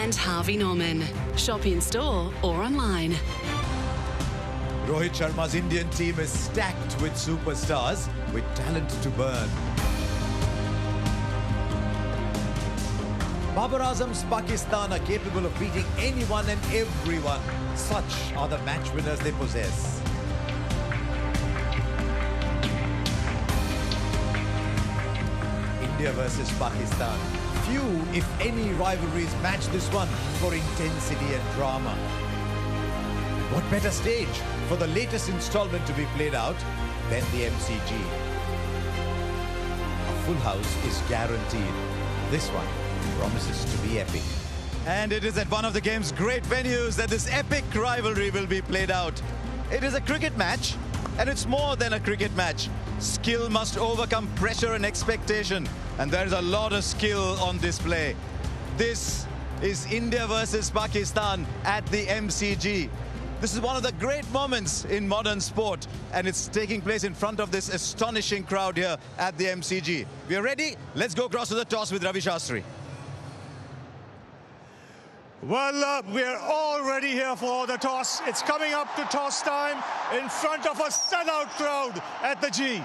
and Harvey Norman. Shop in store or online. Rohit Sharma's Indian team is stacked with superstars with talent to burn. Babar Azam's Pakistan are capable of beating anyone and everyone. Such are the match winners they possess. India versus Pakistan. Few, if any, rivalries match this one for intensity and drama. What better stage for the latest installment to be played out than the MCG? A full house is guaranteed. This one promises to be epic. And it is at one of the game's great venues that this epic rivalry will be played out. It is a cricket match, and it's more than a cricket match. Skill must overcome pressure and expectation, and there is a lot of skill on display. This is India versus Pakistan at the MCG. This is one of the great moments in modern sport, and it's taking place in front of this astonishing crowd here at the MCG. We are ready. Let's go across to the toss with Ravi Shastri. Well, we're all ready here for the toss. It's coming up to toss time in front of a sellout crowd at the G.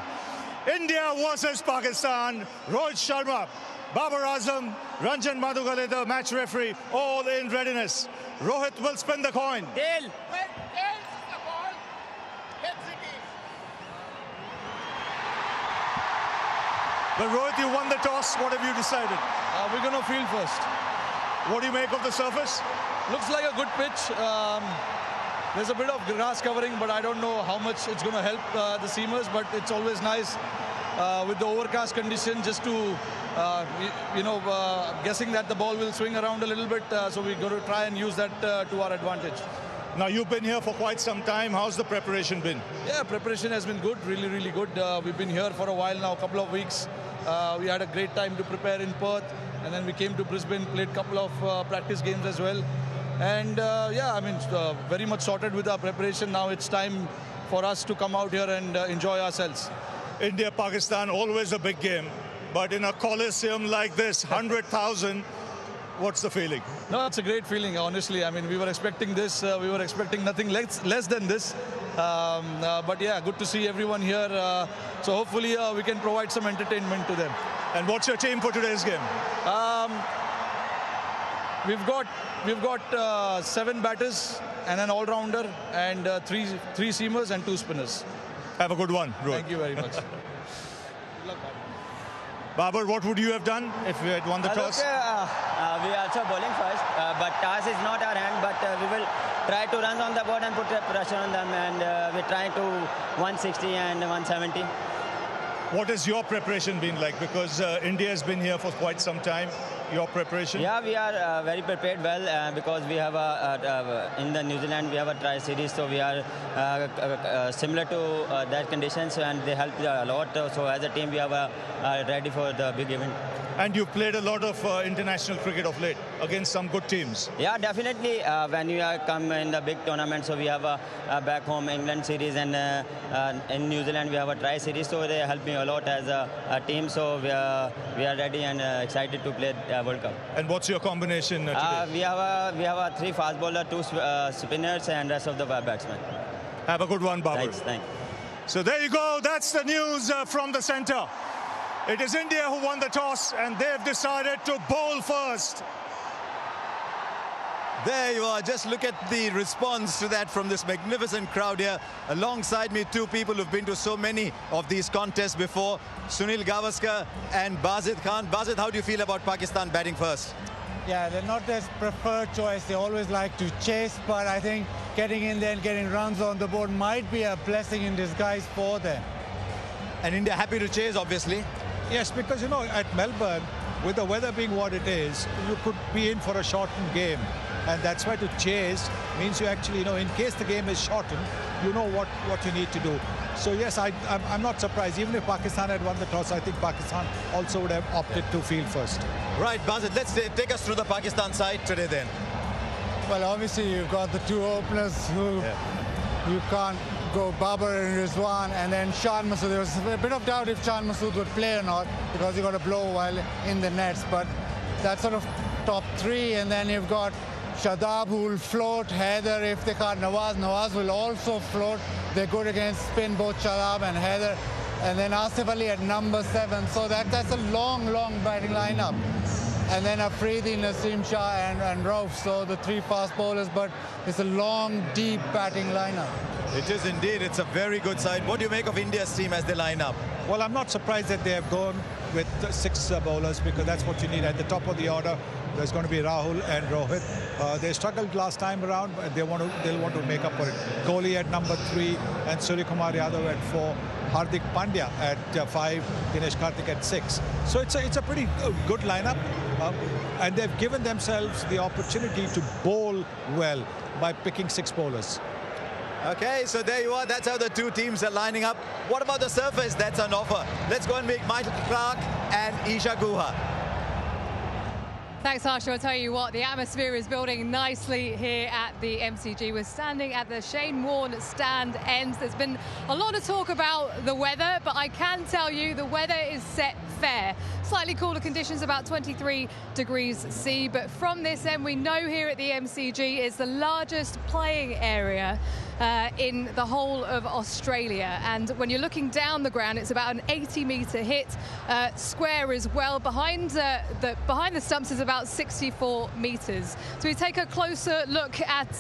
India versus Pakistan. Rohit Sharma, Babar Azam, Ranjan Madhugale, the match referee, all in readiness. Rohit will spin the coin. Tail. But Rohit, you won the toss. What have you decided? We're going to field first. What do you make of the surface? Looks like a good pitch. There's a bit of grass covering, but I don't know how much it's going to help the seamers. But it's always nice with the overcast condition just to, guessing that the ball will swing around a little bit. So we're going to try and use that to our advantage. Now, you've been here for quite some time. How's the preparation been? Yeah, preparation has been good, really, really good. We've been here for a while now, a couple of weeks. We had a great time to prepare in Perth. And then we came to Brisbane, played a couple of practice games as well. And very much sorted with our preparation. Now it's time for us to come out here and enjoy ourselves. India-Pakistan, always a big game. But in a coliseum like this, 100,000, what's the feeling? No, it's a great feeling, honestly. I mean, we were expecting this. We were expecting nothing less than this. But yeah, good to see everyone here. So hopefully we can provide some entertainment to them. And what's your team for today's game? We've got 7 batters and an all-rounder and three seamers and 2 spinners. Have a good one, Rohit. Thank you very much. Good luck, Babar, what would you have done if we had won the toss? We are also bowling first, but toss is not our hand, but we will try to run on the board and put pressure on them, and we're trying to 160 and 170. What has your preparation been like? Because India has been here for quite some time. Your preparation? Yeah, we are very prepared well because we have in the New Zealand we have a tri-series, so we are similar to that conditions, and they help a lot. So as a team, we are ready for the big event. And you've played a lot of international cricket of late against some good teams. Yeah, definitely. When you come in the big tournament, so we have a back home England series, and in New Zealand we have a tri-series, so they help me a lot as a team. So we are ready and excited to play World Cup. And what's your combination today? We have a 3 fast bowler, 2 spinners, and rest of the batsmen. Have a good one, Babar. Thanks. So there you go. That's the news from the centre. It is India who won the toss, and they've decided to bowl first. There you are. Just look at the response to that from this magnificent crowd here. Alongside me, 2 people who've been to so many of these contests before, Sunil Gavaskar and Bazid Khan. Bazid, how do you feel about Pakistan batting first? Yeah, they're not their preferred choice. They always like to chase, but I think getting in there and getting runs on the board might be a blessing in disguise for them. And India happy to chase, obviously. Yes, because, at Melbourne, with the weather being what it is, you could be in for a shortened game. And that's why to chase means you actually, in case the game is shortened, you know what you need to do. So, yes, I'm not surprised. Even if Pakistan had won the toss, I think Pakistan also would have opted to field first. Right, Bazid, let's take us through the Pakistan side today then. Well, obviously, you've got the 2 openers who you can't go Babar and Rizwan, and then Shan Masood. There was a bit of doubt if Shan Masood would play or not because he got a blow while in the nets, but that sort of top three, and then you've got Shadab who will float, Haider if they can't, Nawaz will also float. They're good against spin, both Shadab and Haider. And then Asif Ali at number 7. So that's a long batting lineup. And then Afridi, Naseem Shah and Rauf. So the 3 fast bowlers, but it's a long, deep batting lineup. It is indeed. It's a very good side. What do you make of India's team as they line up? Well, I'm not surprised that they have gone with 6 bowlers, because that's what you need at the top of the order. There's going to be Rahul and Rohit. They struggled last time around, but they'll want to make up for it. Kohli at number 3 and Suryakumar Yadav at 4. Hardik Pandya at 5, Dinesh Karthik at 6. So it's a pretty good lineup, and they've given themselves the opportunity to bowl well by picking 6 bowlers. Okay, so there you are. That's how the 2 teams are lining up. What about the surface? That's on offer. Let's go and meet Michael Clark and Isha Guha. Thanks, Harsha. I'll tell you what, the atmosphere is building nicely here at the MCG. We're standing at the Shane Warne stand end. There's been a lot of talk about the weather, but I can tell you the weather is set fair. Slightly cooler conditions, about 23 degrees C. But from this end, we know here at the MCG it's the largest playing area in the whole of Australia. And when you're looking down the ground, it's about an 80-metre hit, square as well. Behind the stumps is about 64 metres. So we take a closer look at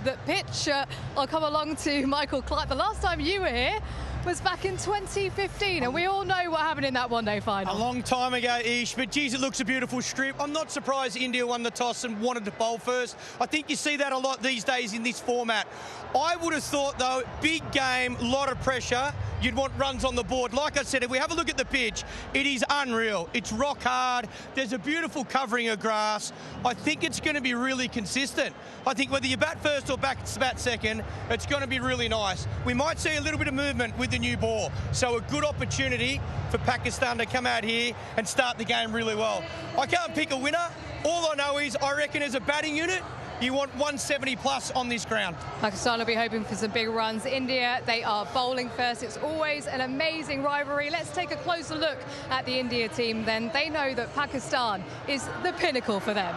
the pitch. I'll come along to Michael Clark. The last time you were here was back in 2015, and we all know what happened in that one-day final. A long time ago, Ish, but geez, it looks a beautiful strip. I'm not surprised India won the toss and wanted to bowl first. I think you see that a lot these days in this format. I would have thought, though, big game, lot of pressure. You'd want runs on the board. Like I said, if we have a look at the pitch, it is unreal. It's rock hard. There's a beautiful covering of grass. I think it's going to be really consistent. I think whether you bat first or bat second, it's going to be really nice. We might see a little bit of movement with the new ball. So a good opportunity for Pakistan to come out here and start the game really well. I can't pick a winner. All I know is I reckon as a batting unit, you want 170 plus on this ground. Pakistan will be hoping for some big runs. India, they are bowling first. It's always an amazing rivalry. Let's take a closer look at the India team then. They know that Pakistan is the pinnacle for them.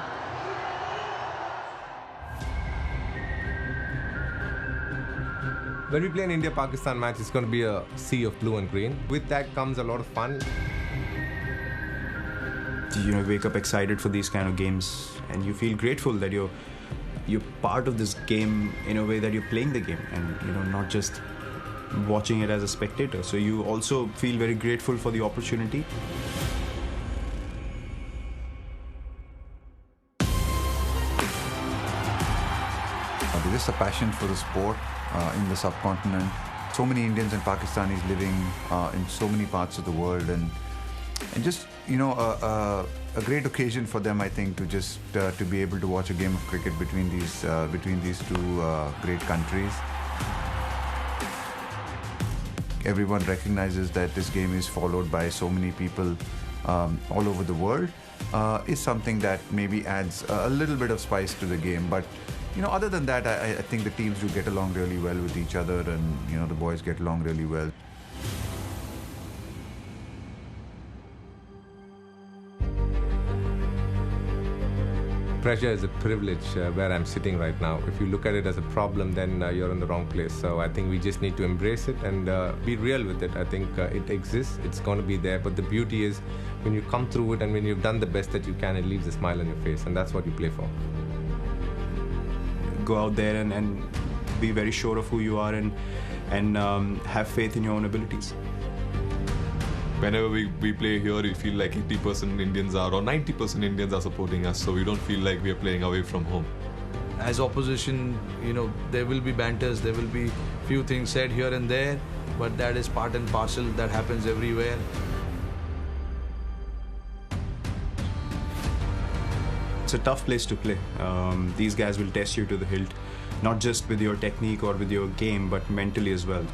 When we play an India-Pakistan match, it's going to be a sea of blue and green. With that comes a lot of fun. You wake up excited for these kind of games, and you feel grateful that you're part of this game in a way that you're playing the game, and not just watching it as a spectator. So you also feel very grateful for the opportunity. There's just a passion for the sport in the subcontinent. So many Indians and Pakistanis living in so many parts of the world, and just a great occasion for them, I think, to just to be able to watch a game of cricket between these 2 great countries. Everyone recognizes that this game is followed by so many people all over the world. Is something that maybe adds a little bit of spice to the game, but other than that, I think the teams do get along really well with each other, and the boys get along really well. Pressure is a privilege where I'm sitting right now. If you look at it as a problem, then you're in the wrong place. So I think we just need to embrace it and be real with it. I think it exists, it's going to be there, but the beauty is when you come through it and when you've done the best that you can, it leaves a smile on your face, and that's what you play for. Go out there and be very sure of who you are, and have faith in your own abilities. Whenever we play here, we feel like 80% Indians are, or 90% Indians are supporting us, so we don't feel like we are playing away from home. As opposition, there will be banters, there will be few things said here and there, but that is part and parcel, that happens everywhere. It's a tough place to play. These guys will test you to the hilt, not just with your technique or with your game, but mentally as well.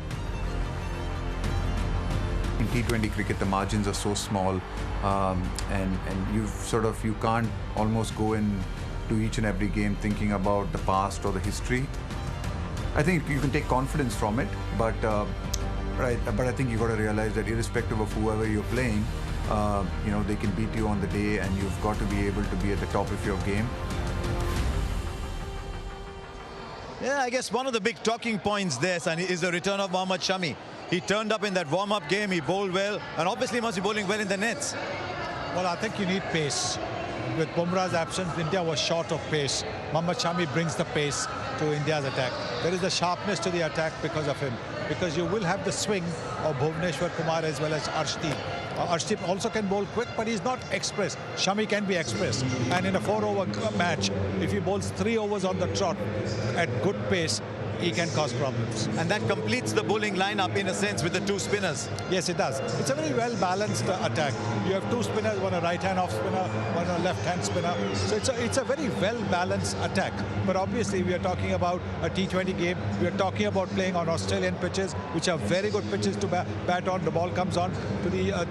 In T20 cricket, the margins are so small, and you can't almost go into each and every game thinking about the past or the history. I think you can take confidence from it, but I think you got to realize that irrespective of whoever you're playing, you know, they can beat you on the day, and you've got to be able to be at the top of your game. Yeah, I guess one of the big talking points there, Sunny, is the return of Mohammad Shami. He turned up in that warm-up game, he bowled well, and obviously must be bowling well in the nets. Well, I think you need pace. With Bumrah's absence, India was short of pace. Mohammad Shami brings the pace to India's attack. There is a sharpness to the attack because of him. Because you will have the swing of Bhuvneshwar Kumar as well as Arshdeep. Arshdeep also can bowl quick, but he's not express. Shami can be express. And in a 4-over match, if he bowls 3 overs on the trot at good pace, he can cause problems. And that completes the bowling lineup in a sense with the 2 spinners. Yes, it does. It's a very well-balanced attack. You have 2 spinners, one a right-hand off spinner, one a left-hand spinner. So it's a very well-balanced attack. But obviously, we are talking about a T20 game. We are talking about playing on Australian pitches, which are very good pitches to bat on. The ball comes on to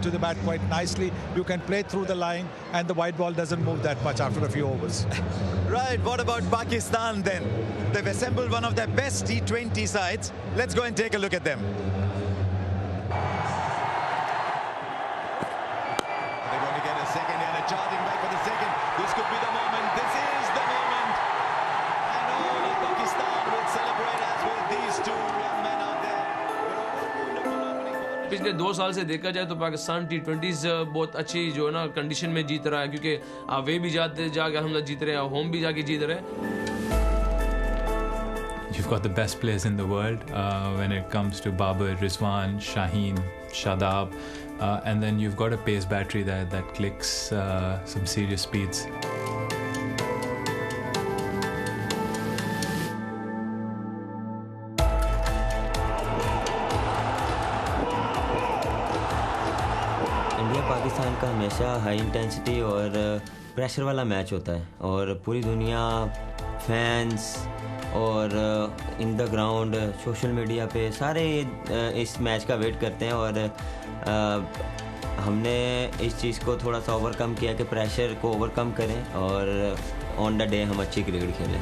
the bat quite nicely. You can play through the line, and the white ball doesn't move that much after a few overs. Right, what about Pakistan then? They've assembled one of their best T20 sides. Let's go and take a look at them. They're going to get a second and a charging back for the second. This could be the moment. This is the moment. And all of Pakistan will celebrate as will these 2 young men out there. पिछले 2 साल से देखा जाए तो Pakistan T20s बहुत अच्छी जो है ना कंडीशन में जीत रहा है क्योंकि वे भी जाके हम जीत रहे हैं होम भी जाके जीत रहे हैं. You've got the best players in the world when it comes to Babar, Rizwan, Shaheen, Shadab, and then you've got a pace battery that clicks some serious speeds. India Pakistan का हमेशा हाई इंटेंसिटी और pressure वाला match होता है और पूरी दुनिया fans और in the ground social media पे सारे इस मैच का वेट करते हैं और हमने इस चीज़ को थोड़ा सा ओवरकम किया कि प्रेशर को ओवरकम करें और ऑन द डे हम अच्छी क्रिकेट खेलें.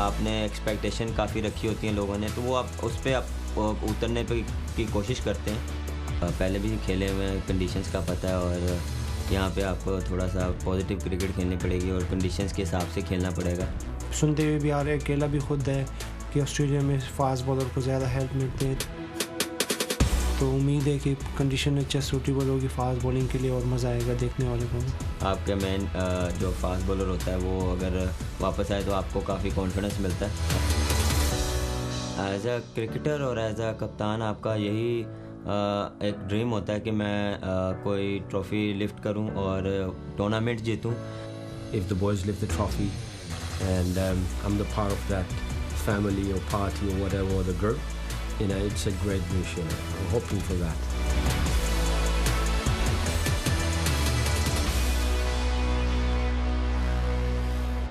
आपने एक्सपेक्टेशन काफ़ी रखी होती हैं लोगों ने तो वो आप उस पर आप उतरने की कोशिश करते हैं. पहले भी खेले हुए हैं, कंडीशंस का पता है और यहाँ पे आपको थोड़ा सा पॉजिटिव क्रिकेट खेलनी पड़ेगी और कंडीशंस के हिसाब से खेलना पड़ेगा. सुनते हुए भी आ रहे अकेला भी खुद है कि ऑस्ट्रेलिया में फास्ट बॉलर को ज़्यादा हेल्प मिलते हैं तो उम्मीद है कि कंडीशन अच्छा सूटेबल होगी फास्ट बॉलिंग के लिए और मज़ा आएगा देखने वाले को. आपका मेन जो फास्ट बॉलर होता है वो अगर वापस आए तो आपको काफ़ी कॉन्फिडेंस मिलता है. एज अ क्रिकेटर और एज अ कप्तान आपका यही एक ड्रीम होता है कि मैं कोई ट्रॉफी लिफ्ट करूं और tournament जीतूं. If the boys lift the trophy and I'm the part of that family or party or whatever or the group, you know, it's a great wish. You know, I'm hoping for that.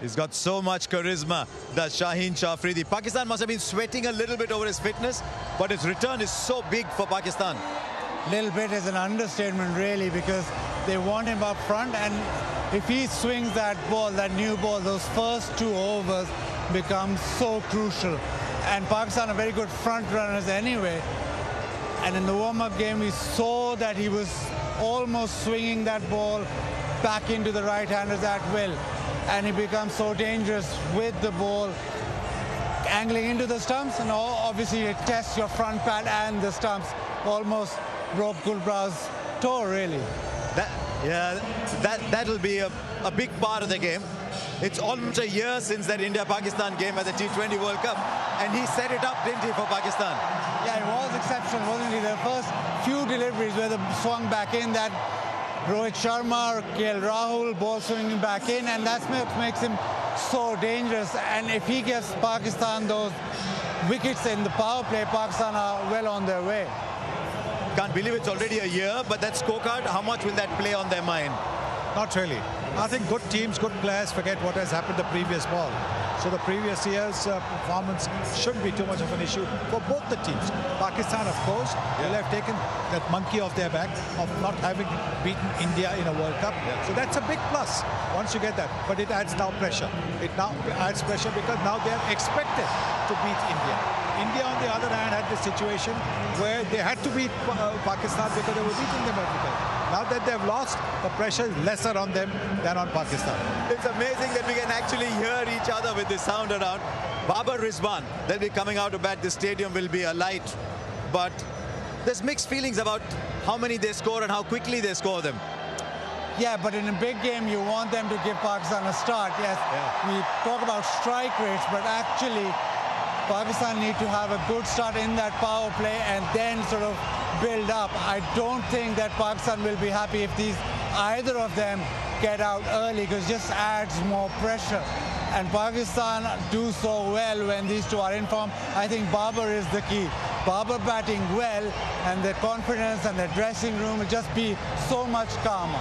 He's got so much charisma, does Shaheen Shafridi. Pakistan must have been sweating a little bit over his fitness, but his return is so big for Pakistan. Little bit is an understatement, really, because they want him up front, and if he swings that ball, that new ball, those first 2 overs become so crucial. And Pakistan are very good front runners anyway. And in the warm-up game, we saw that he was almost swinging that ball back into the right-handers at will. And he becomes so dangerous with the ball angling into the stumps, and obviously it tests your front pad and the stumps. Almost broke Gulbrah's toe, really. That'll be a big part of the game. It's almost a year since that India-Pakistan game at the T20 World Cup, and he set it up, didn't he, for Pakistan? Yeah, it was exceptional, wasn't he? The first few deliveries where they swung back in, that Rohit Sharma or KL Rahul ball swinging back in, and that's what makes him so dangerous. And if he gives Pakistan those wickets in the power play, Pakistan are well on their way. Can't believe it's already a year, but that scorecard, how much will that play on their mind? Not really. I think good teams, good players forget what has happened the previous ball. So the previous year's performance shouldn't be too much of an issue for both the teams. Pakistan, of course, will have taken that monkey off their back of not having beaten India in a World Cup. So that's a big plus once you get that. But it adds now pressure. It now adds pressure because now they are expected to beat India. India, on the other hand, had this situation where they had to beat Pakistan because they were beating them every time. Now that they've lost, the pressure is lesser on them than on Pakistan. It's amazing that we can actually hear each other with the sound around. Babar Rizwan, they'll be coming out to bat. The stadium will be alight. But there's mixed feelings about how many they score and how quickly they score them. Yeah, but in a big game, you want them to give Pakistan a start. Yes, we talk about strike rates, but actually, Pakistan need to have a good start in that power play and then sort of build up. I don't think that Pakistan will be happy if either of them get out early, because it just adds more pressure. And Pakistan do so well when these two are in form. I think Babar is the key. Babar batting well, and their confidence and their dressing room will just be so much calmer.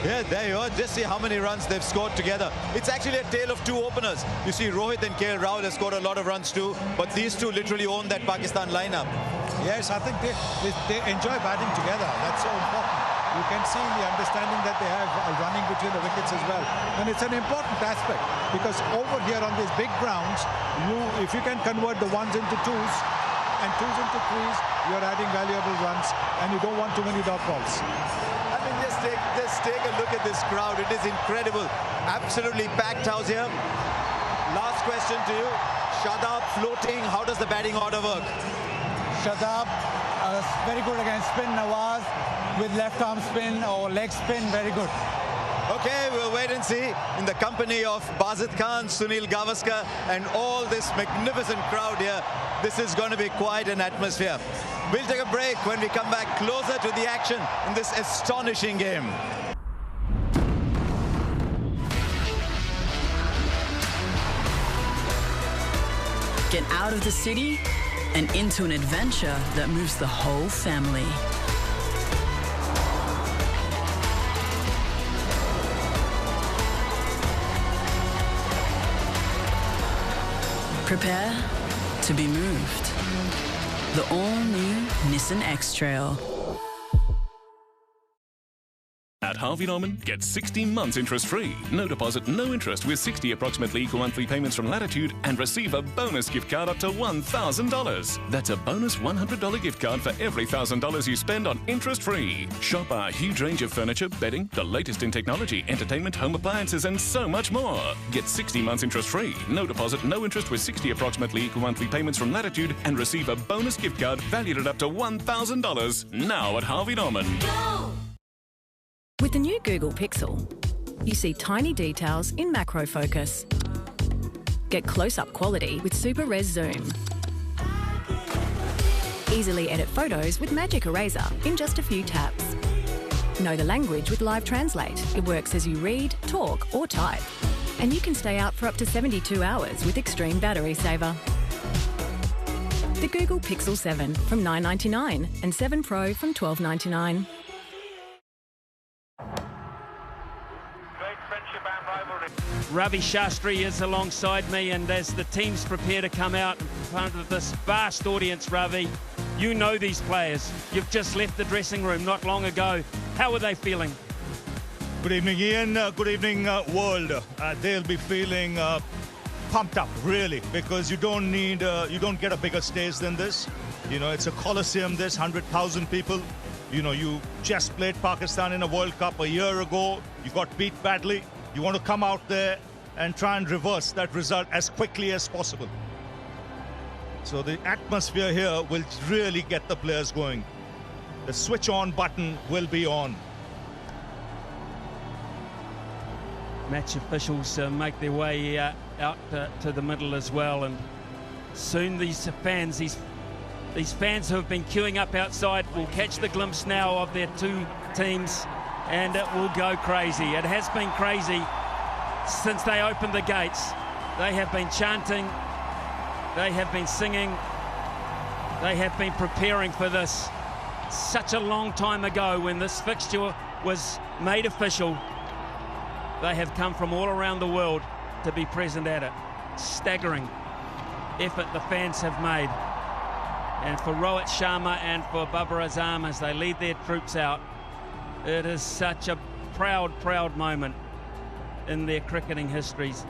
Yeah, there you are. Just see how many runs they've scored together. It's actually a tale of two openers. You see, Rohit and KL Rahul have scored a lot of runs too, but these two literally own that Pakistan lineup. Yes, I think they enjoy batting together. That's so important. You can see the understanding that they have running between the wickets as well. And it's an important aspect because over here on these big grounds, if you can convert the ones into twos and twos into threes, you're adding valuable runs and you don't want too many dot balls. I mean, just take a look at this crowd. It is incredible. Absolutely packed house here. Last question to you. Shadab floating. How does the batting order work? Shadab very good against spin. Nawaz with left arm spin or leg spin, very good. Okay, we'll wait and see. In the company of Bazid Khan, Sunil Gavaskar, and all this magnificent crowd here, this is going to be quite an atmosphere. We'll take a break. When we come back, closer to the action in this astonishing game. Get out of the city and into an adventure that moves the whole family. Prepare to be moved. The all-new Nissan X-Trail. At Harvey Norman, get 16 months interest-free. No deposit, no interest with 60 approximately equal monthly payments from Latitude and receive a bonus gift card up to $1,000. That's a bonus $100 gift card for every $1,000 you spend on interest-free. Shop our huge range of furniture, bedding, the latest in technology, entertainment, home appliances, and so much more. Get 60 months interest-free. No deposit, no interest with 60 approximately equal monthly payments from Latitude and receive a bonus gift card valued at up to $1,000. Now at Harvey Norman. Go! With the new Google Pixel, you see tiny details in macro focus. Get close-up quality with super res zoom. Easily edit photos with Magic Eraser in just a few taps. Know the language with Live Translate. It works as you read, talk or type. And you can stay out for up to 72 hours with extreme battery saver. The Google Pixel 7 from $999 and 7 Pro from $1299. Ravi Shastri is alongside me, and as the teams prepare to come out in front of this vast audience, Ravi, you know these players. You've just left the dressing room not long ago. How are they feeling? Good evening, Ian. Good evening, world. They'll be feeling pumped up, really, because you don't get a bigger stage than this. You know, it's a coliseum, this 100,000 people. You know, you just played Pakistan in a World Cup a year ago. You got beat badly. You want to come out there and try and reverse that result as quickly as possible. So the atmosphere here will really get the players going. The switch on button will be on. Match officials make their way out to the middle as well, and soon these fans who have been queuing up outside will catch the glimpse now of their two teams, and it will go crazy. It has been crazy since they opened the gates. They have been chanting, they have been singing, they have been preparing for this. Such a long time ago when this fixture was made official. They have come from all around the world to be present at it. Staggering effort the fans have made. And for Rohit Sharma and for Babar Azam as they lead their troops out, it is such a proud, proud moment in their cricketing histories.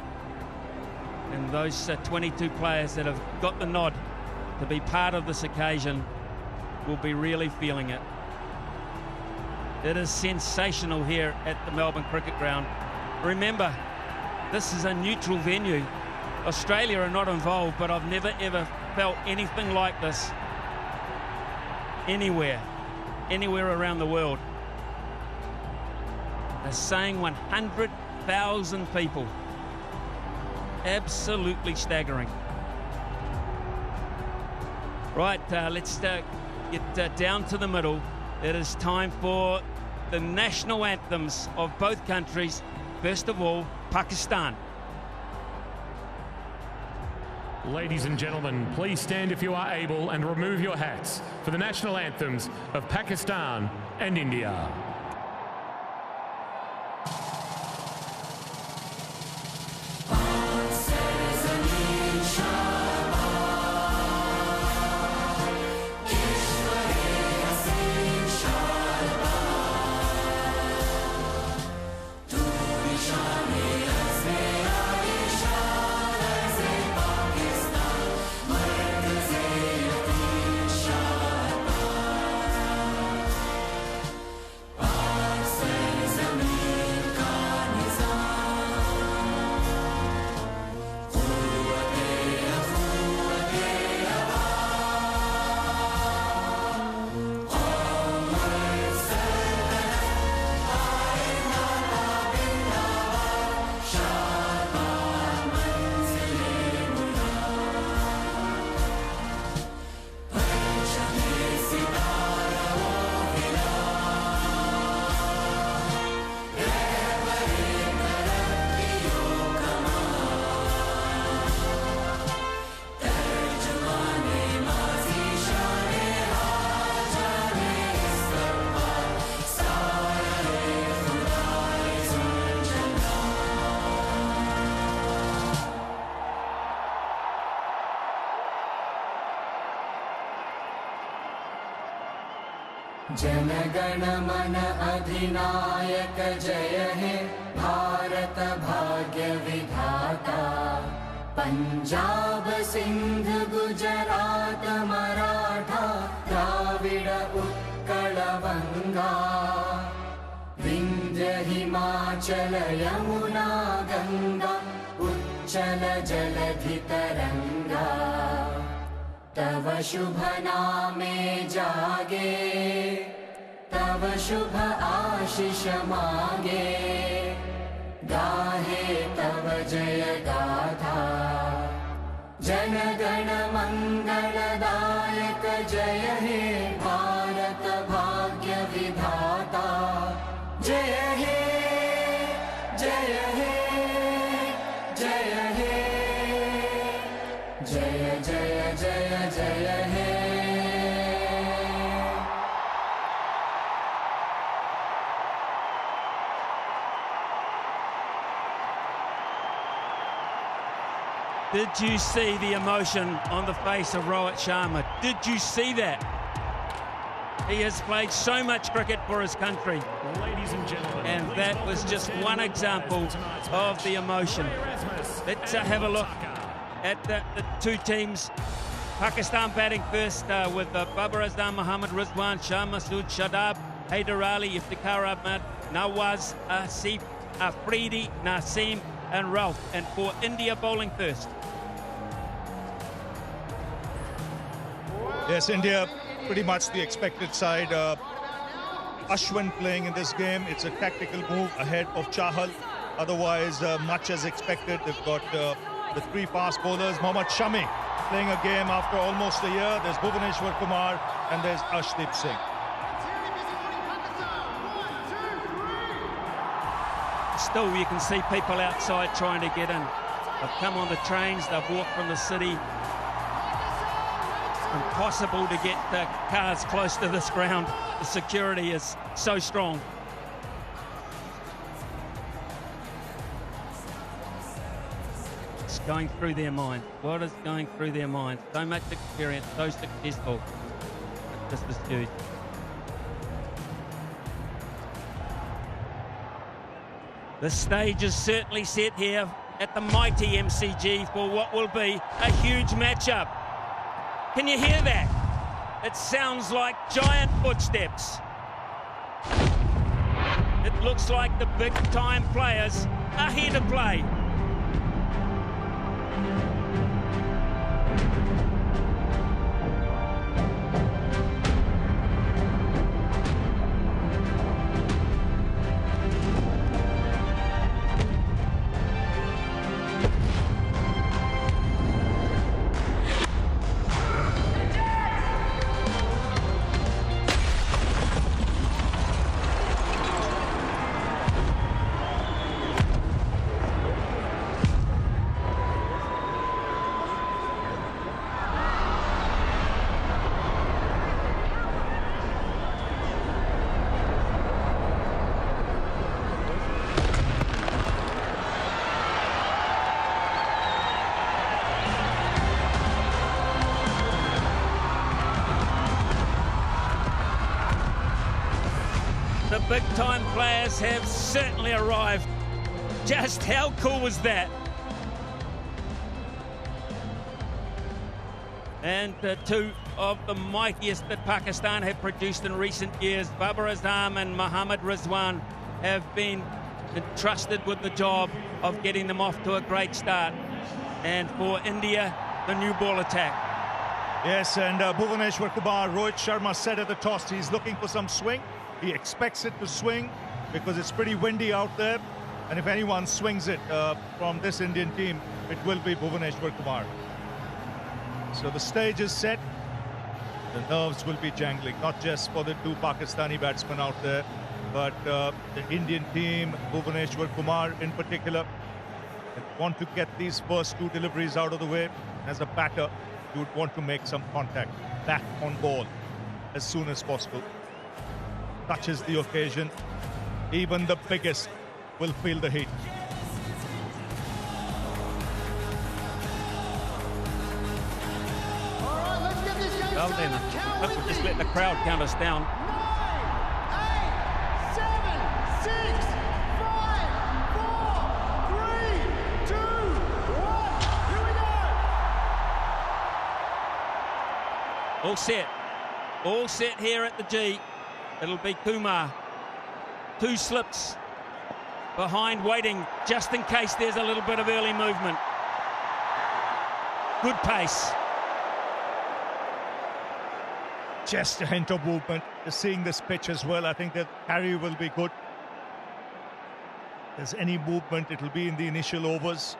And those 22 players that have got the nod to be part of this occasion will be really feeling it. It is sensational here at the Melbourne Cricket Ground. Remember, this is a neutral venue. Australia are not involved, but I've never ever felt anything like this anywhere around the world. They're saying 100,000 people. Absolutely staggering. Right, let's get down to the middle. It is time for the national anthems of both countries. First of all, Pakistan. Ladies and gentlemen, please stand if you are able and remove your hats for the national anthems of Pakistan and India. जनगण मन अधिनायक जय हे भारत भाग्य विधाता पंजाब सिंध गुजरात मराठा द्राविड उत्कल गंगा विंध्य हिमाचल यमुना गंगा उच्चल जलधि तरंगा तव शुभ नामे जागे तव शुभ आशीष मांगे गाहे तव जय गाथा जन गण मंगलदायक जय हे भारत भाग्य विधाता जय हे जय हे जय हे जय जय जय जय हे Did you see the emotion on the face of Rohit Sharma? Did you see that? He has played so much cricket for his country. Ladies and gentlemen, and that was just one example of the emotion. Let's have a look at the two teams. Pakistan batting first with Babar Azam, Mohammad Rizwan, Shah Masood, Shadab, Haider Ali, Iftikhar Ahmed, Nawaz, Asif, Afridi, Naseem and Ralph. And for India bowling first. Yes, India pretty much the expected side. Ashwin playing in this game. It's a tactical move ahead of Chahal. Otherwise, much as expected. They've got the three fast bowlers. Mohammad Shami playing a game after almost a year. There's Bhuvaneshwar Kumar and there's Arshdeep Singh. Still, you can see people outside trying to get in. They've come on the trains, they've walked from the city. Impossible to get cars close to this ground. The security is so strong. going through their minds? What is going through their minds? So much experience, so successful. It's just this huge. The stage is certainly set here at the mighty MCG for what will be a huge matchup. Can you hear that? It sounds like giant footsteps. It looks like the big-time players are here to play. The big-time players have certainly arrived. Just how cool was that? And two of the mightiest that Pakistan have produced in recent years, Babar Azam and Mohammad Rizwan, have been entrusted with the job of getting them off to a great start. And for India, the new ball attack. Yes, and Bhuvaneshwar Kumar, Rohit Sharma said at the toss, he's looking for some swing. He expects it to swing because it's pretty windy out there. And if anyone swings it from this Indian team, it will be Bhuvaneshwar Kumar. So the stage is set. The nerves will be jangling, not just for the two Pakistani batsmen out there, but the Indian team, Bhuvaneshwar Kumar in particular, want to get these first two deliveries out of the way. As a batter, you would want to make some contact back on ball as soon as possible. Touches the occasion, even the biggest will feel the heat. Well then, let's just let the crowd count us down. 9, 8, 7, 6, 5, 4, 3, 2, 1. Here we go. All set. All set here at the G. It'll be Kumar. Two slips behind, waiting just in case there's a little bit of early movement. Good pace. Just a hint of movement. Just seeing this pitch as well, I think that carry will be good. If there's any movement, it'll be in the initial overs.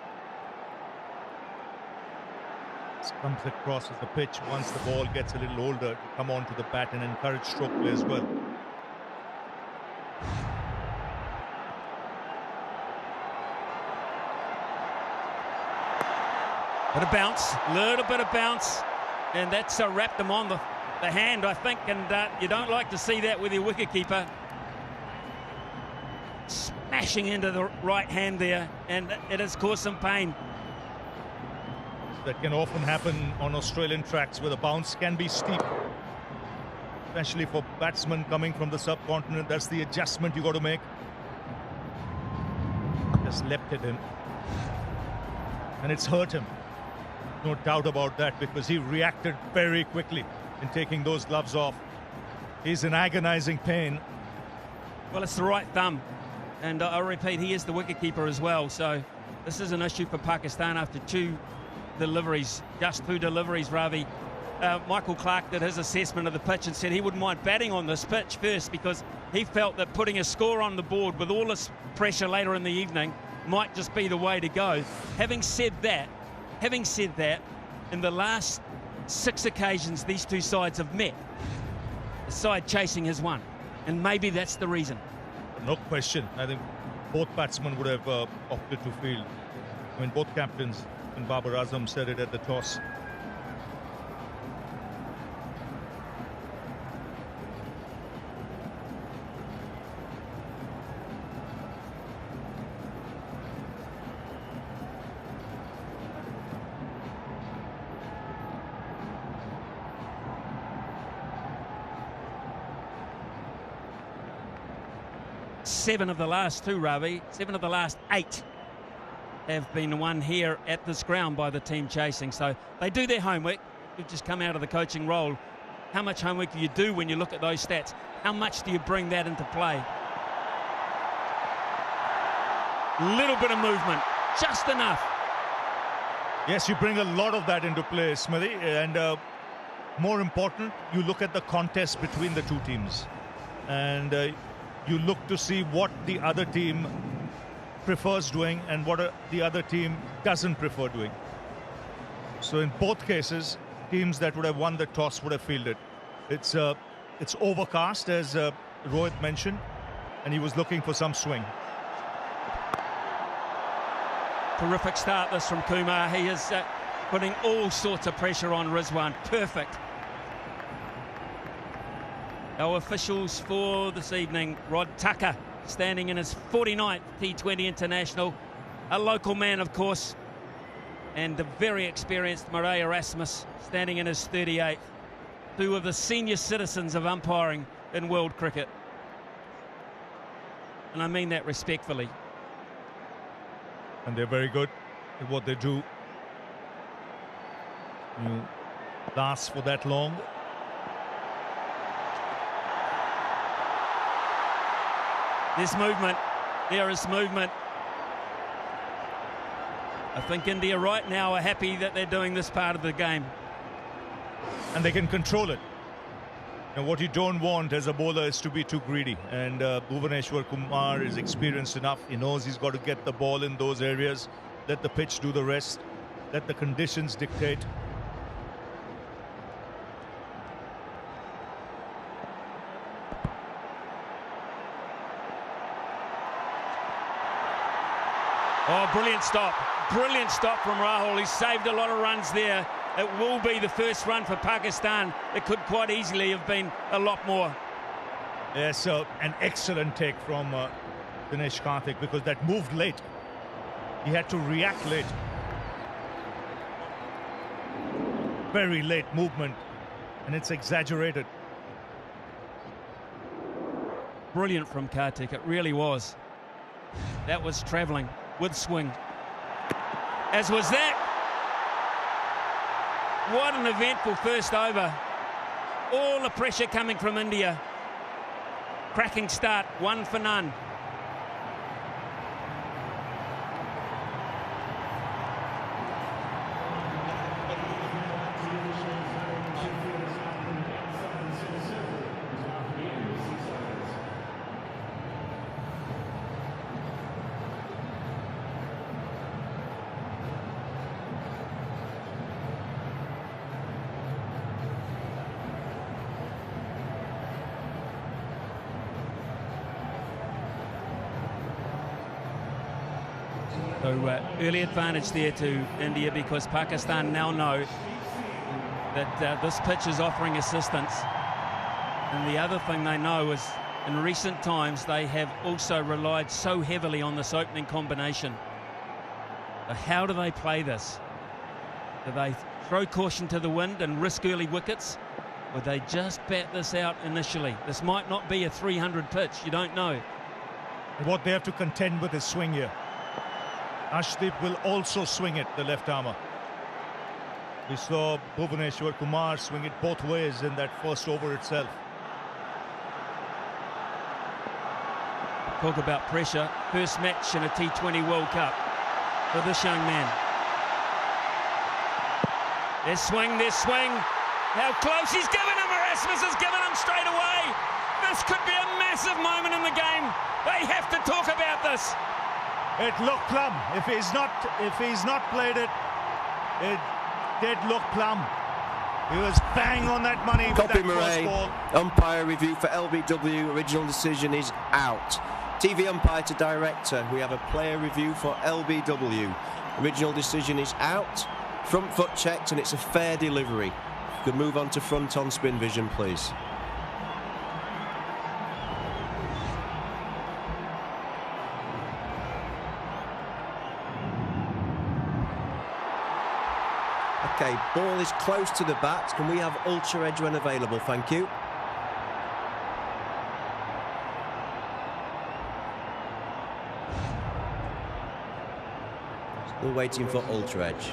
This comes across as the pitch once the ball gets a little older to come onto the bat and encourage stroke play as well. Bit of bounce, little bit of bounce, and that's wrapped them on the hand, I think, and you don't like to see that with your wicketkeeper. Smashing into the right hand there, and it has caused some pain. That can often happen on Australian tracks where the bounce can be steep. Especially for batsmen coming from the subcontinent, that's the adjustment you got to make. Just leapt at him. And it's hurt him. No doubt about that, because he reacted very quickly in taking those gloves off. He's in agonizing pain. Well, it's the right thumb. And I repeat, he is the wicketkeeper as well. So this is an issue for Pakistan after two deliveries, just two deliveries, Ravi. Michael Clark did his assessment of the pitch and said he wouldn't mind batting on this pitch first because he felt that putting a score on the board with all this pressure later in the evening might just be the way to go. Having said that, in the last 6 occasions these two sides have met, the side chasing has won, and maybe that's the reason. No question. I think both batsmen would have opted to field. I mean, both captains, and Babar Azam said it at the toss. 7 of the last 2, Ravi, 7 of the last 8 have been won here at this ground by the team chasing. So they do their homework. You've just come out of the coaching role. How much homework do you do when you look at those stats? How much do you bring that into play? Little bit of movement, just enough. Yes, you bring a lot of that into play, Smithy, and more important, you look at the contest between the two teams, and you look to see what the other team prefers doing and what the other team doesn't prefer doing. So in both cases, teams that would have won the toss would have fielded. It's overcast, as Rohit mentioned, and he was looking for some swing. Terrific start this from Kumar. He is putting all sorts of pressure on Rizwan. Perfect. Our officials for this evening, Rod Tucker, standing in his 49th T20 International. A local man, of course. And the very experienced Murray Erasmus, standing in his 38th. 2 of the senior citizens of umpiring in world cricket. And I mean that respectfully. And they're very good at what they do. You last for that long. There's movement. There is movement. I think India right now are happy that they're doing this part of the game. And they can control it. Now, what you don't want as a bowler is to be too greedy. And Bhuvaneshwar Kumar is experienced enough. He knows he's got to get the ball in those areas. Let the pitch do the rest. Let the conditions dictate. Oh, brilliant stop. Brilliant stop from Rahul. He saved a lot of runs there. It will be the first run for Pakistan. It could quite easily have been a lot more. Yes, so an excellent take from Dinesh Karthik, because that moved late. He had to react late. Very late movement, and it's exaggerated. Brilliant from Karthik, it really was. That was travelling with swing. As was that. What an eventful first over. All the pressure coming from India. Cracking start, 1 for none. So early advantage there to India, because Pakistan now know that this pitch is offering assistance. And the other thing they know is, in recent times, they have also relied so heavily on this opening combination. So how do they play this? Do they throw caution to the wind and risk early wickets? Or they just bat this out initially? This might not be a 300 pitch, you don't know. What they have to contend with is swing here. Ashdeep will also swing it, the left armour. We saw Bhuvaneshwar Kumar swing it both ways in that first over itself. Talk about pressure. First match in a T20 World Cup for this young man. There's swing, there's swing. How close he's given him. Erasmus has given him straight away. This could be a massive moment in the game. They have to talk about this. It looked plumb. If he's not played it, it did look plumb. He was bang on that money with Copy that Murray. first ball. Umpire review for LBW. Original decision is out. TV umpire to director. We have a player review for LBW. Original decision is out. Front foot checked, and it's a fair delivery. You could move on to front on spin vision, please. Okay, ball is close to the bat. Can we have ultra edge when available? Thank you. Still waiting for Ultra Edge.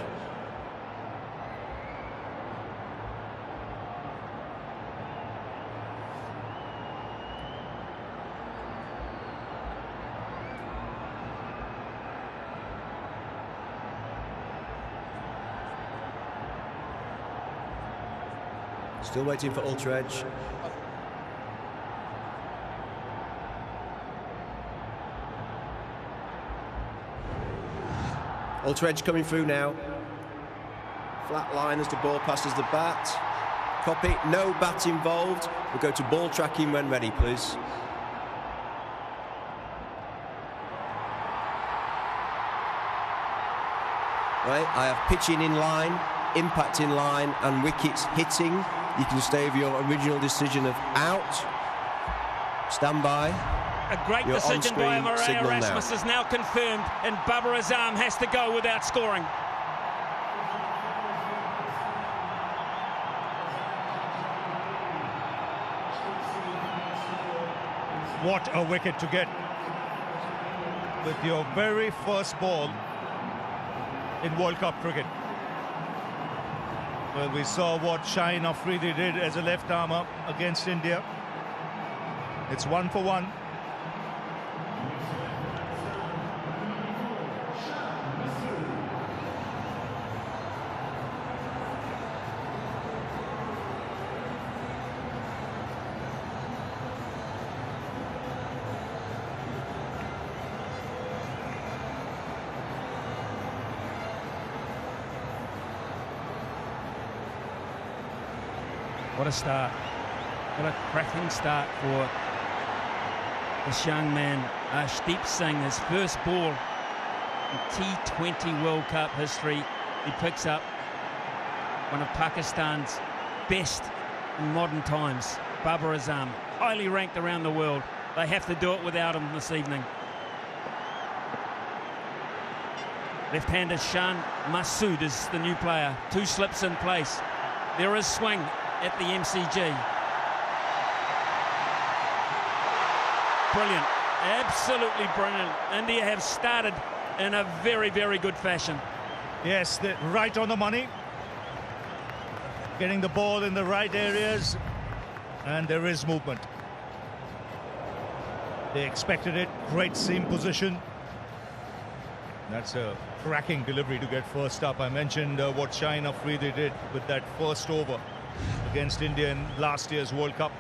Still waiting for Ultra Edge. Ultra Edge coming through now. Flat line as the ball passes the bat. Copy, no bat involved. We'll go to ball tracking when ready, please. Right, I have pitching in line, impact in line, and wickets hitting. You can stay with your original decision of out. Stand by. A great Your decision by on-screen Marais signal Erasmus now. is now confirmed, and Babar Azam has to go without scoring. What a wicket to get with your very first ball in World Cup cricket. Well, we saw what Shaheen Afridi did as a left armer against India. It's 1 for 1. What a start. What a cracking start for this young man, Arshdeep Singh. His first ball in T20 World Cup history. He picks up one of Pakistan's best in modern times, Babar Azam, highly ranked around the world. They have to do it without him this evening. Left-hander Shan Masood is the new player. 2 slips in place. There is swing at the MCG. Brilliant, absolutely brilliant. India have started in a very, very good fashion. Yes, they're right on the money. Getting the ball in the right areas, and there is movement. They expected it. Great seam position. That's a cracking delivery to get first up. I mentioned what Shaheen Afridi did with that first over against India in last year's World Cup.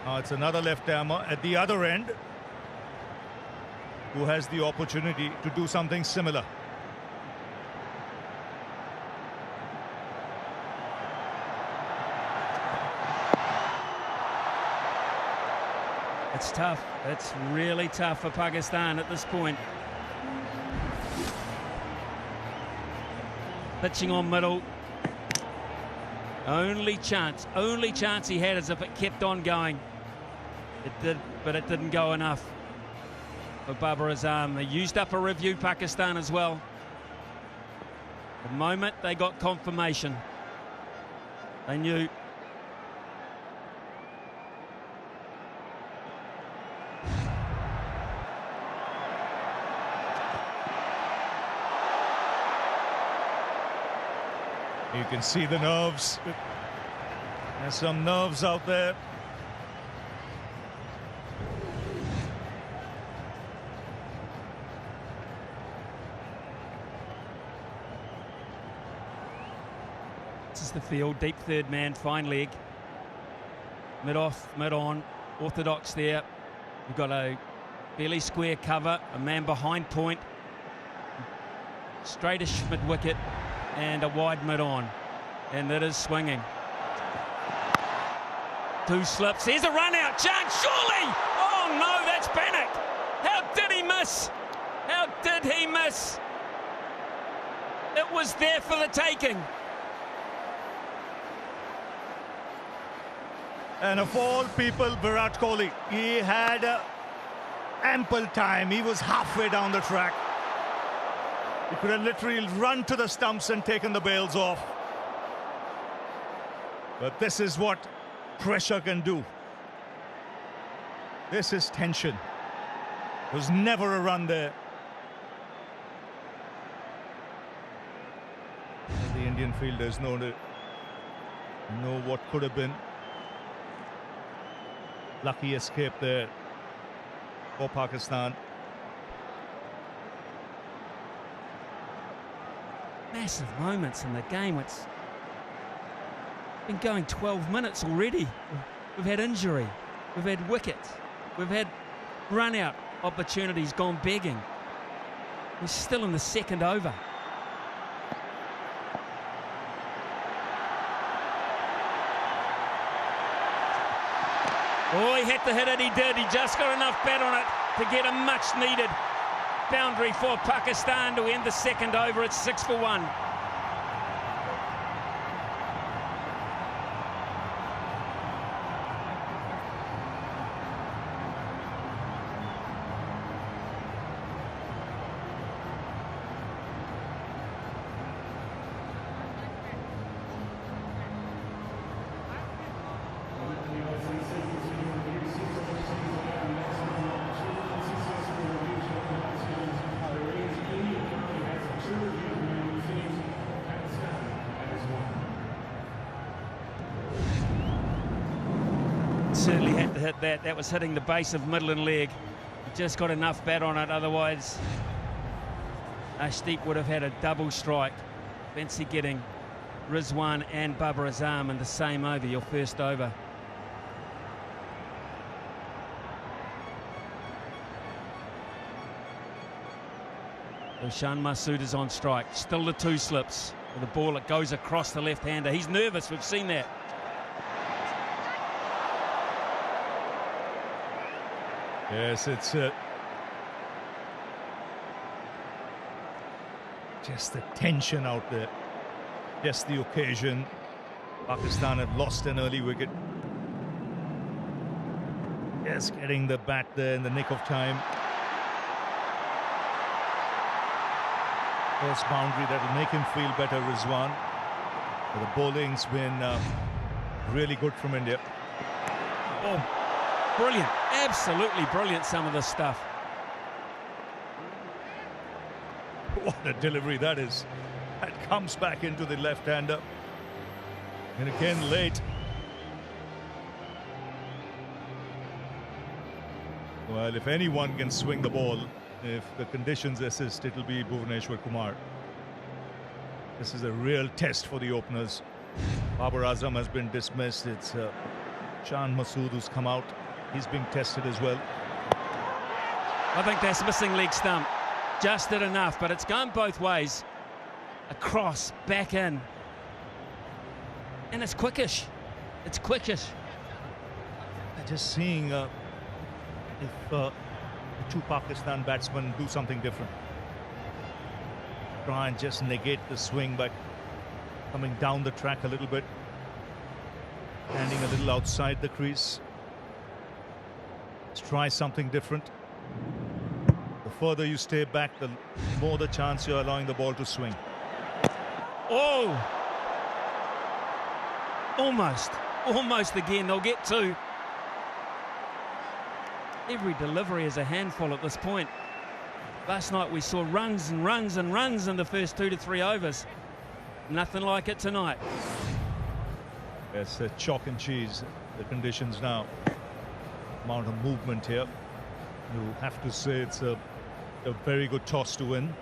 Now it's another left-armer at the other end who has the opportunity to do something similar. It's tough. It's really tough for Pakistan at this point. Pitching on middle. Only chance he had is if it kept on going. It did, but it didn't go enough for Babar Azam. They used up a review, Pakistan, as well. The moment they got confirmation, they knew. You can see the nerves. There's some nerves out there. This is the field, deep third man, fine leg. Mid off, mid on, orthodox there. We've got a fairly square cover, a man behind point, straightish mid wicket, and a wide mid on, and it is swinging. 2 slips. Here's a run out chance, surely! Oh no, that's panic! How did he miss? How did he miss? It was there for the taking. And of all people, Virat Kohli, he had ample time. He was halfway down the track. He could have literally run to the stumps and taken the bails off. But this is what pressure can do. This is tension. There was never a run there. Indian fielders know what could have been. Lucky escape there for Pakistan. Massive moments in the game. It's been going 12 minutes already. We've had injury, we've had wickets, we've had run-out opportunities gone begging. We're still in the second over. Oh, he had to hit it, he did. He just got enough bat on it to get a much-needed boundary for Pakistan to end the second over. It's 6 for 1. Certainly had to hit that. That was hitting the base of middle and leg. He just got enough bat on it, otherwise Ashdeep would have had a double strike. Fancy getting Rizwan and Babar Azam in the same over, your first over. Roshan Masood is on strike. Still the two slips. With the ball, it goes across the left-hander. He's nervous, we've seen that. Yes, it's just the tension out there. Just the occasion. Pakistan had lost an early wicket. Just getting the bat there in the nick of time. First boundary that'll make him feel better, Rizwan. But the bowling's been really good from India. Oh, brilliant. Absolutely brilliant, some of this stuff. What a delivery that is. That comes back into the left-hander. And again, late. Well, if anyone can swing the ball, if the conditions assist, it'll be Bhuvaneshwar Kumar. This is a real test for the openers. Babar Azam has been dismissed. It's Roshan Masood who's come out. He's being tested as well. I think that's missing leg stump. Just did enough, but it's gone both ways. Across, back in. And it's quickish. It's quickish. Just seeing if the two Pakistan batsmen do something different. Try and just negate the swing by coming down the track a little bit. Standing a little outside the crease. Let's try something different. The further you stay back, the more the chance you're allowing the ball to swing. Oh! Almost again. They'll get two. Every delivery is a handful at this point. Last night we saw runs and runs and runs in the first 2 to 3 overs. Nothing like it tonight. Yes, chalk and cheese, the conditions now. Amount of movement here. You have to say it's a very good toss to win.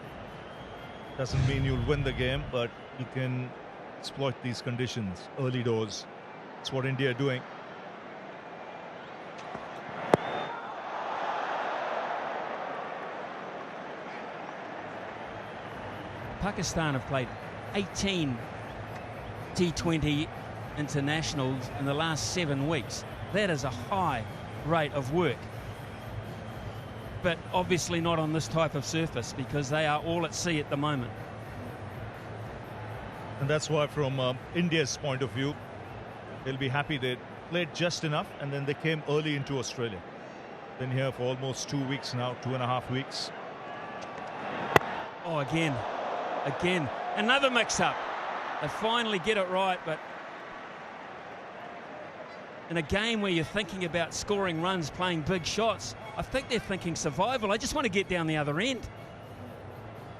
Doesn't mean you'll win the game, but you can exploit these conditions early doors. That's what India are doing. Pakistan have played 18 T20 internationals in the last 7 weeks. That is a high rate of work. But obviously not on this type of surface, because they are all at sea at the moment. And that's why, from India's point of view, they'll be happy they played just enough, and then they came early into Australia. Been here for almost 2 weeks now, 2.5 weeks. Oh, again, another mix-up. They finally get it right, but in a game where you're thinking about scoring runs, playing big shots, I think they're thinking survival. I just want to get down the other end.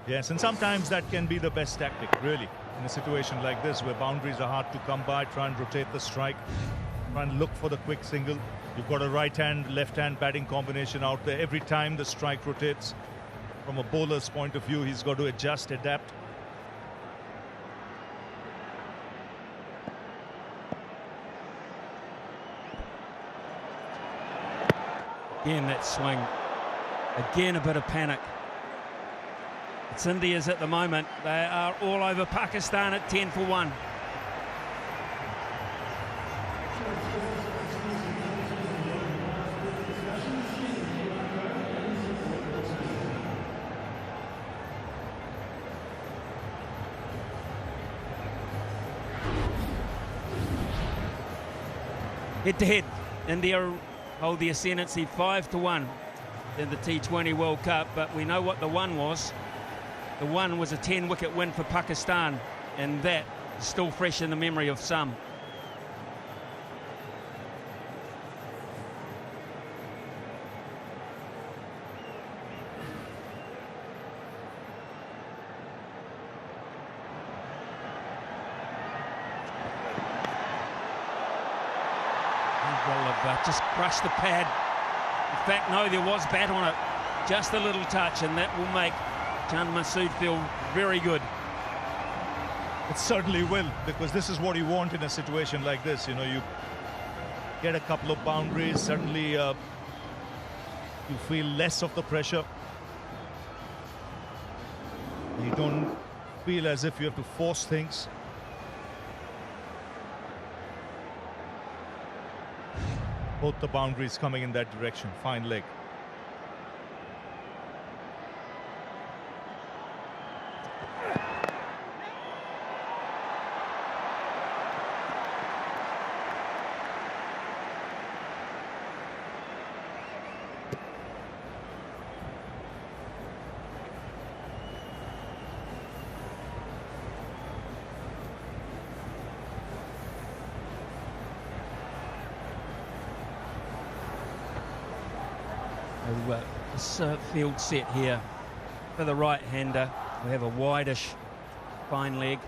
Yes, and sometimes that can be the best tactic, really. in a situation like this where boundaries are hard to come by, try and rotate the strike, try and look for the quick single. You've got a right-hand, left-hand batting combination out there. Every time the strike rotates, from a bowler's point of view, he's got to adjust, adapt. Again, that swing. Again, a bit of panic. It's India's at the moment. They are all over Pakistan at 10 for 1. Head to head, India hold the ascendancy 5 to 1 in the T20 World Cup, but we know what the one was. The one was a 10-wicket win for Pakistan, and that is still fresh in the memory of some. Just crushed the pad. In fact, no, there was bat on it. Just a little touch, and that will make Chand Masood feel very good. It certainly will, because this is what you want in a situation like this. You know, you get a couple of boundaries, suddenly you feel less of the pressure. You don't feel as if you have to force things. Both the boundaries coming in that direction. Fine leg. This field set here for the right-hander. We have a wideish fine leg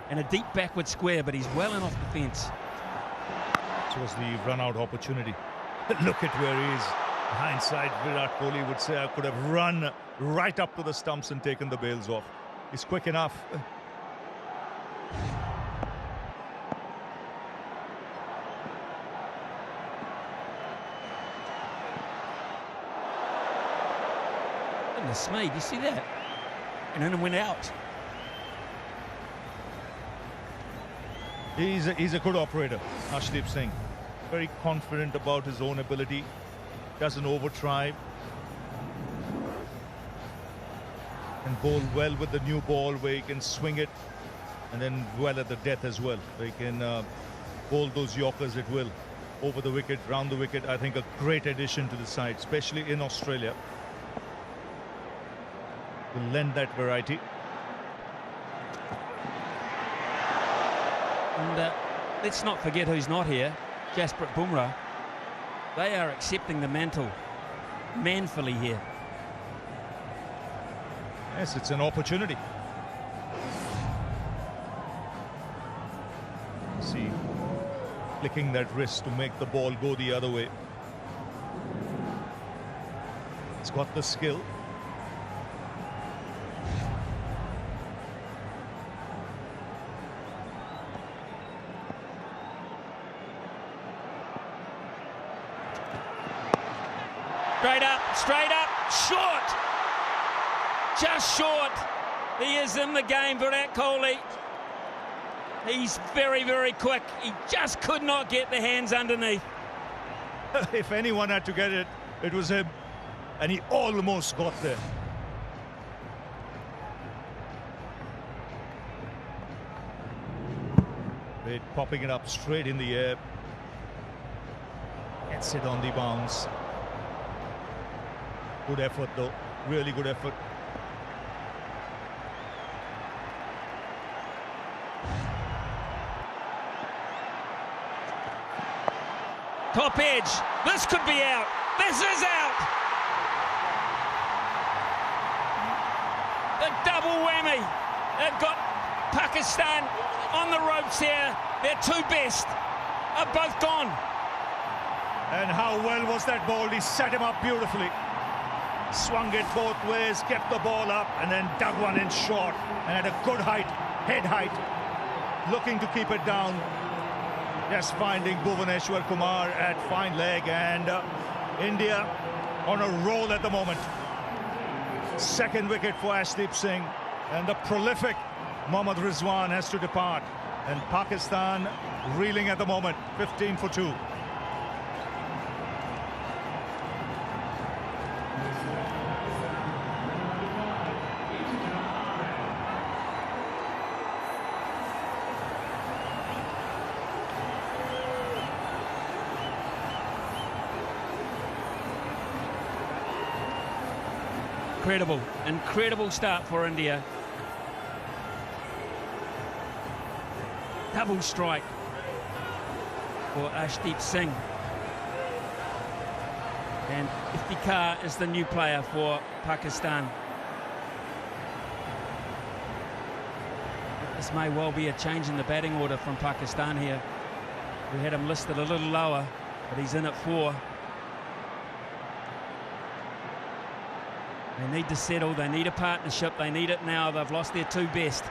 and a deep backward square, but he's well enough the fence. This was the run-out opportunity. Look at where he is. Hindsight, Virat Kohli would say, I could have run right up to the stumps and taken the bails off. He's quick enough. Goodness me, do you see that? And then it went out. He's a good operator, Arshdeep Singh. Very confident about his own ability. Doesn't over-try. And bowl well with the new ball where he can swing it. And then well at the death as well. Where he can bowl those Yorkers at will. Over the wicket, round the wicket. I think a great addition to the side, especially in Australia. Will lend that variety. And let's not forget who's not here. Jasprit Bumrah. They are accepting the mantle manfully here. Yes, it's an opportunity. See, flicking that wrist to make the ball go the other way. It's got the skill. Straight up, short. Just short. He is in the game, Virat Kohli. He's very, very quick. He just could not get the hands underneath. If anyone had to get it, it was him. And he almost got there. Wade popping it up straight in the air. Gets it on the bounce. Good effort though, really good effort. Top edge, this could be out, this is out! The double whammy, they've got Pakistan on the ropes here. Their two best are both gone. And how well was that ball? He set him up beautifully. Swung it both ways, kept the ball up, and then dug one in short. And at a good height, head height, looking to keep it down. Just finding Bhuvaneshwar Kumar at fine leg, and India on a roll at the moment. Second wicket for Ashdeep Singh, and the prolific Mohammad Rizwan has to depart. And Pakistan reeling at the moment, 15 for 2. Incredible start for India. Double strike for Ashdeep Singh. And Iftikhar is the new player for Pakistan. This may well be a change in the batting order from Pakistan here. We had him listed a little lower, but he's in at 4. They need to settle, they need a partnership, they need it now. They've lost their two best.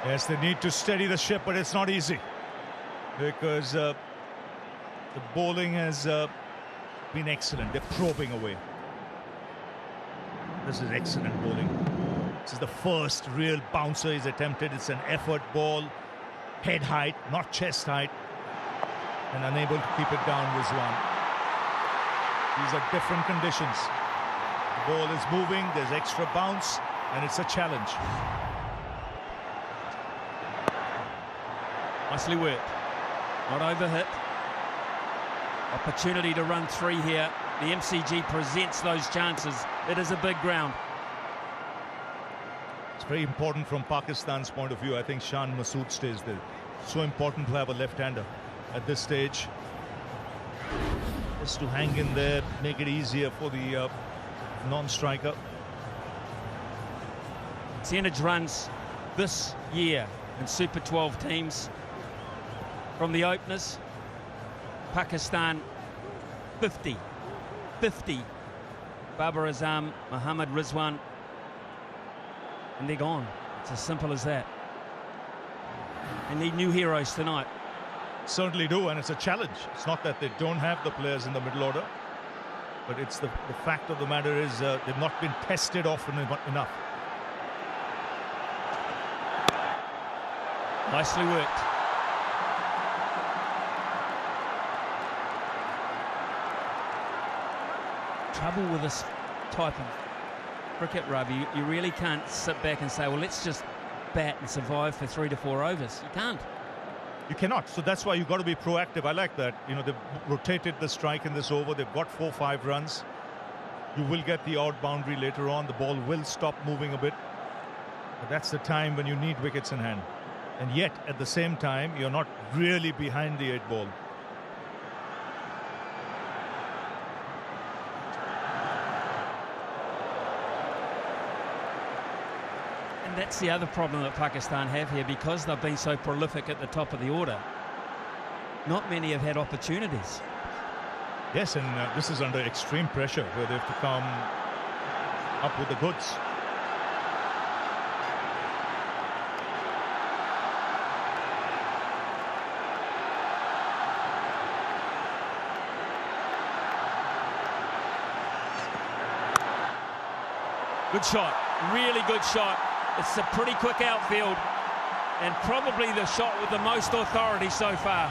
Yes, they need to steady the ship, but it's not easy because the bowling has been excellent. They're probing away. This is excellent bowling. This is the first real bouncer he's attempted. It's an effort ball, head height, not chest height. And unable to keep it down, Rizwan. These are different conditions. The ball is moving, there's extra bounce, and it's a challenge. Nicely worked. Not overhit. Opportunity to run 3 here. The MCG presents those chances. It is a big ground. It's very important from Pakistan's point of view. I think Shan Masood stays there. So important to have a left-hander at this stage, just to hang in there, make it easier for the non-striker. Percentage runs this year in Super 12 teams from the openers. Pakistan 50. Babar Azam, Mohammad Rizwan, and they're gone. It's as simple as that. They need new heroes tonight. Certainly do, and it's a challenge. It's not that they don't have the players in the middle order, but it's the fact of the matter is they've not been tested often enough. Nicely worked. Trouble with this type of cricket, Ravi, you really can't sit back and say, well, let's just bat and survive for 3 to 4 overs. You can't. You cannot. So that's why you've got to be proactive. I like that. You know, they've rotated the strike in this over. They've got 4-5 runs. You will get the odd boundary later on. The ball will stop moving a bit. But that's the time when you need wickets in hand. And yet, at the same time, you're not really behind the 8 ball. That's the other problem that Pakistan have here, because they've been so prolific at the top of the order. Not many have had opportunities. Yes, and this is under extreme pressure where they have to come up with the goods. Good shot, really good shot. It's a pretty quick outfield, and probably the shot with the most authority so far.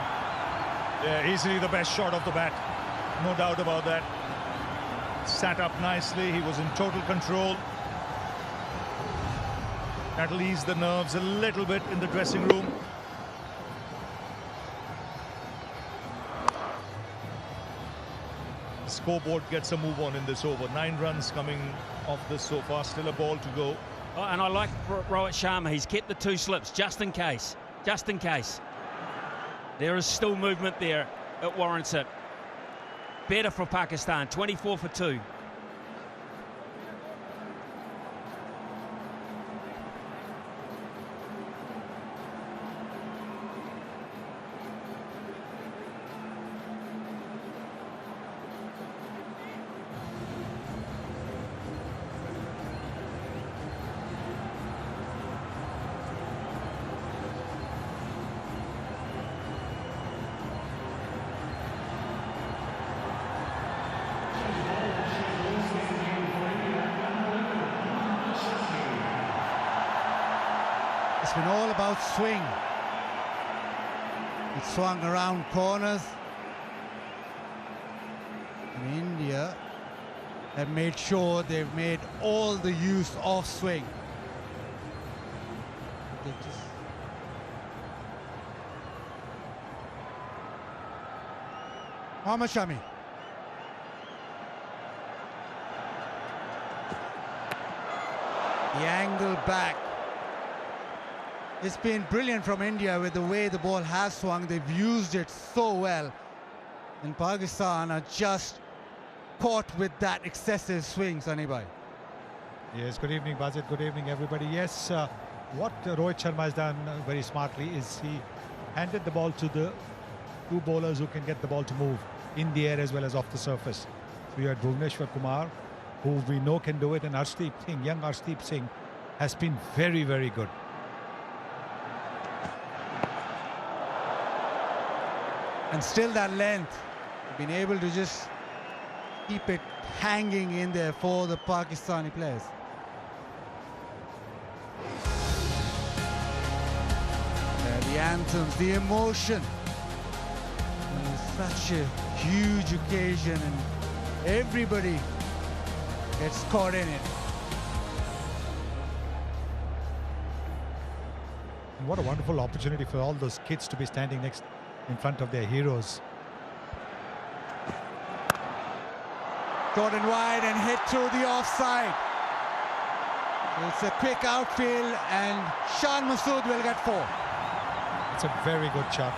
Yeah, easily the best shot of the bat. No doubt about that. Sat up nicely. He was in total control. That'll ease the nerves a little bit in the dressing room. The scoreboard gets a move on in this over. 9 runs coming off this so far. Still a ball to go. Oh, and I like Rohit Sharma. He's kept the 2 slips just in case. Just in case. There is still movement there. It warrants it. Better for Pakistan. 24 for 2. It's been all about swing. It swung around corners. And India have made sure they've made all the use of swing. They just Mohammad Shami. The angle back. It's been brilliant from India with the way the ball has swung. They've used it so well. And Pakistan are just caught with that excessive swing, Sunny Bhai. Yes, good evening, Bazit. Good evening, everybody. Yes, what Rohit Sharma has done very smartly is he handed the ball to the two bowlers who can get the ball to move in the air as well as off the surface. So you had Bhuvneshwar Kumar, who we know can do it, and Arshdeep Singh, young Arshdeep Singh, has been very, very good. And still that length, been able to just keep it hanging in there for the Pakistani players. The anthems, the emotion. Such a huge occasion and everybody gets caught in it. And what a wonderful opportunity for all those kids to be standing next in front of their heroes. Jordan wide and hit through the offside. It's a quick outfield and Shan Masood will get 4. It's a very good shot.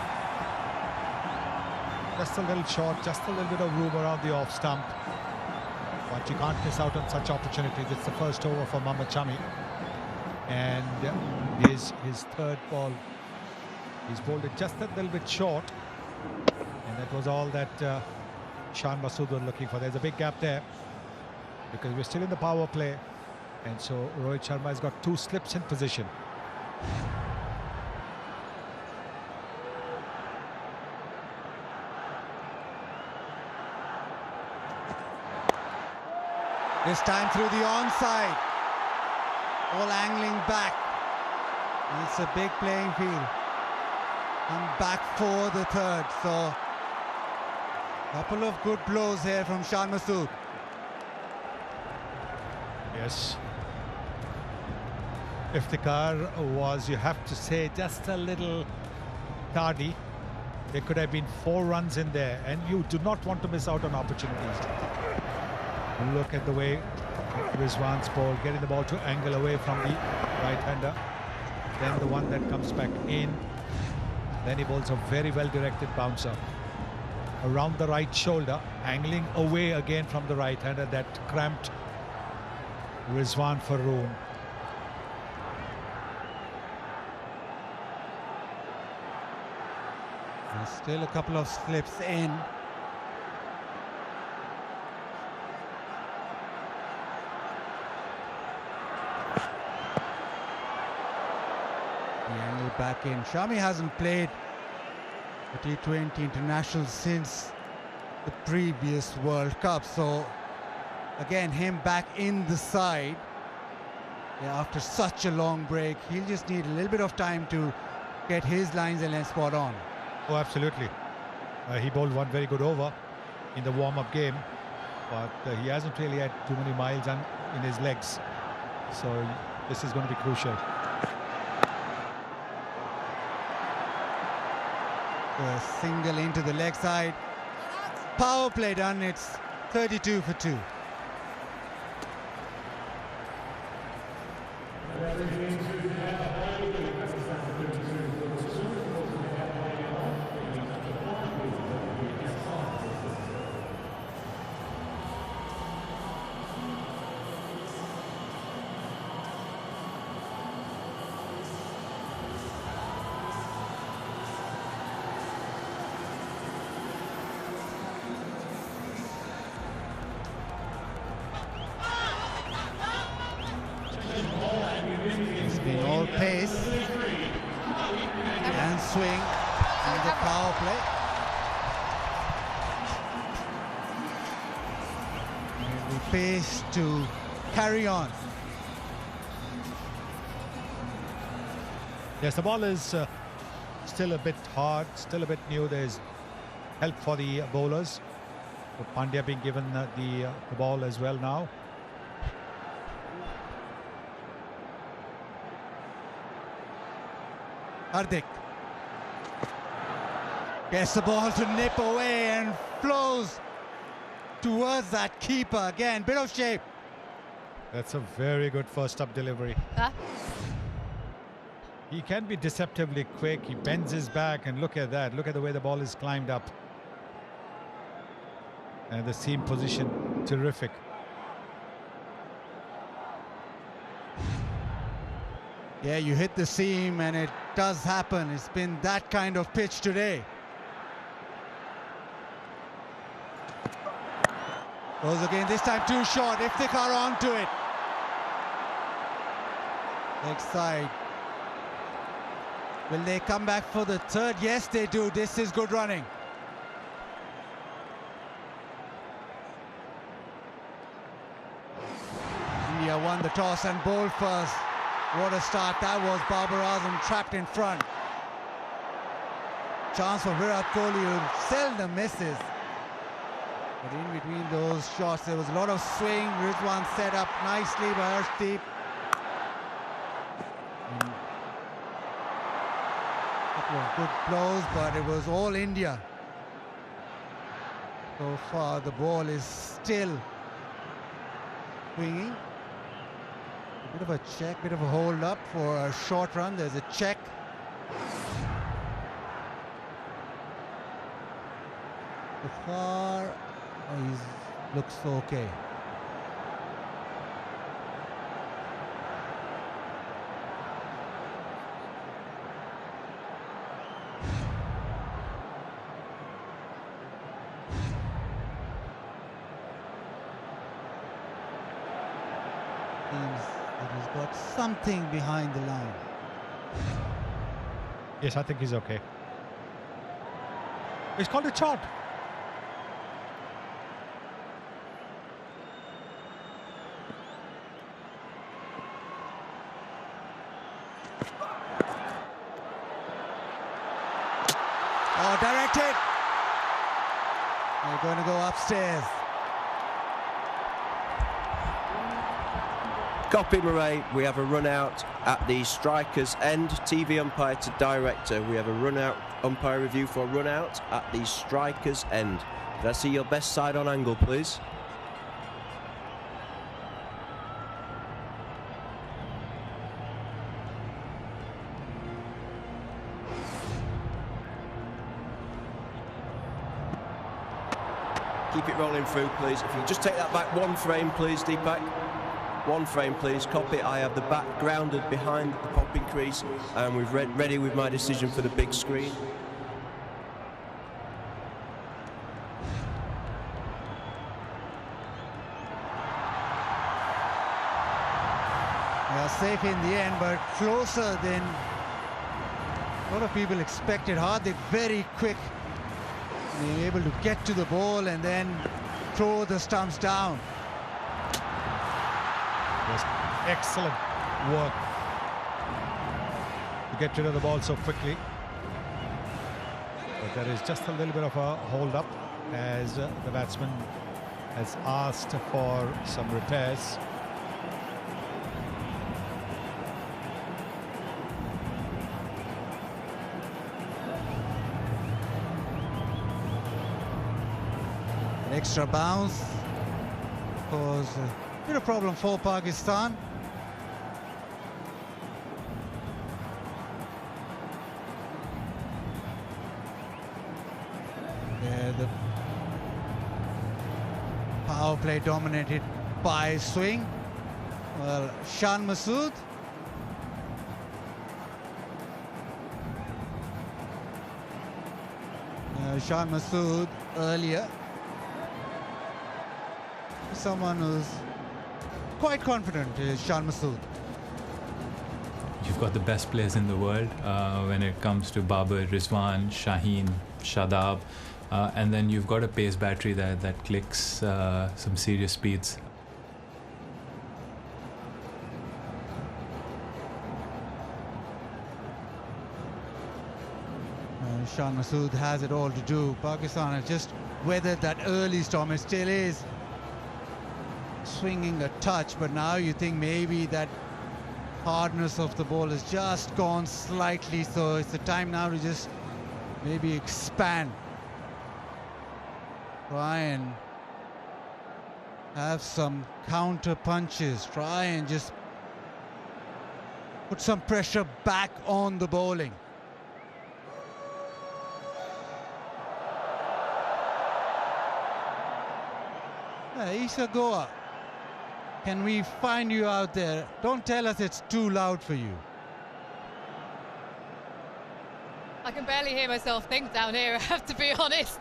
Just a little short, just a little bit of room around the off stump. But you can't miss out on such opportunities. It's the first over for Mohammad Shami. And his third ball. He's bowled it just a little bit short. And that was all that Shan Masood was looking for. There's a big gap there because we're still in the power play. And so Rohit Sharma has got 2 slips in position. This time through the onside. All angling back. And it's a big playing field. And back for the third. So, couple of good blows here from Shan Masood. Yes. Iftikhar was, you have to say, just a little tardy. There could have been 4 runs in there, and you do not want to miss out on opportunities. Look at the way Rizwan's ball, getting the ball to angle away from the right-hander. Then the one that comes back in. Then he bowls a very well-directed bouncer. Around the right shoulder, angling away again from the right-hander. That cramped Rizwan for room. There's still a couple of slips in. The angle back in. Shami hasn't played a T20 international since the previous World Cup. So again, him back in the side. Yeah, after such a long break, he'll just need a little bit of time to get his lines and length spot on. Oh, absolutely. He bowled one very good over in the warm-up game, but he hasn't really had too many miles in his legs. So this is going to be crucial. A single into the leg side. Power play done. It's 32 for 2. It's been all pace and swing in the power play. And the pace to carry on. Yes, the ball is still a bit hard, still a bit new. There's help for the bowlers. So Pandya being given the ball as well now. Hardik gets the ball to nip away and flows towards that keeper again. Bit of shape. That's a very good first up delivery. He can be deceptively quick. He bends his back, and look at that. Look at the way the ball is climbed up. And the seam position, terrific. Yeah, you hit the seam and it does happen. It's been that kind of pitch today. Goes again, this time too short. Iftikhar onto it. Leg side. Will they come back for the third? Yes, they do. This is good running. India won the toss and bowled first. What a start that was. Babar Azam trapped in front. Chance for Virat Kohli, who seldom misses. But in between those shots, there was a lot of swing. Rizwan set up nicely by Arshdeep. Couple of good blows, but it was all India. So far, the ball is still swinging. A bit of a check, bit of a hold up for a short run. There's a check. So far, he looks okay. He's got something behind the line. Yes, I think he's okay. It's called a shot. Oh, directed. They're going to go upstairs. Copy Murray, we have a run out at the striker's end. TV umpire to director, we have a run out umpire review for run out at the striker's end. Can I see your best side on angle, please? Keep it rolling through, please. If you just take that back one frame, please, Deepak. One frame, please. Copy. I have the bat grounded behind the popping crease, and we've ready with my decision for the big screen. They are safe in the end, but closer than a lot of people expected. Hardik very quick, being able to get to the ball and then throw the stumps down. Yes, excellent work to get rid of the ball so quickly. But there is just a little bit of a hold up as the batsman has asked for some repairs. An extra bounce caused a bit of problem for Pakistan. Yeah, the power play dominated by swing. Well, Shan Masood. Shan Masood earlier. Someone who's quite confident is Shan Masood. You've got the best players in the world when it comes to Babar, Rizwan, Shaheen, Shadab, and then you've got a pace battery that clicks some serious speeds. Shan Masood has it all to do. Pakistan has just weathered that early storm. It still is swinging a touch, but now you think maybe that hardness of the ball has just gone slightly, so it's the time now to just maybe expand. Try and have some counter punches. Try and just put some pressure back on the bowling. Isa Goa, can we find you out there? Don't tell us it's too loud for you. I can barely hear myself think down here, I have to be honest.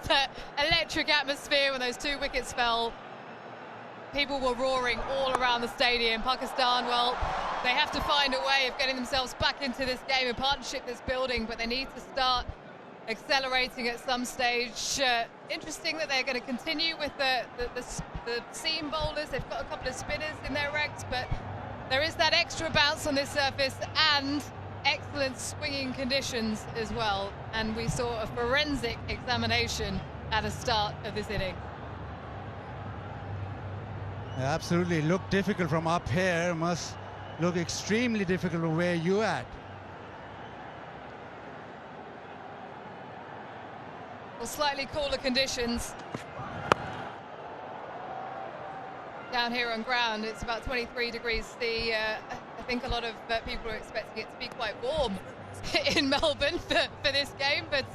Electric atmosphere when those 2 wickets fell. People were roaring all around the stadium. Pakistan, well, they have to find a way of getting themselves back into this game. A partnership that's building, but they need to start accelerating at some stage. Interesting that they're going to continue with the seam bowlers. They've got a couple of spinners in their ranks, but there is that extra bounce on this surface and excellent swinging conditions as well. And we saw a forensic examination at the start of this inning. Absolutely, looked difficult from up here. Must look extremely difficult from where you're at. Well, slightly cooler conditions down here on ground. It's about 23 degrees C. I think a lot of people are expecting it to be quite warm in Melbourne for this game, but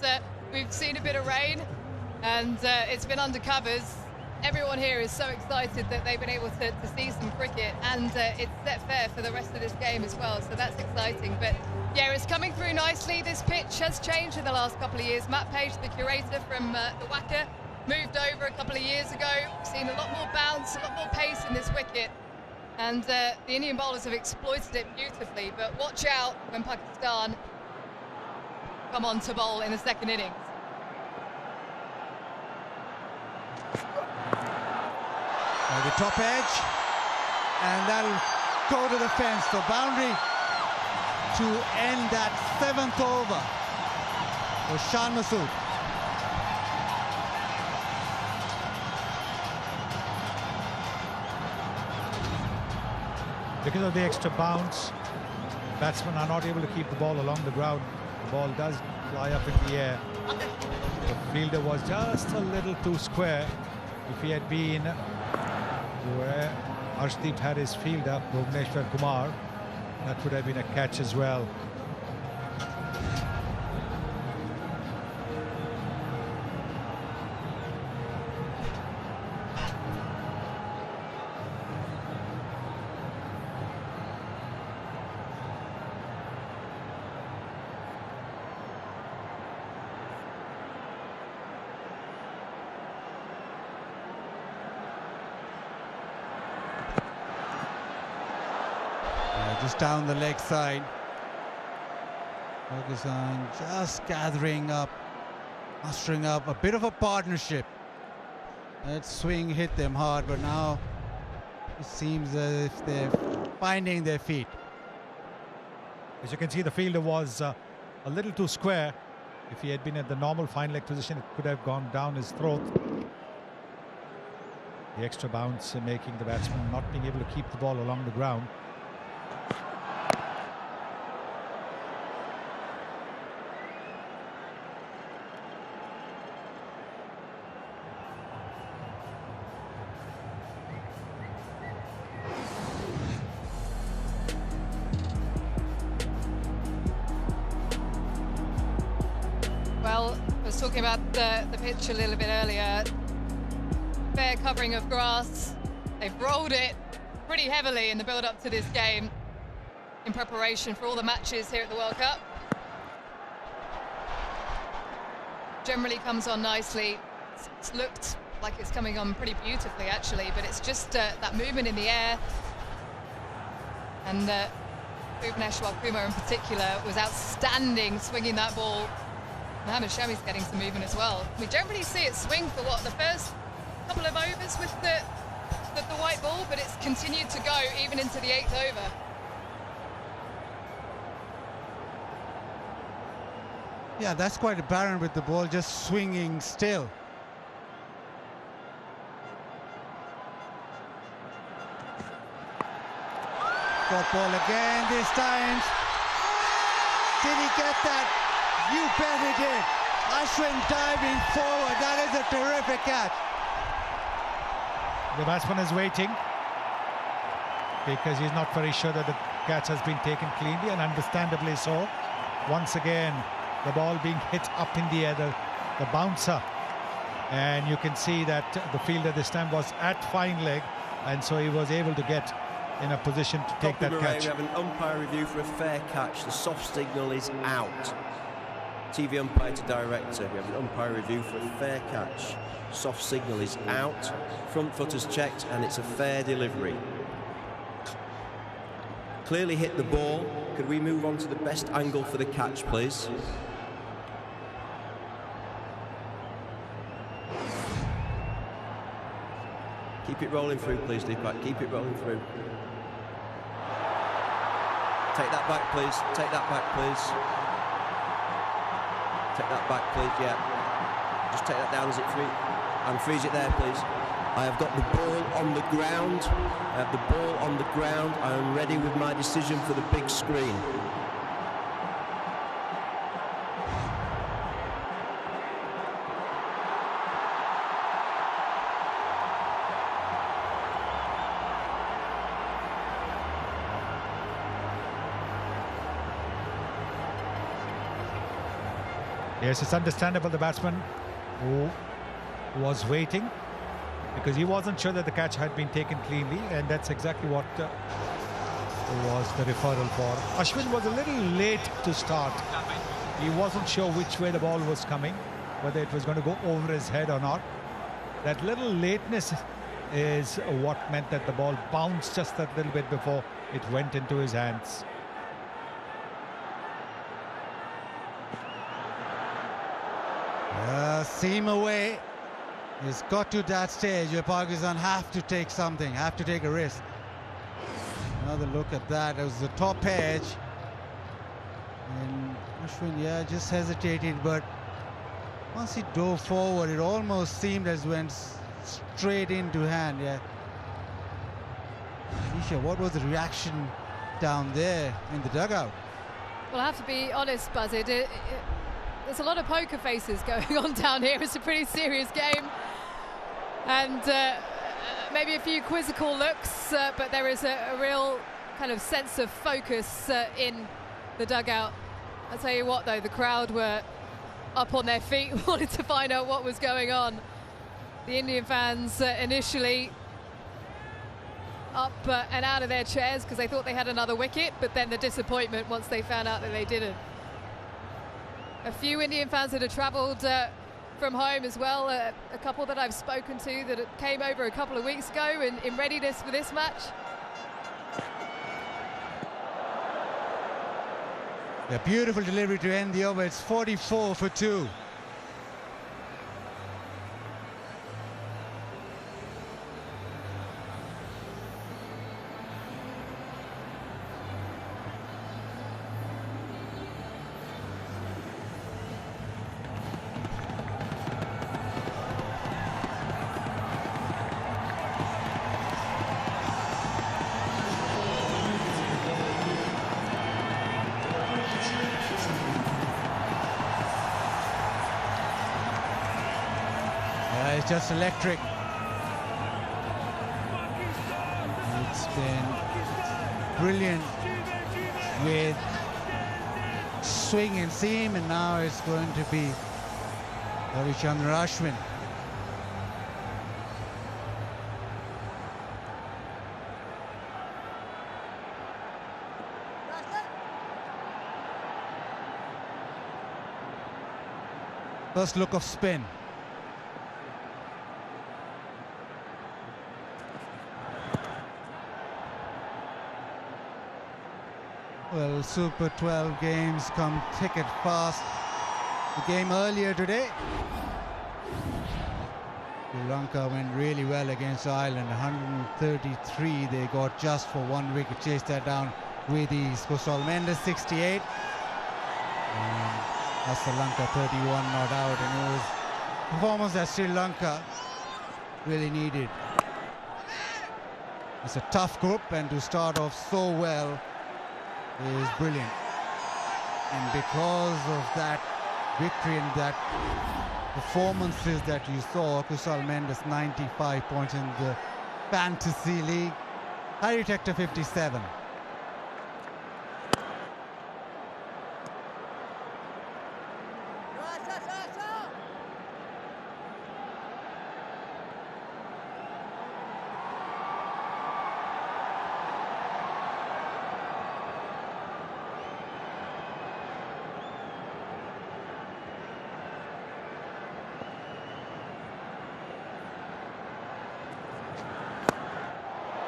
we've seen a bit of rain and it's been under covers. Everyone here is so excited that they've been able to see some cricket, and it's set fair for the rest of this game as well, so that's exciting. But yeah, it's coming through nicely. This pitch has changed in the last couple of years. Matt Page, the curator from the WACA, moved over a couple of years ago. We've seen a lot more bounce, a lot more pace in this wicket, and the Indian bowlers have exploited it beautifully. But watch out when Pakistan come on to bowl in the second innings. The top edge, and that'll go to the fence. The boundary to end that 7th over for Shan Masood. Because of the extra bounce, batsmen are not able to keep the ball along the ground. The ball does fly up in the air. The fielder was just a little too square. If he had been where Arshdeep had his fielder, Bhuvneshwar Kumar, that would have been a catch as well. Just down the leg side. Pakistan just gathering up, mustering up a bit of a partnership. That swing hit them hard, but now it seems as if they're finding their feet. As you can see, the fielder was a little too square. If he had been at the normal fine leg position, it could have gone down his throat. The extra bounce making the batsman not being able to keep the ball along the ground. Well, I was talking about the pitch a little bit earlier. Fair covering of grass. They've rolled it pretty heavily in the build-up to this game in preparation for all the matches here at the World Cup. Generally comes on nicely. It's looked like it's coming on pretty beautifully, actually, but it's just that movement in the air. And Bhuvneshwar Kumar in particular was outstanding swinging that ball. Mohammad Shami's getting some movement as well. We don't really see it swing for the first couple of overs with the white ball, but it's continued to go even into the 8th over. Yeah, that's quite apparent with the ball just swinging still. Got ball again this time. Did he get that? You bet he did. Ashwin diving forward. That is a terrific catch. The batsman is waiting because he's not very sure that the catch has been taken cleanly, and understandably so. Once again, the ball being hit up in the air, the bouncer, and you can see that the fielder this time was at fine leg, and so he was able to get in a position to take that catch. We have an umpire review for a fair catch. The soft signal is out. TV umpire to director. We have an umpire review for a fair catch. Soft signal is out. Front foot is checked, and it's a fair delivery. Clearly hit the ball. Could we move on to the best angle for the catch, please? Keep it rolling through, please, Deepak. Keep it rolling through. Take that back, please. Take that back, please. Take that back, please. Yeah. Just take that down as it free. And freeze it there, please. I have got the ball on the ground. I have the ball on the ground. I am ready with my decision for the big screen. Yes, it's understandable the batsman who was waiting because he wasn't sure that the catch had been taken cleanly, and that's exactly what was the referral for. Ashwin was a little late to start. He wasn't sure which way the ball was coming, whether it was going to go over his head or not. That little lateness is what meant that the ball bounced just a little bit before it went into his hands. Seam away. It's got to that stage where Pakistan have to take something, have to take a risk. Another look at that. It was the top edge. And Ashwin, yeah, just hesitated, but once he dove forward, it almost seemed as went straight into hand, yeah. Isha, what was the reaction down there in the dugout? Well, I have to be honest, Buzzard. There's a lot of poker faces going on down here. It's a pretty serious game. And maybe a few quizzical looks, but there is a real kind of sense of focus in the dugout. I'll tell you what, though, the crowd were up on their feet, wanted to find out what was going on. The Indian fans initially up and out of their chairs because they thought they had another wicket, but then the disappointment once they found out that they didn't. A few Indian fans that have travelled from home as well, a couple that I've spoken to that came over a couple of weeks ago in readiness for this match. A beautiful delivery to end the over. It's 44 for 2. It's just electric. It's been brilliant with swing and seam, and now it's going to be Ravichandran Ashwin. First look of spin. Well, Super 12 games come thick and fast. The game earlier today, Sri Lanka went really well against Ireland. 133 they got just for 1 wicket. Chased that down with ease. Kusal Mendes 68. And Sri Lanka 31 not out, and it was performance that Sri Lanka really needed. It's a tough group, and to start off so well is brilliant. And because of that victory and that performances that you saw, Kusal Mendes 95 points in the Fantasy League, Harry Tector 57.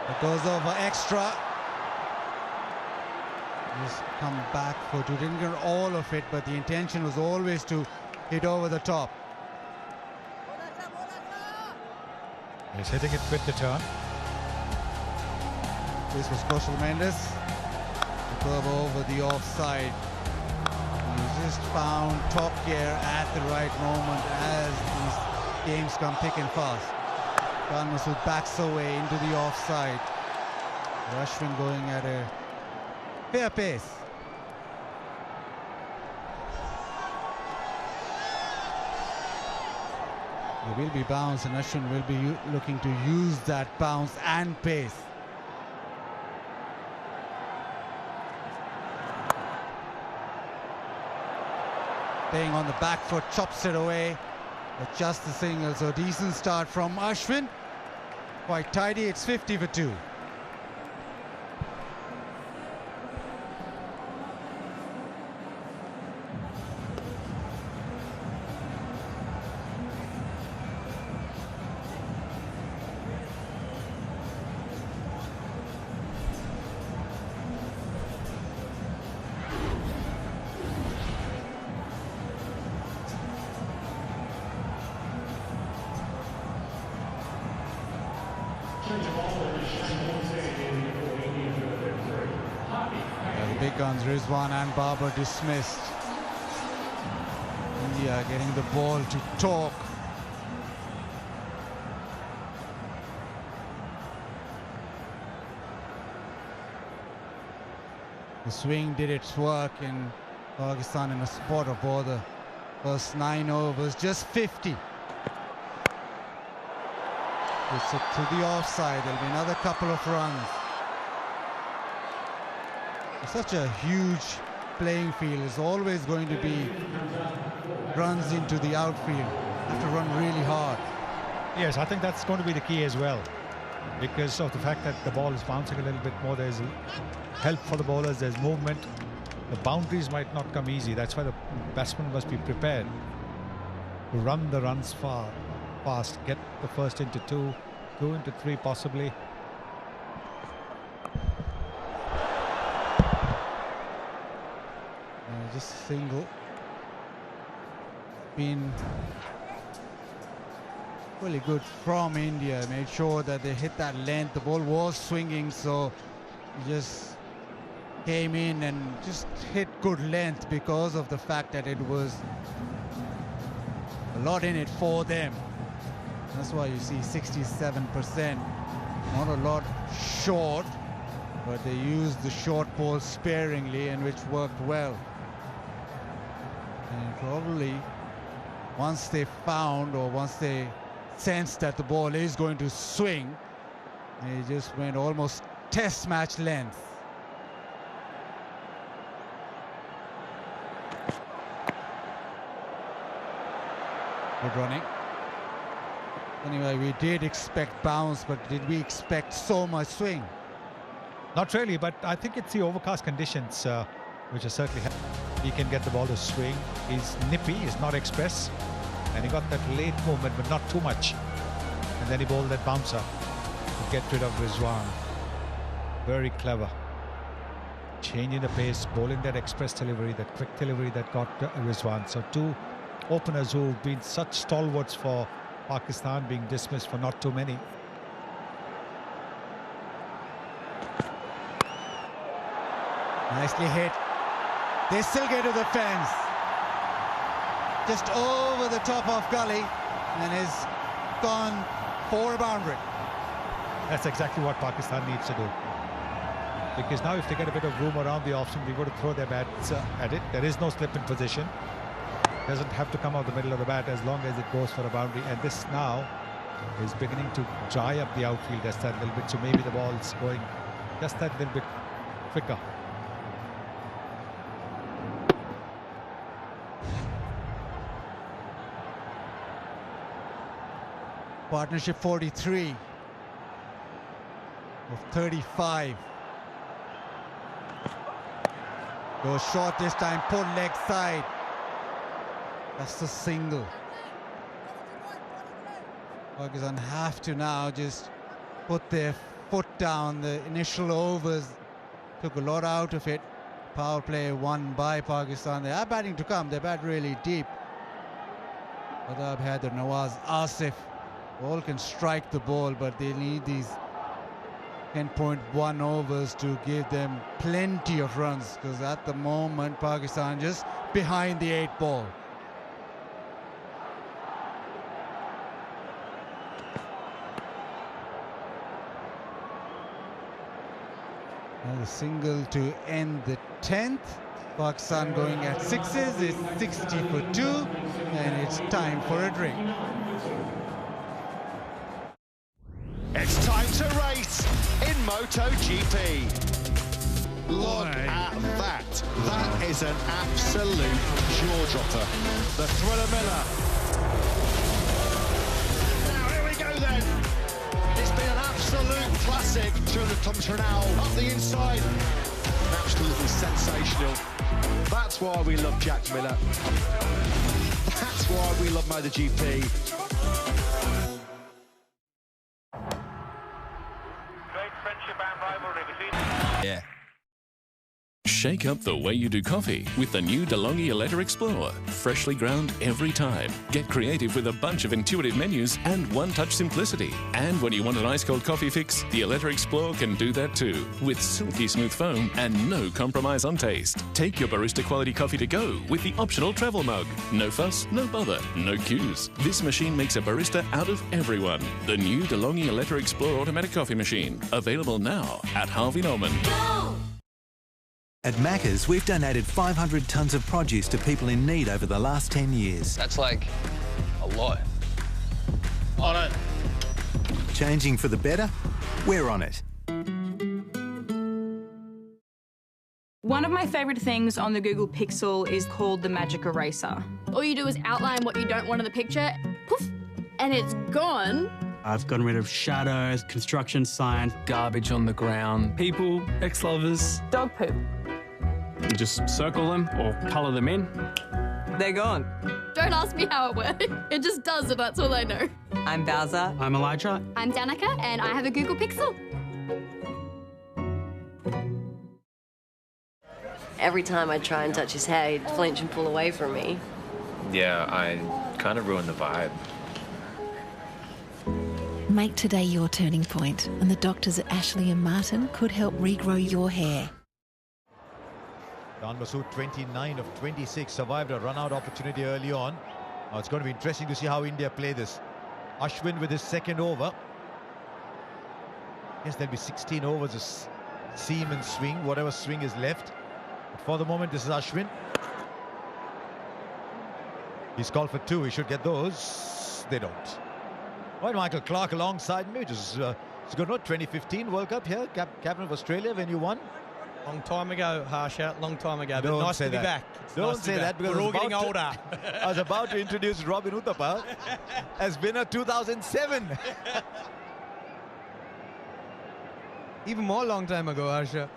It goes over extra. Just come back for two. Didn't get all of it, but the intention was always to hit over the top. He's hitting it with the turn. This was Kusal Mendes. The curve over the offside. He just found top gear at the right moment as these games come thick and fast. Khan Masood backs away into the offside. Ashwin going at a fair pace. There will be bounce, and Ashwin will be looking to use that bounce and pace. Playing on the back foot, chops it away. But just the single, so decent start from Ashwin. Quite tidy, it's 50 for 2. The big guns, Rizwan and Babar dismissed. India getting the ball to talk. The swing did its work in Pakistan in a spot of bother. First 9 overs, just 50. It's up to the offside. There'll be another couple of runs. It's such a huge playing field. There's always going to be runs into the outfield. Have to run really hard. Yes, I think that's going to be the key as well, because of the fact that the ball is bouncing a little bit more. There's help for the bowlers, there's movement. The boundaries might not come easy. That's why the batsman must be prepared to run the runs fast, get the first into 2, go into 3 possibly. Just a single. Been really good from India. Made sure that they hit that length. The ball was swinging, so just came in and just hit good length because of the fact that it was a lot in it for them. That's why you see 67%. Not a lot short, but they used the short ball sparingly, and which worked well. And probably once they found, or once they sensed that the ball is going to swing, they just went almost test match length. Good running. Anyway, we did expect bounce, but did we expect so much swing? Not really, but I think it's the overcast conditions which are certainly helping. He can get the ball to swing. He's nippy, he's not express, and he got that late movement, but not too much. And then he bowled that bouncer to get rid of Rizwan. Very clever. Changing the pace, bowling that express delivery, that quick delivery that got Rizwan. So 2 openers who've been such stalwarts for Pakistan being dismissed for not too many. Nicely hit. They still get to the fence. just over the top of gully and is gone for a boundary. That's exactly what Pakistan needs to do. Because now if they get a bit of room around the off-swing, they've got to throw their bats at it. There is no slip in position. Doesn't have to come out the middle of the bat as long as it goes for a boundary. And this now is beginning to dry up the outfield just that little bit. So maybe the ball's going just that little bit quicker. Partnership 43 of 35. Goes short this time, pull leg side. That's the single. Pakistan have to now just put their foot down. The initial overs took a lot out of it. Power play won by Pakistan. They are batting to come. They bat really deep. Adab Haider, Nawaz, Asif, all can strike the ball, but they need these 10.1 overs to give them plenty of runs, because at the moment Pakistan just behind the 8 ball. Another single to end the 10th. Pakistan going at 6s. It's 60 for 2 and it's time for a drink. It's time to race in MotoGP. Look at that. That is an absolute jaw-dropper. The Thriller Miller. Now, here we go then. It's been an absolute classic. 200 kilometres an hour up the inside. Absolutely sensational. That's why we love Jack Miller. That's why we love MotoGP. Yeah. Shake up the way you do coffee with the new DeLonghi Electra Explorer. Freshly ground every time. Get creative with a bunch of intuitive menus and one-touch simplicity. And when you want an ice-cold coffee fix, the Electra Explorer can do that too, with silky smooth foam and no compromise on taste. Take your barista quality coffee to go with the optional travel mug. No fuss, no bother, no queues. This machine makes a barista out of everyone. The new DeLonghi Electra Explorer automatic coffee machine. Available now at Harvey Norman. At Macca's, we've donated 500 tonnes of produce to people in need over the last 10 years. That's like a lot. On it. Changing for the better? We're on it. One of my favourite things on the Google Pixel is called the Magic Eraser. All you do is outline what you don't want in the picture, poof, and it's gone. I've gotten rid of shadows, construction signs, garbage on the ground, people, ex-lovers. Dog poop. You just circle them or colour them in. They're gone. Don't ask me how it works. It just does it, that's all I know. I'm Bowser. I'm Elijah. I'm Danica, and I have a Google Pixel. Every time I try and touch his hair, he'd flinch and pull away from me. Yeah, I kind of ruined the vibe. Make today your turning point, and the doctors at Ashley and Martin could help regrow your hair. Don Masood, 29 of 26, survived a run-out opportunity early on. Now it's going to be interesting to see how India play this. Ashwin with his second over. Yes, there'll be 16 overs of seam and swing, whatever swing is left. But for the moment, this is Ashwin. He's called for 2. He should get those. They don't. Right, Michael Clark alongside me, which is it's good, not 2015 World Cup here, captain of Australia when you won. Long time ago, Harsha, long time ago, but Don't nice say to be that. back. Don't say that, because we're all getting older. I was about to introduce Robin Uthappa as winner 2007. Even more long time ago, Harsha.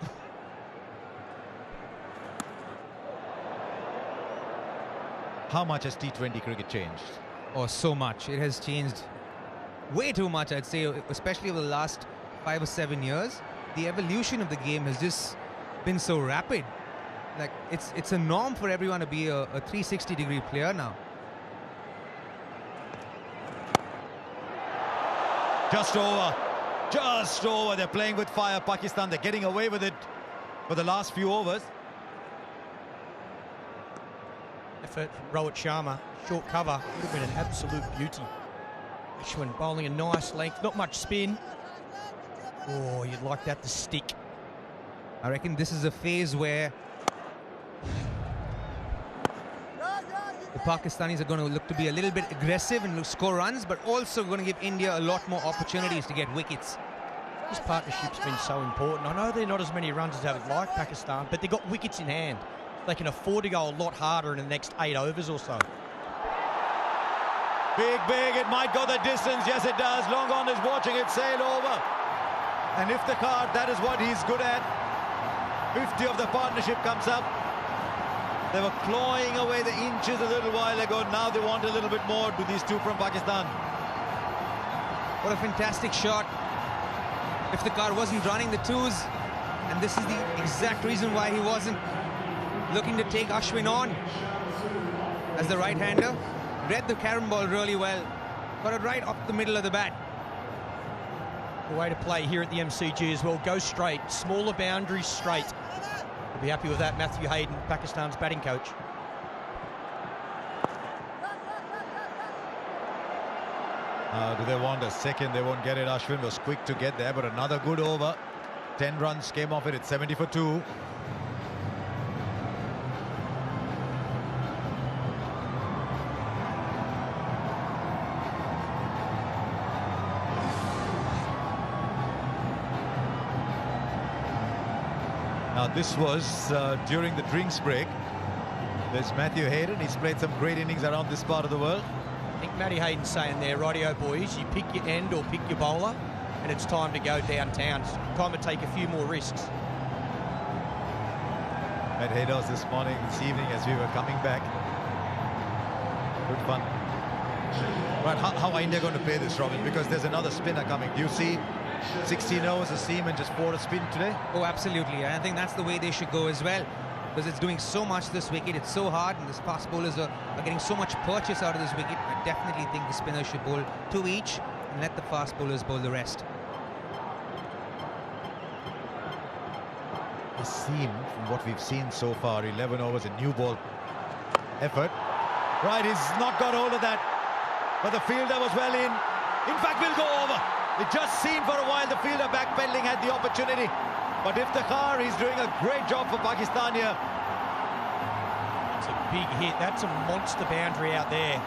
How much has T20 cricket changed? Oh, so much. It has changed way too much, I'd say, especially over the last 5 or 7 years. The evolution of the game has just been so rapid. Like, it's a norm for everyone to be a 360-degree player now. Just over. Just over. They're playing with fire, Pakistan. They're getting away with it for the last few overs. effort from Rohit Sharma. Short cover would have been an absolute beauty. Ashwin bowling a nice length, not much spin. Oh, you'd like that to stick. I reckon this is a phase where the Pakistanis are going to look to be a little bit aggressive and score runs, but also going to give India a lot more opportunities to get wickets. This partnership's been so important. I know they're not as many runs as they would like, Pakistan, but they've got wickets in hand. They can afford to go a lot harder in the next 8 overs or so. Big, it might go the distance. Yes, it does. Long on is watching it sail over. And if the card, that is what he's good at. 50 of the partnership comes up. They were clawing away the inches a little while ago. Now they want a little bit more to these two from Pakistan. What a fantastic shot. If the car wasn't running the twos, and this is the exact reason why he wasn't looking to take Ashwin on as the right-hander. Read the carom ball really well. Got it right up the middle of the bat. The way to play here at the MCG as well. Go straight. Smaller boundaries straight. We'll be happy with that. Matthew Hayden, Pakistan's batting coach. Do they want a second? They won't get it. Ashwin was quick to get there, but another good over. 10 runs came off it. It's 70 for 2. Now this was during the drinks break. There's Matthew Hayden. He's played some great innings around this part of the world. I think Matty Hayden's saying there, rightio boys, you pick your end or pick your bowler, and it's time to go downtown. It's time to take a few more risks. Met Haydos this evening as we were coming back. Good fun. Right, how are India going to play this, Robin? Because there's another spinner coming. Do you see 16 overs a seam and just 4 to spin today? Oh, absolutely. I think that's the way they should go as well, because it's doing so much this wicket. It's so hard, and the fast bowlers are getting so much purchase out of this wicket. I definitely think the spinners should bowl 2 each and let the fast bowlers bowl the rest. The seam, from what we've seen so far, 11 overs, a new ball effort. Right, he's not got hold of that, but the fielder was well in. In fact, will go over. It just seemed for a while the fielder backpedaling had the opportunity. But Iftikhar, he's doing a great job for Pakistan here. That's a big hit. That's a monster boundary out there.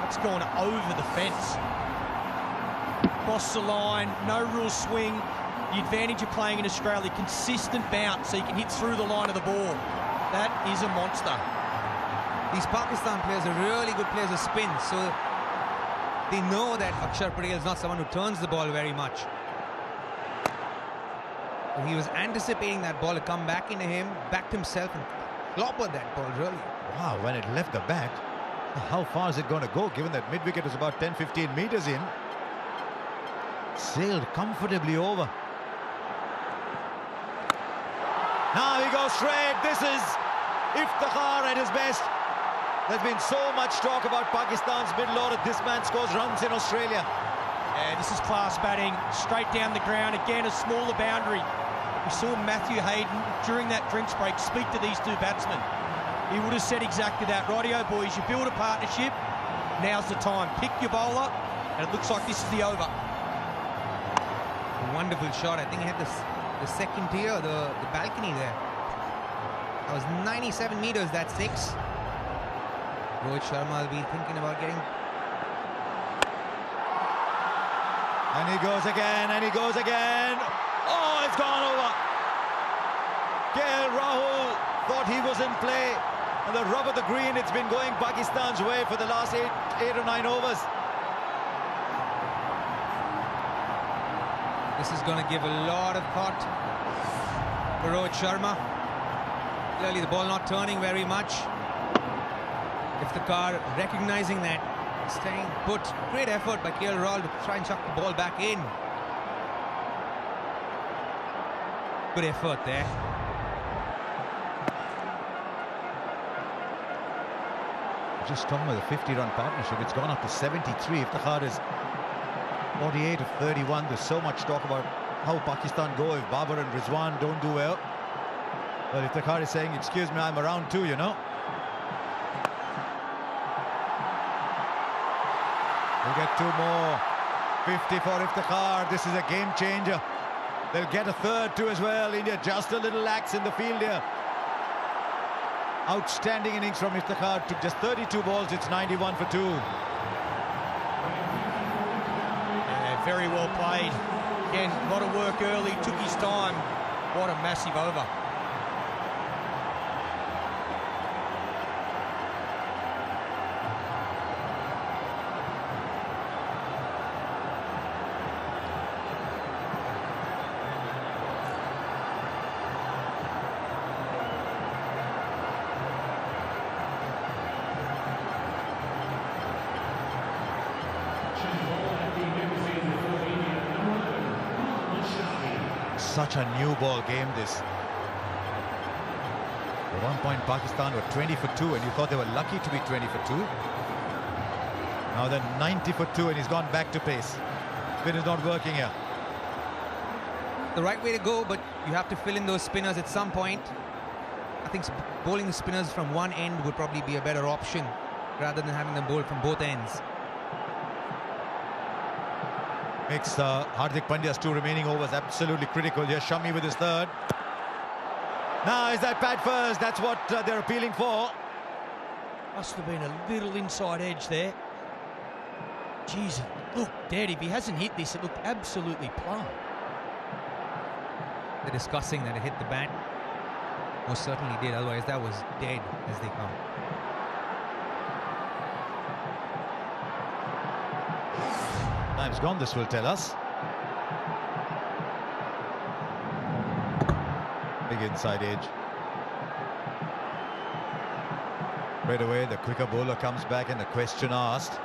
That's gone over the fence. Cross the line, no real swing. The advantage of playing in Australia, consistent bounce so you can hit through the line of the ball. That is a monster. These Pakistan players are really good players of spin, so they know that Akshar Patel is not someone who turns the ball very much. He was anticipating that ball to come back into him, backed himself and clobbered that ball, really. Wow, when it left the bat, how far is it going to go, given that mid-wicket was about 10-15 meters in? Sailed comfortably over. Now he goes straight. This is Iftikhar at his best. There's been so much talk about Pakistan's middle order. This man scores runs in Australia. Yeah, this is class batting. Straight down the ground. Again, a smaller boundary. We saw Matthew Hayden during that drinks break speak to these 2 batsmen. He would have said exactly that. Rightio, boys, you build a partnership. Now's the time. Pick your bowler, and it looks like this is the over. A wonderful shot. I think he had the second tier, the balcony there. That was 97 meters, that's 6. Rohit Sharma will be thinking about getting... And he goes again, and he goes again. Oh, it's gone over. KL Rahul thought he was in play. And the rub of the green, it's been going Pakistan's way for the last 8 or 9 overs. This is going to give a lot of thought for Rohit Sharma. Clearly the ball not turning very much. Iftikhar recognizing that, staying put. Great effort by KL Rahul to try and chuck the ball back in. Good effort there. Just talking about the 50-run partnership, it's gone up to 73. Iftikhar is 48 of 31. There's so much talk about how Pakistan go if Babar and Rizwan don't do well. But Iftikhar is saying, excuse me, I'm around too, you know. We'll get 2 more. 50 for Iftikhar. This is a game changer. They'll get a third too as well. India just a little lax in the field here. Outstanding innings from Iftikhar. Took just 32 balls. It's 91 for 2. Yeah, very well played. Again, a lot of work early. Took his time. What a massive over. Such a new ball game this. At one point Pakistan were 20 for 2 and you thought they were lucky to be 20 for 2. Now they're 90 for 2 and he's gone back to pace. Spin is not working here. The right way to go, but you have to fill in those spinners at some point. I think bowling the spinners from one end would probably be a better option rather than having them bowled from both ends. Makes Hardik Pandya's 2 remaining overs absolutely critical. Here's Shami with his third. Now is that pad first? That's what they're appealing for. Must have been a little inside edge there. Jeez, it looked dead. If he hasn't hit this, it looked absolutely plumb. They're discussing that it hit the bat. Most certainly did, otherwise that was dead as they come. Time's gone, this will tell us. Big inside edge. Right away, the quicker bowler comes back and the question asked.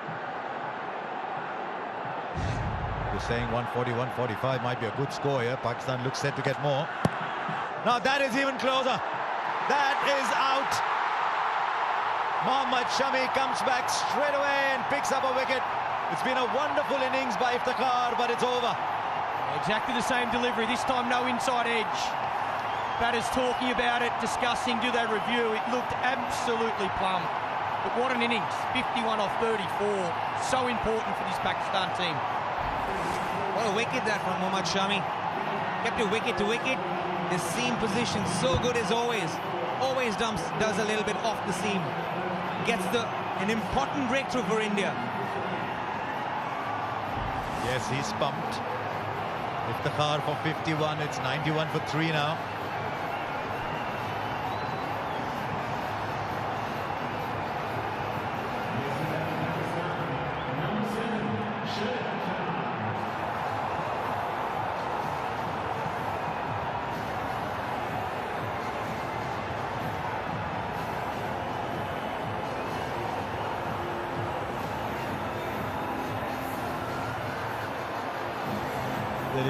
You're saying 140, 145 might be a good score here. Pakistan looks set to get more. Now that is even closer. That is out. Mohammad Shami comes back straight away and picks up a wicket. It's been a wonderful innings by Iftikhar, but it's over. Exactly the same delivery. This time, no inside edge. Batters talking about it, discussing, do they review? It looked absolutely plumb. But what an innings. 51 off 34. So important for this Pakistan team. What a wicket that from Mohammad Shami. Kept it wicket to wicket. The seam position so good as always. Always does a little bit off the seam. Gets an important breakthrough for India. Yes, he's pumped. Iftikhar for 51. It's 91 for 3 now.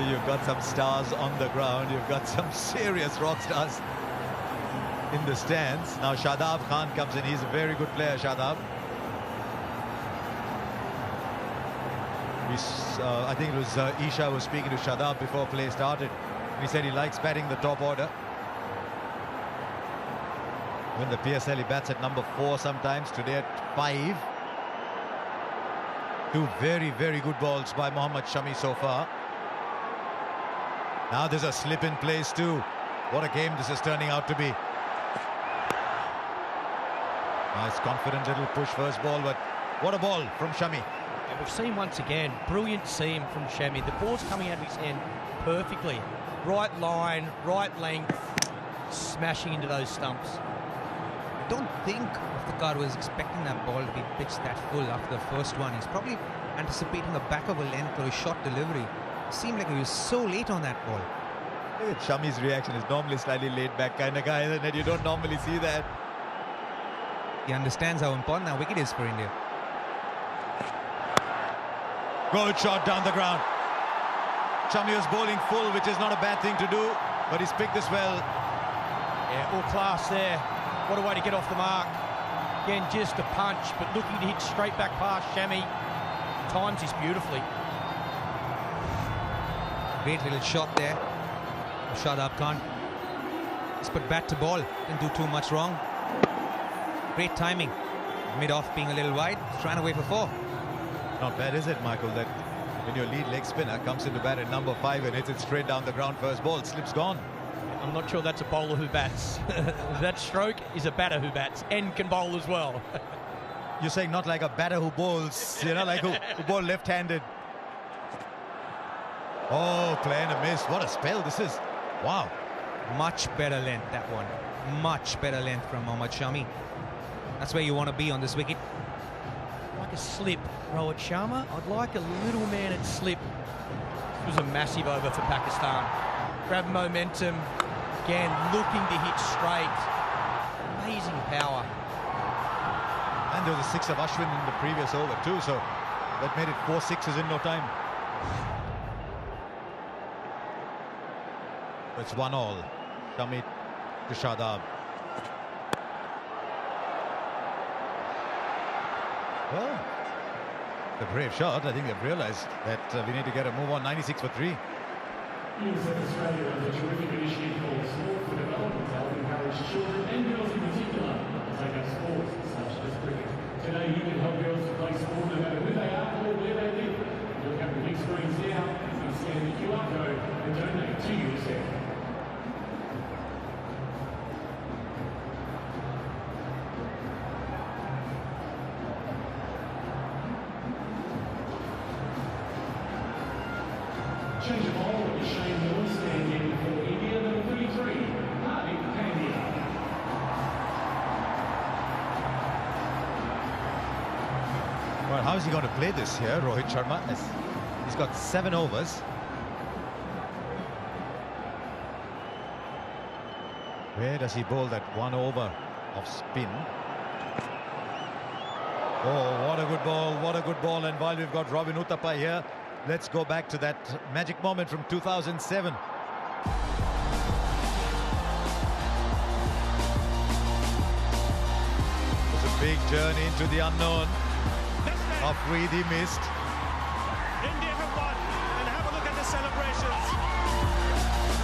You've got some stars on the ground. You've got some serious rock stars in the stands. Now Shadab Khan comes in. He's a very good player, Shadab. I think it was Isha was speaking to Shadab before play started. He said he likes batting the top order. When the PSL, he bats at number 4 sometimes. Today at 5. 2 very, very good balls by Mohammad Shami so far. Now there's a slip in place too. What a game this is turning out to be. Nice confident little push first ball, but what a ball from Shami. And we've seen once again, brilliant seam from Shami. The ball's coming out of his hand perfectly. Right line, right length, smashing into those stumps. I don't think Iftikhar was expecting that ball to be pitched that full after the first one. He's probably anticipating the back of a length or a short delivery. Seemed like he was so late on that ball. Look at Shami's reaction. Is normally slightly laid back kind of guy, isn't it? You don't normally see that. He understands how important that wicket is for India. Good shot down the ground. Shami was bowling full, which is not a bad thing to do, but he's picked this well. Yeah, all class there. What a way to get off the mark. Again, just a punch, but looking to hit straight back past Shami. Times this beautifully. Great little shot there. Shadab Khan. Just put bat to ball. Didn't do too much wrong. Great timing. Mid-off being a little wide. Trying to wait for 4. Not bad, is it, Michael, that when your lead leg spinner comes into bat at number 5 and hits it straight down the ground, first ball, slips gone. I'm not sure that's a bowler who bats. That stroke is a batter who bats and can bowl as well. You're saying not like a batter who bowls, you know, like who bowl left-handed. Oh, playing a miss. What a spell this is. Wow. Much better length, that one. Much better length from Mohammad Shami. That's where you want to be on this wicket. Like a slip, Rohit Sharma. I'd like a little man at slip. This was a massive over for Pakistan. Grab momentum. Again, looking to hit straight. Amazing power. And there was a 6 of Ashwin in the previous over too, so that made it 4 sixes in no time. It's 1-all. Shami to Shadab. Well, the brave shot. I think they've realized that we need to get a move on. 96 for 3. Australia has a terrific initiative called Sport for Development to help encourage children and girls in particular to take up sports such as cricket. Today you can help girls to play sport no matter who they are or where they live. Look at the big screens now. You can scan the QR code and donate to UNICEF. Change of ball with Shane Mills standing for India, number 33, Hardik Pandya. Well, how is he going to play this here, Rohit Sharma? He's got 7 overs. Where does he bowl that 1 over of spin? Oh, what a good ball, what a good ball. And while we've got Robin Uthappa here, let's go back to that magic moment from 2007. It was a big journey into the unknown. Afridi missed. India have won, and have a look at the celebrations.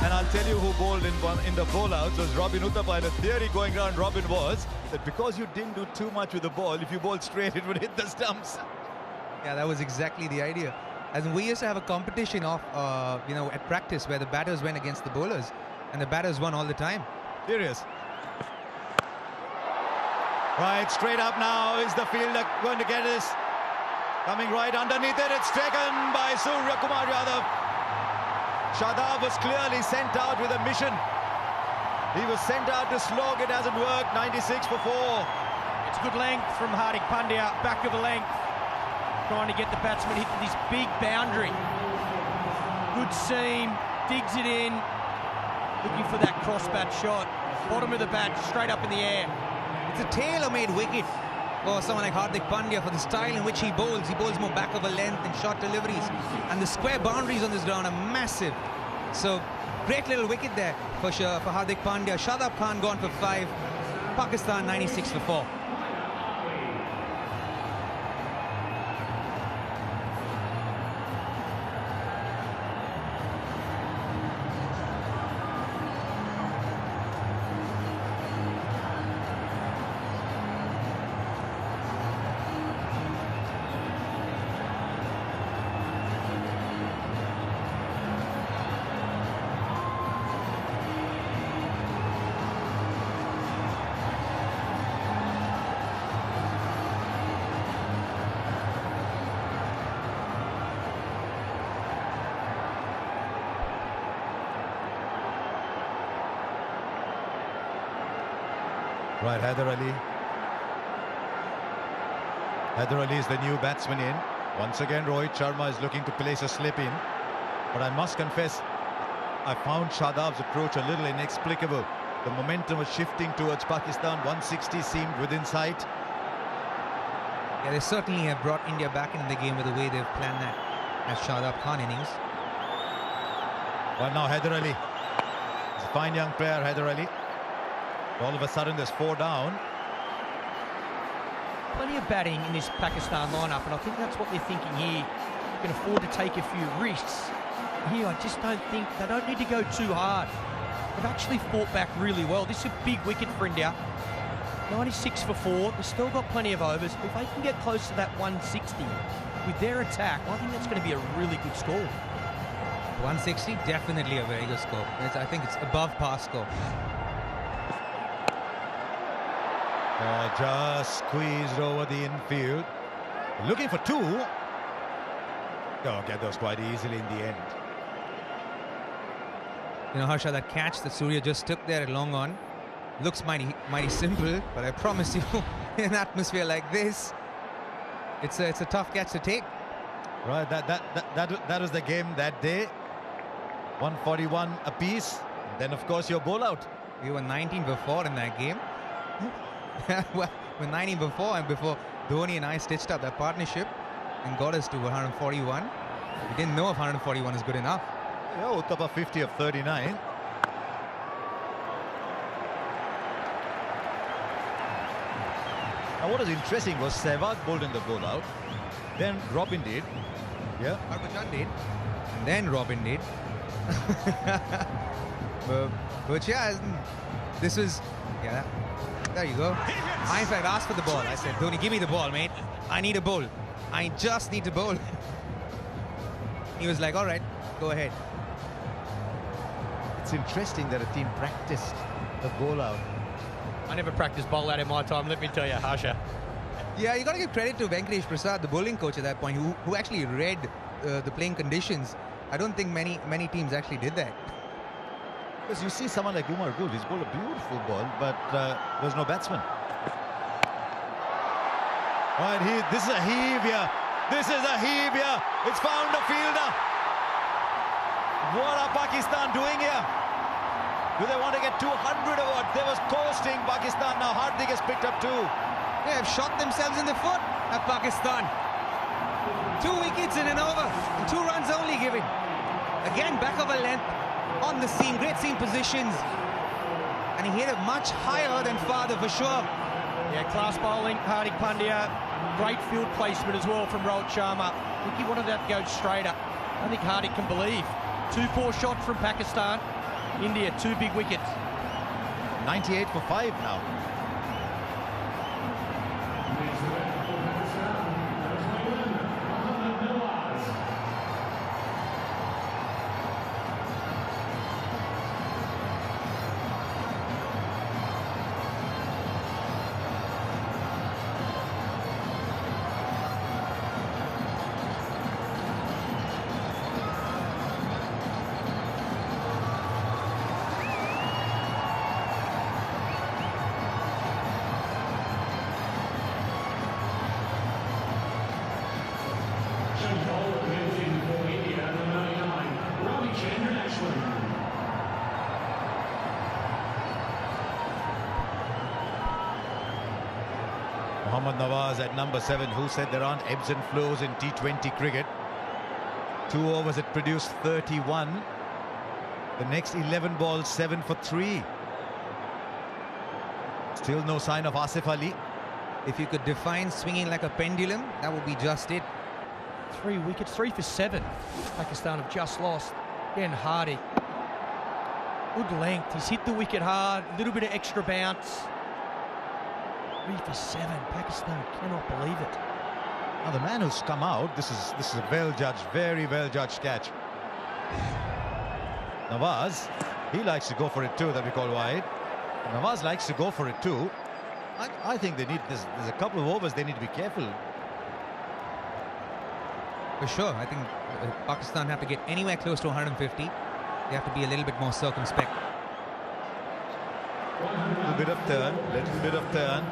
And I'll tell you who bowled in the bowlouts was Robin Uthappa. And a theory going around Robin was that because you didn't do too much with the ball, if you bowled straight, it would hit the stumps. Yeah, that was exactly the idea. As we used to have a competition of, at practice where the batters went against the bowlers, and the batters won all the time. Serious. Right, straight up now. Is the fielder going to get this? Coming right underneath it. It's taken by Surya Kumar Yadav. Shadab was clearly sent out with a mission. He was sent out to slog. It hasn't worked. 96 for 4. It's good length from Hardik Pandya. Back of the length. Trying to get the batsman hit this big boundary. Good seam, digs it in, looking for that cross bat shot. Bottom of the bat, straight up in the air. It's a tailor-made wicket for someone like Hardik Pandya for the style in which he bowls. He bowls more back of a length and short deliveries. And the square boundaries on this ground are massive. So, great little wicket there for Hardik Pandya. Shadab Khan gone for 5. Pakistan 96 for 4. Right, Haider Ali. Haider Ali is the new batsman in. Once again, Rohit Sharma is looking to place a slip in. But I must confess, I found Shadab's approach a little inexplicable. The momentum was shifting towards Pakistan. 160 seemed within sight. Yeah, they certainly have brought India back into the game with the way they've planned that as Shadab Khan innings. Well, now Haider Ali. He's a fine young player, Haider Ali. All of a sudden, there's 4 down. Plenty of batting in this Pakistan lineup, and I think that's what they're thinking here. You can afford to take a few risks. Here, I just don't think they don't need to go too hard. They've actually fought back really well. This is a big wicket for India. 96 for 4. They've still got plenty of overs. If they can get close to that 160 with their attack, I think that's going to be a really good score. 160, definitely a very good score. I think it's above par score. Oh, just squeezed over the infield. Looking for 2. Oh, get those quite easily in the end. You know, Harsha, that catch that Surya just took there at long on looks mighty simple, but I promise you, in an atmosphere like this, it's a tough catch to take. Right, that was the game that day. 141 apiece. Then, of course, your bowl out. We were 19 before in that game. Well, we're 19 before, and before Dhoni and I stitched up that partnership and got us to 141. We didn't know if 141 is good enough. Yeah, Uttapa 50 of 39. Now, what was interesting was Sehwag bowled in the bowl out. Then Robin did. Yeah. Harbhajan did. And then Robin did. but yeah, this was... Yeah, there you go. I, in fact, asked for the ball. I said, Dhoni, give me the ball, mate. I need a bowl. I just need to bowl. He was like, all right, go ahead. It's interesting that a team practiced the bowl out. I never practiced bowl out in my time, let me tell you, Harsha. Yeah, you got to give credit to Venkatesh Prasad, the bowling coach at that point, who actually read the playing conditions. I don't think many teams actually did that. Because you see someone like Umar Gul, he's bowled a beautiful ball, but there's no batsman. Right, this is a heave here. This is a heave here. It's found a fielder. What are Pakistan doing here? Do they want to get 200 or what? They was coasting Pakistan. Now Hardik has picked up 2. They have shot themselves in the foot at Pakistan. 2 wickets in an over, and 2 runs only given. Again, back of a length on the seam, great seam positions. And he hit it much higher than Father for sure. Yeah, class bowling, Hardik Pandya. Great field placement as well from Rohit Sharma. I think he wanted that to go straighter. I think Hardik can believe. 2 poor shots from Pakistan. India, 2 big wickets. 98 for 5 now. Mohammad Nawaz at number 7, who said there aren't ebbs and flows in T20 cricket. 2 overs, it produced 31. The next 11 balls, 7 for 3. Still no sign of Asif Ali. If you could define swinging like a pendulum, that would be just it. 3 wickets, 3 for 7. Pakistan have just lost. Again, Hardik. Good length. He's hit the wicket hard. A little bit of extra bounce. 3 for 7. Pakistan cannot believe it. Now the man who's come out, this is a well-judged, very well-judged catch. Nawaz, he likes to go for it too, that we call wide. Nawaz likes to go for it too. I think they need, there's a couple of overs they need to be careful. For sure, I think Pakistan have to get anywhere close to 150. They have to be a little bit more circumspect. Little bit of turn.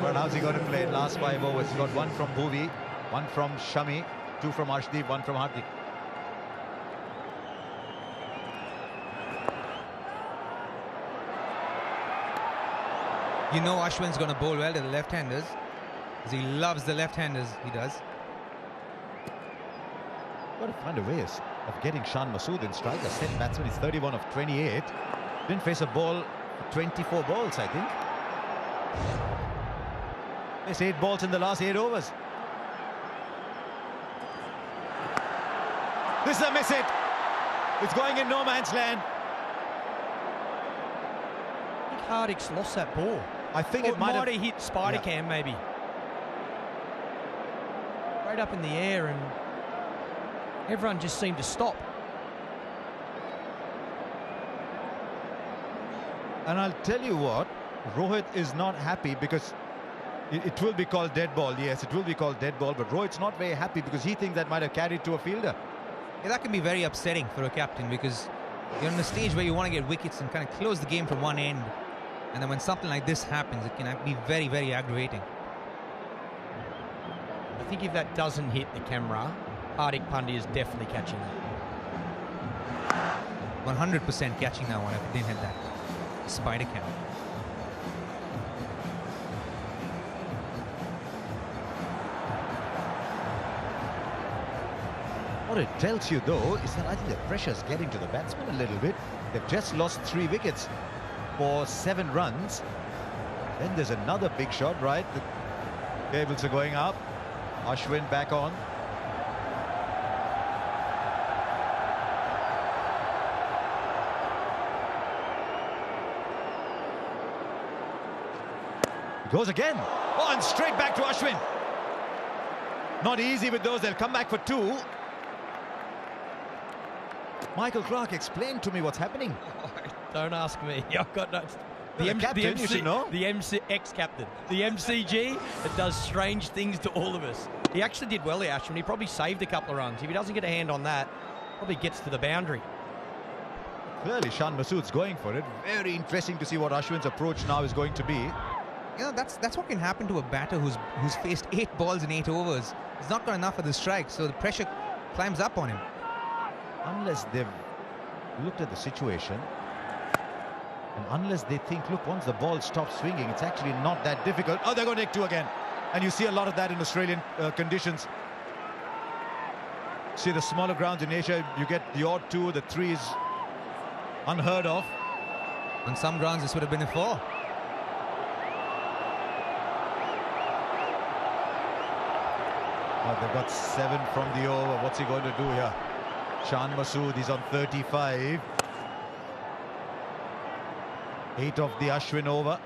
But how's he going to play last 5 overs? He got 1 from Bhuvi, 1 from Shami, 2 from Arshdeep, 1 from Hardik. You know Ashwin's going to bowl well to the left-handers, because he loves the left-handers, he does. Got to find a way of getting Shan Masood in strike. A set batsman is 31 of 28. Didn't face a ball for 24 balls, I think. Faced 8 balls in the last 8 overs. This is a miss hit. It's going in no man's land. I think Hardik's lost that ball. I think Or it might have hit spider cam, maybe. Right up in the air, and everyone just seemed to stop. And I'll tell you what, Rohit is not happy because it will be called dead ball. Yes, it will be called dead ball, but Rohit's not very happy because he thinks that might have carried to a fielder. Yeah, that can be very upsetting for a captain because you're in a stage where you want to get wickets and kind of close the game from one end. And then when something like this happens, it can be very, very aggravating. I think if that doesn't hit the camera, Hardik Pandya is definitely catching that. 100% catching that one if it didn't hit that spider cam. What it tells you, though, is that I think the pressure's getting to the batsmen a little bit. They've just lost 3 wickets for 7 runs. Then there's another big shot, right? The cables are going up. Ashwin back on. Goes again. Oh, and straight back to Ashwin. Not easy with those. They'll come back for 2. Michael Clark, explain to me what's happening. Oh, don't ask me. I've got no... The captain, you should know. The ex-captain. The MCG, it does strange things to all of us. He actually did well here, Ashwin. He probably saved a couple of runs. If he doesn't get a hand on that, probably gets to the boundary. Clearly, Shan Masood's going for it. Very interesting to see what Ashwin's approach now is going to be. You know, that's what can happen to a batter who's faced 8 balls in 8 overs. He's not got enough of the strike, so the pressure climbs up on him. Unless they've looked at the situation, and unless they think, look, once the ball stops swinging, it's actually not that difficult. Oh, they're going to take 2 again. And you see a lot of that in Australian conditions. See, the smaller grounds in Asia, you get the odd 2, the 3 is unheard of. On some grounds, this would have been a 4. Oh, they've got 7 from the over. What's he going to do here? Shan Masood, he's on 35. 8 of the Ashwin over.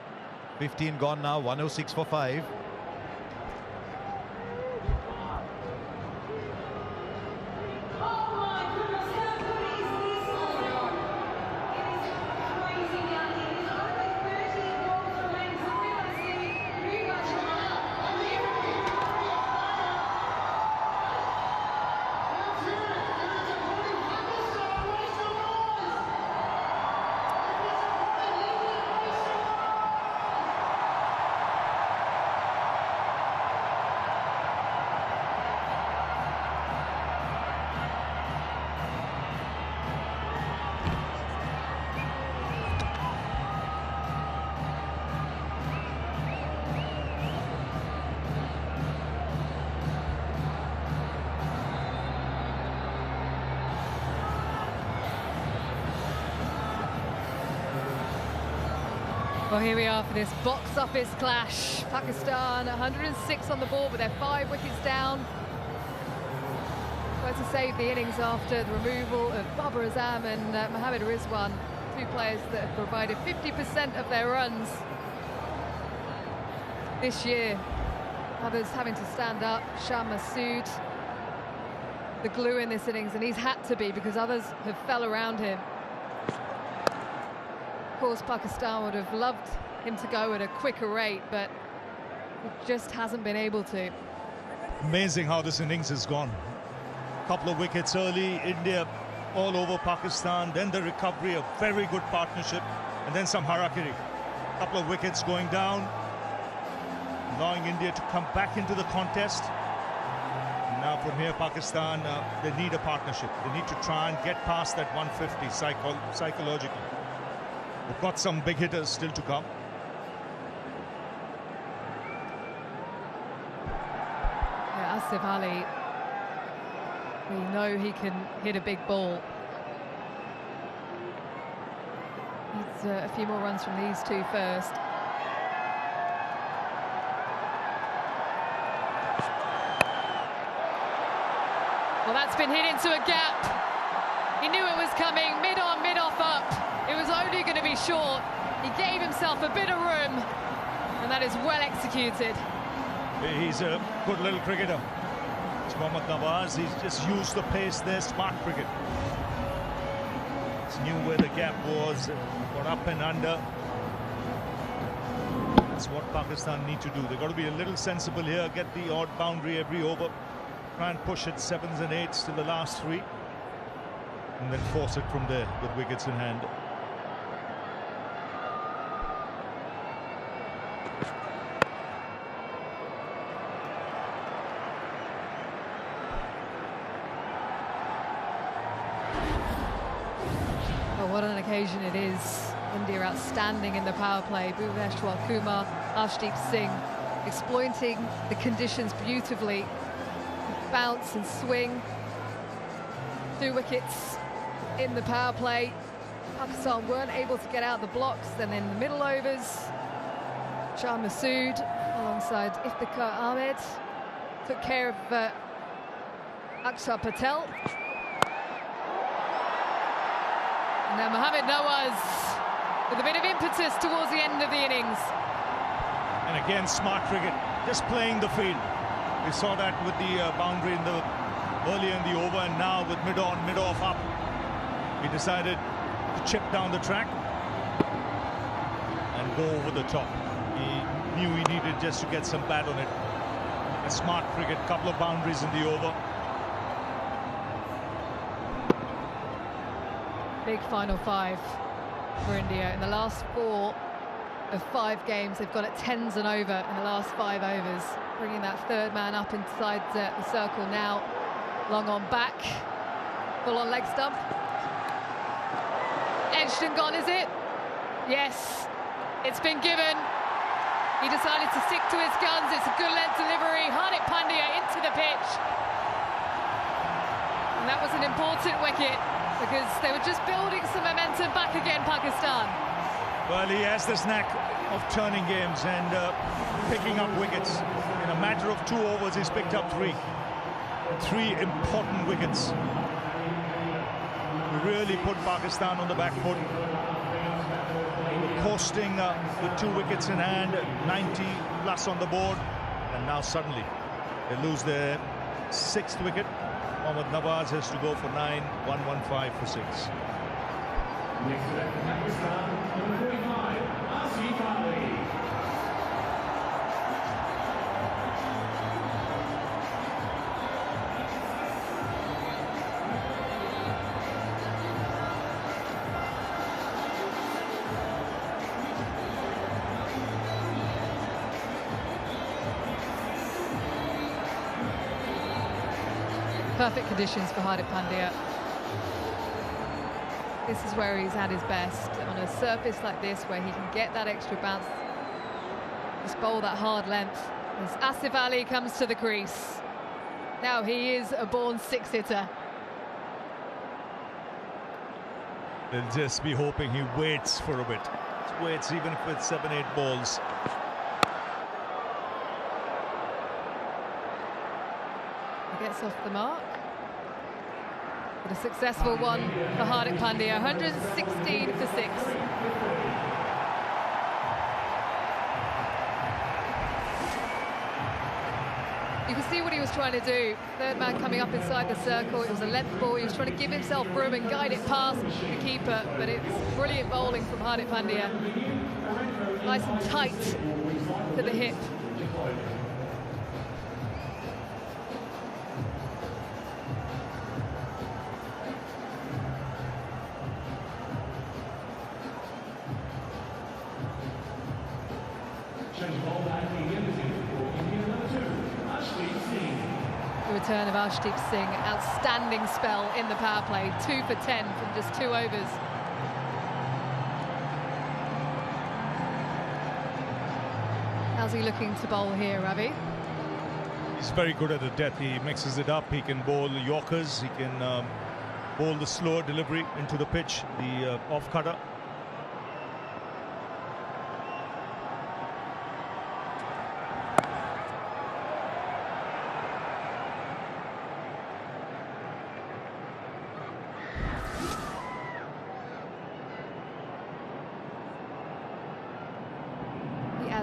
15 gone now, 106 for 5. Well, here we are for this box office clash. Pakistan 106 on the board, but they're 5 wickets down. Tries to save the innings after the removal of Babar Azam and Mohammad Rizwan, 2 players that have provided 50% of their runs this year. Others having to stand up. Shan Masood, the glue in this innings, and he's had to be because others have fell around him. Of course, Pakistan would have loved him to go at a quicker rate, but he just hasn't been able to. Amazing how this innings has gone. Couple of wickets early, India all over Pakistan, then the recovery, a very good partnership, and then some harakiri. Couple of wickets going down, allowing India to come back into the contest. And now from here, Pakistan, they need a partnership. They need to try and get past that 150 psychologically. They've got some big hitters still to come. Yeah, Asif Ali, we know he can hit a big ball. Needs a few more runs from these 2 first. Well, that's been hit into a gap. He knew it was coming, mid-on, mid-off up. It was only going to be short. He gave himself a bit of room, And that is well executed. He's a good little cricketer. It's Mohammad Nawaz. He's just used the pace there. Smart cricket. He knew where the gap was. Got up and under. That's what Pakistan need to do. They've got to be a little sensible here. Get the odd boundary every over. Try and push it 7s and 8s to the last 3. And then force it from there with wickets in hand. What an occasion it is. India outstanding in the power play. Bhuvneshwar Kumar, Arshdeep Singh exploiting the conditions beautifully. Bounce and swing. 2 wickets in the power play. Pakistan weren't able to get out the blocks. Then in the middle overs, Shah Masood alongside Iftikhar Ahmed took care of Akshar Patel. And now Mohammad Nawaz with a bit of impetus towards the end of the innings. And again, smart cricket, just playing the field. We saw that with the boundary in the earlier in the over, and now with mid-on, mid-off up. He decided to chip down the track and go over the top. He knew he needed just to get some bat on it. A smart cricket, couple of boundaries in the over. Big final 5 for India. In the last 4 of 5 games, they've got it 10s and over in the last 5 overs, bringing that 3rd man up inside the circle now. Long on back, full on leg stump. Edged and gone, is it? Yes, it's been given. He decided to stick to his guns. It's a good length delivery. Hardik Pandya into the pitch. And that was an important wicket, because they were just building some momentum back again, Pakistan. Well, he has this knack of turning games and picking up wickets. In a matter of 2 overs, he's picked up 3. 3 important wickets. He really put Pakistan on the back foot. They were coasting with 2 wickets in hand, 90 plus on the board. And now suddenly they lose their 6th wicket. Mohammad Nawaz has to go for 9, 115 for 6. Next to that, Pakistan, number 45, Asif Ali. Perfect conditions for Hardik Pandya. This is where he's at his best, on a surface like this where he can get that extra bounce, just bowl that hard length. As Asif Ali comes to the crease. Now he is a born 6-hitter. They'll just be hoping he waits for a bit. Just waits even if it's 7-8 balls. He gets off the mark. But a successful one for Hardik Pandya, 116 for 6. You can see what he was trying to do. 3rd man coming up inside the circle. It was a length ball. He was trying to give himself room and guide it past the keeper. But it's brilliant bowling from Hardik Pandya. Nice and tight to the hip. The return of Arshdeep Singh, outstanding spell in the power play, 2 for 10 from just 2 overs. How's he looking to bowl here, Ravi? He's very good at the depth. He mixes it up. He can bowl Yorkers. He can bowl the slower delivery into the pitch, the off-cutter.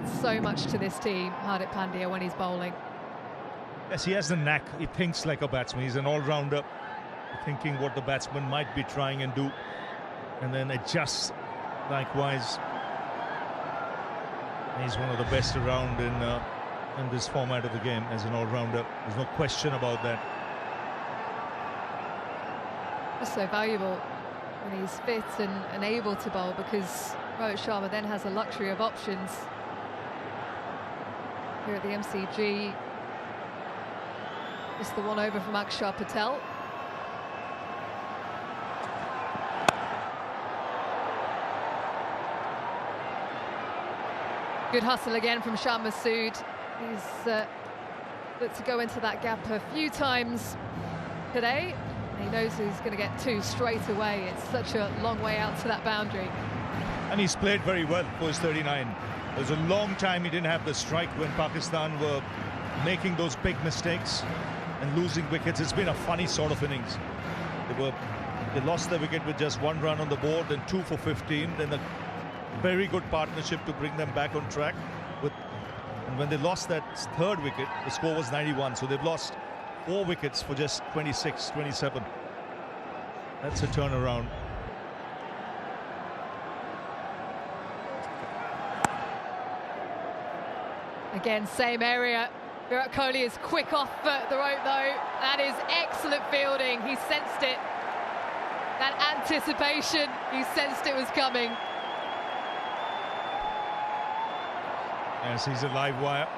adds so much to this team, Hardik Pandya, when he's bowling. Yes, he has the knack. He thinks like a batsman. He's an all-rounder, thinking what the batsman might be trying and do, and then adjusts likewise. He's one of the best around in this format of the game as an all-rounder. There's no question about that. Just so valuable when he's fit and able to bowl, because Rohit Sharma then has a luxury of options here at the MCG. Just the one over from Akshar Patel. Good hustle again from Shah Masood. He's looked to go into that gap a few times today. He knows he's going to get 2 straight away. It's such a long way out to that boundary. And he's played very well for his 39. There was a long time he didn't have the strike when Pakistan were making those big mistakes and losing wickets. It's been a funny sort of innings. They lost their wicket with just 1 run on the board, then 2 for 15, then a very good partnership to bring them back on track. And when they lost that 3rd wicket, the score was 91. So they've lost 4 wickets for just 26, 27. That's a turnaround. Again, same area. Virat Kohli is quick off the rope, though. That is excellent fielding. He sensed it. That anticipation, he sensed it was coming. Yes, he's a live wire.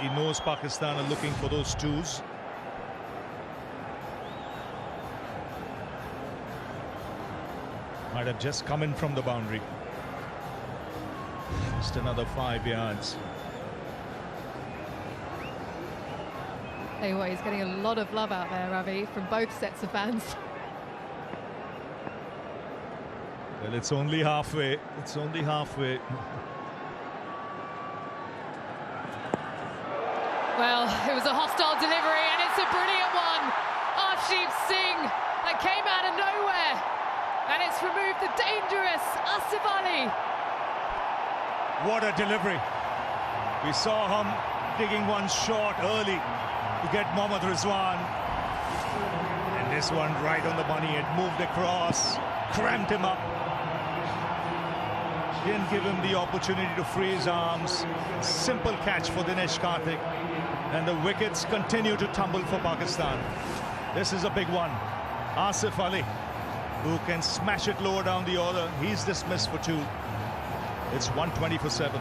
He knows Pakistan are looking for those 2s. Might have just come in from the boundary. Just another 5 yards. Tell you what, he's getting a lot of love out there, Ravi, from both sets of fans. Well, it's only halfway. It's only halfway. Well, it was a hostile delivery, and it's a brilliant one. Arshdeep Singh, that came out of nowhere. And it's removed the dangerous Asif Ali. What a delivery. We saw him digging one short early to get Mohammad Rizwan. And this one right on the money. It moved across, cramped him up. Didn't give him the opportunity to free his arms. Simple catch for Dinesh Karthik. And the wickets continue to tumble for Pakistan. This is a big one. Asif Ali, who can smash it lower down the order. He's dismissed for 2. It's 120 for 7.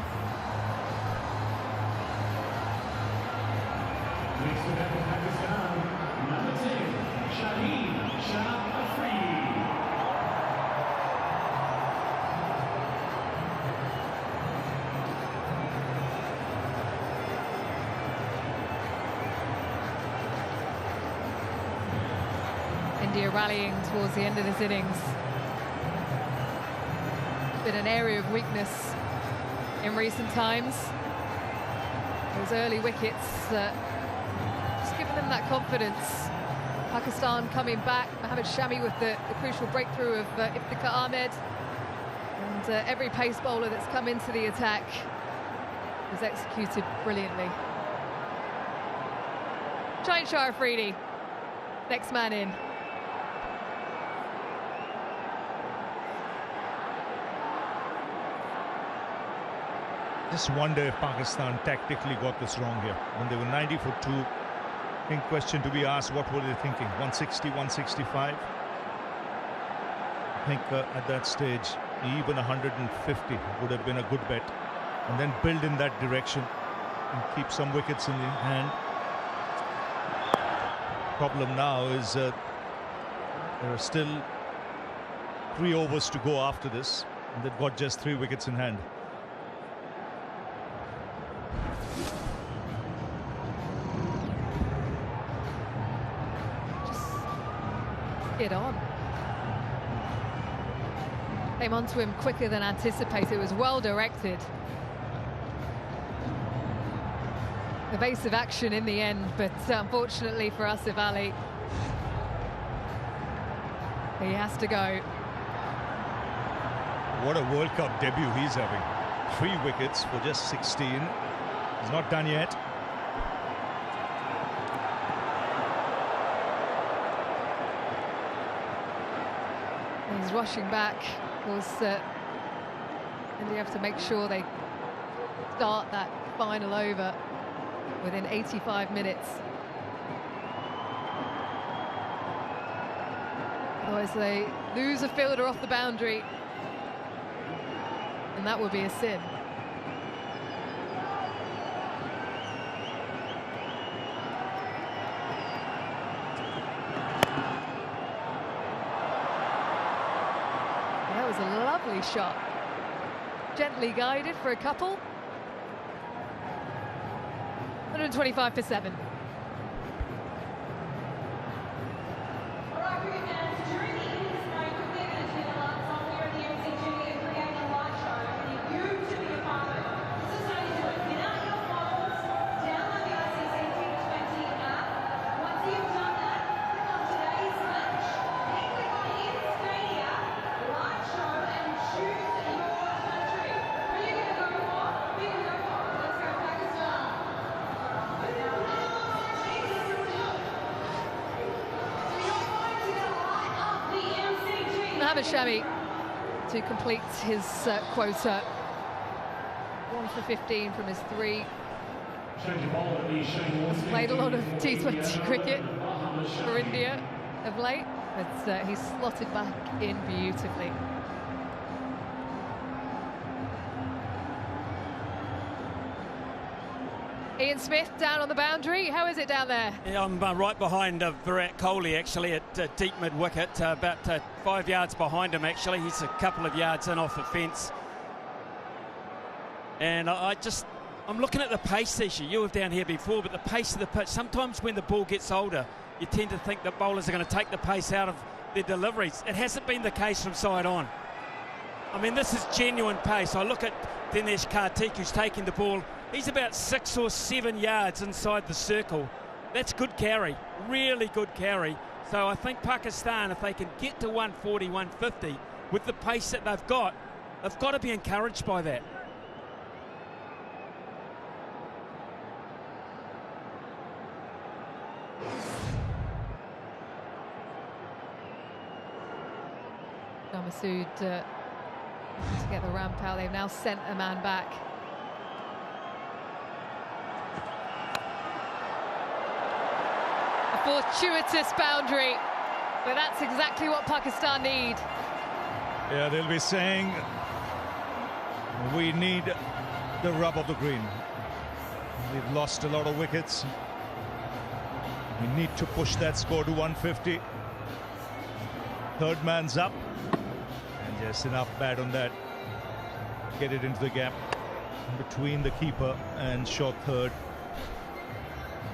India rallying towards the end of this innings. Been an area of weakness in recent times. Those early wickets just giving them that confidence. Pakistan coming back. Mohammad Shami with the crucial breakthrough of Iftikhar Ahmed. And every pace bowler that's come into the attack was executed brilliantly. Shaheen Shah Afridi, next man in. Just wonder if Pakistan tactically got this wrong here. When they were 90 for 2, I think question to be asked, what were they thinking? 160, 165? I think at that stage, even 150 would have been a good bet. And then build in that direction and keep some wickets in the hand. Problem now is there are still 3 overs to go after this, and they've got just 3 wickets in hand. Get on. Came onto him quicker than anticipated. It was well directed. Evasive action in the end, but unfortunately for Asif Ali, he has to go. What a World Cup debut he's having. 3 wickets for just 16. He's not done yet. He's rushing back. Of course, and you have to make sure they start that final over within 85 minutes. Otherwise they lose a fielder off the boundary, and that would be a sin. That was a lovely shot. Gently guided for a couple. 125 for 7. Shami to complete his quota. 1 for 15 from his 3. He's played a lot of T20 cricket for India of late, but he's slotted back in beautifully. Ian Smith down on the boundary. How is it down there? Yeah, I'm right behind Virat Kohli, actually, at deep mid-wicket, about 5 yards behind him, actually. He's a couple of yards in off the fence. And I'm looking at the pace issue. You were down here before, but the pace of the pitch, sometimes when the ball gets older, you tend to think that bowlers are going to take the pace out of their deliveries. It hasn't been the case from side on. I mean, this is genuine pace. I look at Dinesh Karthik, who's taking the ball. He's about 6 or 7 yards inside the circle. That's good carry, really good carry. So I think Pakistan, if they can get to 140, 150 with the pace that they've got to be encouraged by that. Masood to get the ramp out. They've now sent a man back. A fortuitous boundary, but that's exactly what Pakistan need. Yeah, they'll be saying we need the rub of the green. We've lost a lot of wickets. We need to push that score to 150. Third man's up. And just enough bat on that. Get it into the gap between the keeper and short third.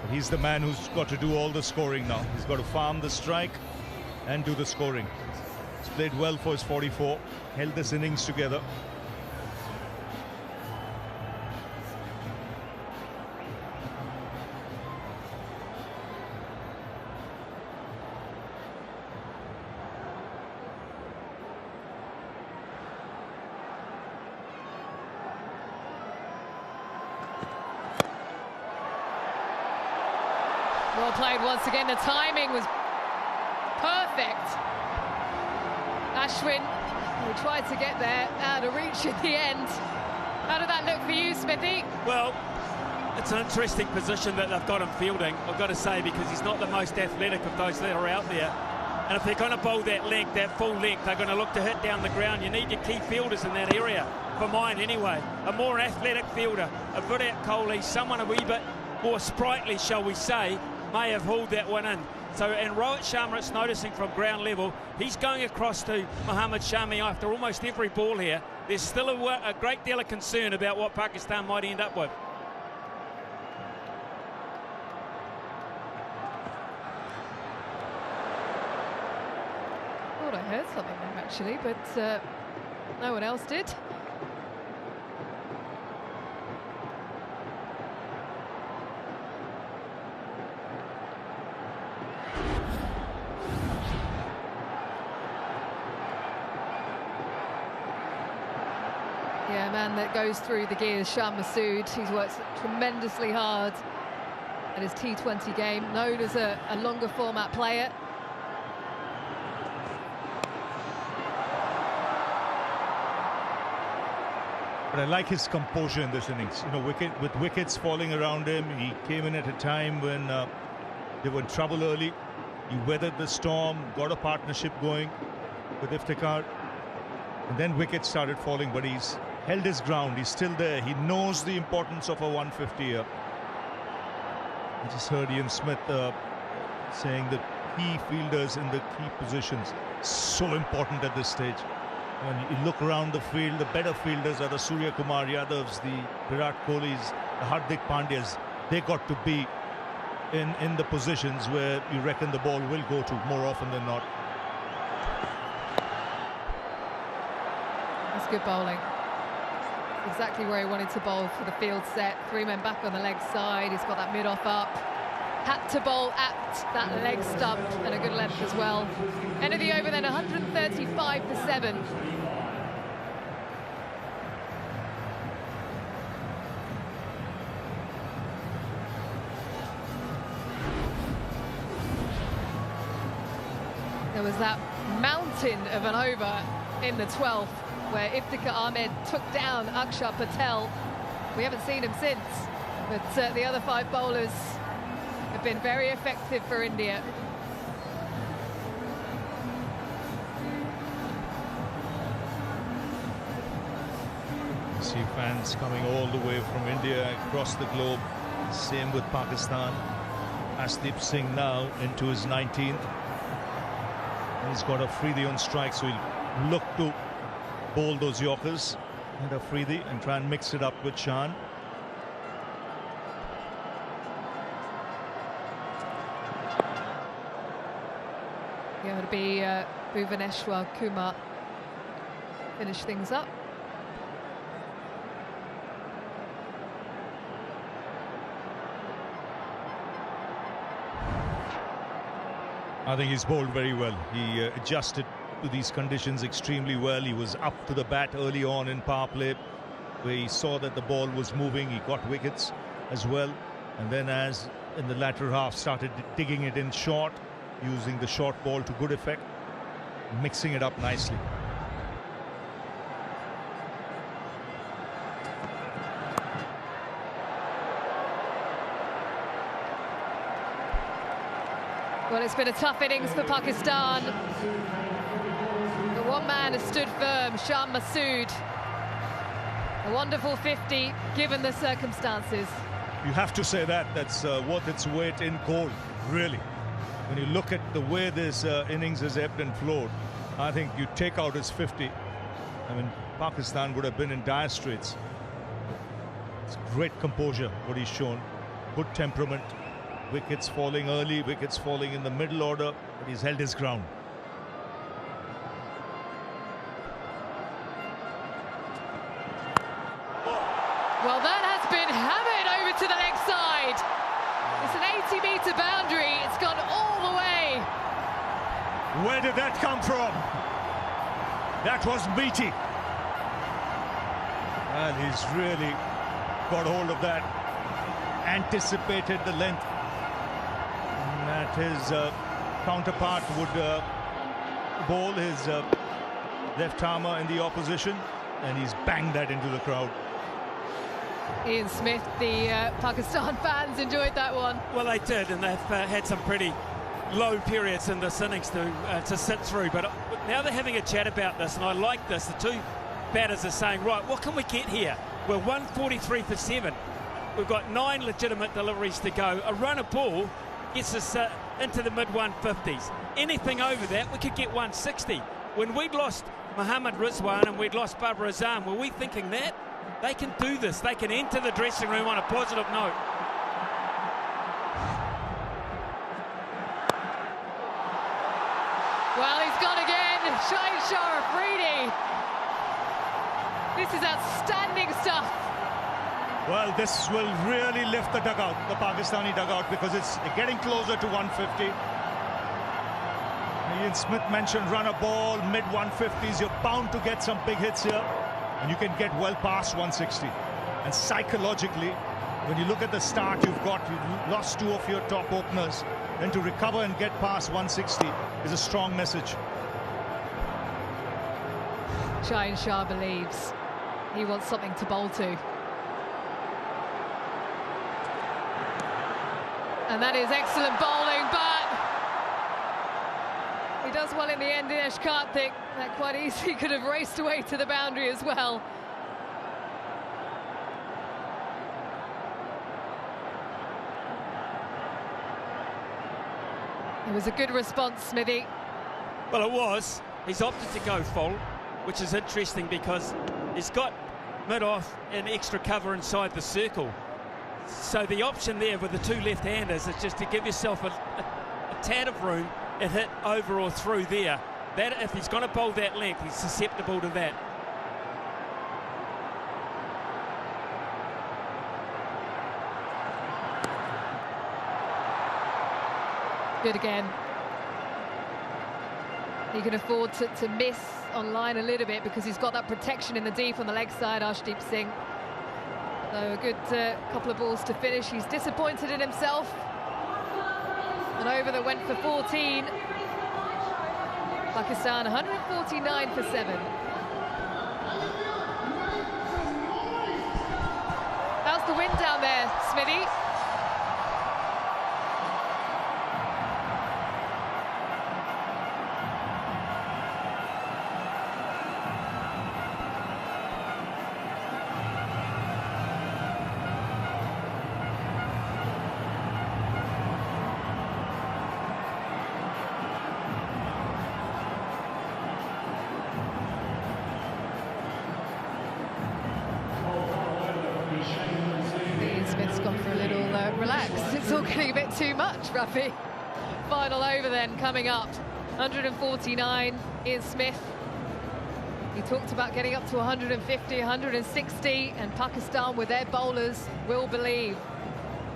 But he's the man who's got to do all the scoring now. He's got to farm the strike and do the scoring. He's played well for his 44. Held this innings together. Well played once again. The timing was perfect. Ashwin, who tried to get there, out of reach at the end. How did that look for you, Smithy? Well, it's an interesting position that they've got him fielding, I've got to say, because he's not the most athletic of those that are out there. And if they're going to bowl that length, that full length, they're going to look to hit down the ground. You need your key fielders in that area, for mine anyway. A more athletic fielder, a Virat Kohli, someone a wee bit more sprightly, shall we say, may have hauled that one in. So, and Rohit Sharma, it's noticing from ground level, he's going across to Mohammad Shami after almost every ball here. There's still a great deal of concern about what Pakistan might end up with. I thought I heard something there, actually, but no one else did. The man that goes through the gears, Shah Massoud. He's worked tremendously hard at his T20 game, known as a longer format player. But I like his composure in this innings. You know, with wickets falling around him, he came in at a time when they were in trouble early. He weathered the storm, got a partnership going with Iftikhar. And then wickets started falling, but he's held his ground. He's still there. He knows the importance of a 150 here. I just heard Ian Smith saying that key fielders in the key positions, so important at this stage. When you look around the field, the better fielders are the Surya Kumar Yadavs, the Virat Kohlis, the Hardik Pandyas. They got to be in the positions where you reckon the ball will go to more often than not. That's good bowling. Exactly where he wanted to bowl for the field set. 3 men back on the leg side. He's got that mid-off up. Had to bowl at that leg stump and a good length as well. End of the over then, 135 for 7. There was that mountain of an over in the 12th where Iftikhar Ahmed took down Akshar Patel. We haven't seen him since, but the other 5 bowlers have been very effective for India. You see fans coming all the way from India across the globe. Same with Pakistan. Asdeep Singh now into his 19th. He's got Afridi on strike, so he'll look to bowl those Yorkers and Afridi and try and mix it up with Shan. Yeah, it'll be Bhuvaneshwar Kumar finish things up. I think he's bowled very well. He adjusted to these conditions extremely well. He was up to the bat early on in power play, where he saw that the ball was moving. He got wickets as well. And then as in the latter half started digging it in short, using the short ball to good effect, mixing it up nicely. Well, it's been a tough innings for Pakistan. The one man has stood firm, Shah Massoud. A wonderful 50, given the circumstances. You have to say that. That's worth its weight in gold, really. When you look at the way this innings has ebbed and flowed, I think you take out his 50. I mean, Pakistan would have been in dire straits. It's great composure, what he's shown. Good temperament. Wickets falling early, wickets falling in the middle order, but he's held his ground. Well, that has been hammered over to the leg side. It's an 80-metre boundary. It's gone all the way. Where did that come from? That was meaty. Well, he's really got hold of that. Anticipated the length that his counterpart would bowl, his left armer in the opposition, and he's banged that into the crowd. Ian Smith, the Pakistan fans enjoyed that one. Well, they did, and they've had some pretty low periods in this innings to sit through. But now they're having a chat about this, and I like this. The two batters are saying, right, what can we get here? We're 143 for 7. We've got 9 legitimate deliveries to go. A run of ball gets us into the mid-150s. Anything over that, we could get 160. When we'd lost Mohammad Rizwan and we'd lost Babar Azam, were we thinking that? They can do this. They can enter the dressing room on a positive note. Well, he's gone again. Shahid Shah Afridi. This is outstanding stuff. Well, this will really lift the dugout, the Pakistani dugout, because it's getting closer to 150. Ian Smith mentioned run a ball, mid-150s. You're bound to get some big hits here. and you can get well past 160. And psychologically, when you look at the start you lost 2 of your top openers, then to recover and get past 160 is a strong message. Shaheen Shah believes he wants something to bowl to. And that is excellent bowling, but he does well in the end. Dinesh Karthik, that quite easily could have raced away to the boundary as well. It was a good response, Smithy. Well, it was. He's opted to go full, which is interesting because he's got mid-off and extra cover inside the circle. So the option there with the 2 left-handers is just to give yourself a tad of room and hit over or through there. That if he's going to bowl that length, he's susceptible to that. Good again. He can afford to miss on line a little bit because he's got that protection in the deep on the leg side, Arshdeep Singh. So a good couple of balls to finish. He's disappointed in himself. An over that went for 14. Pakistan 149 for 7. How's the wind down there, Smithy? It's all getting a bit too much, Rafi. Final over then coming up. 149 is Smith. He talked about getting up to 150, 160, and Pakistan with their bowlers will believe.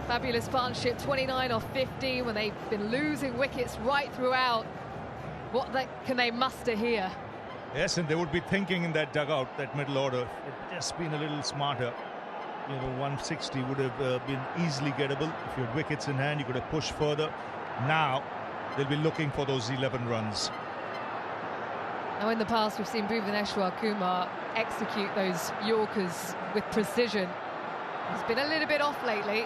Fabulous partnership, 29 off 50 when they've been losing wickets right throughout. What can they muster here? Yes, and they would be thinking in that dugout, that middle order, if they'd just been a little smarter. You know, 160 would have been easily gettable. If you had wickets in hand, you could have pushed further. Now, they'll be looking for those 11 runs. Now, in the past, we've seen Bhuvaneshwar Kumar execute those Yorkers with precision. He's been a little bit off lately.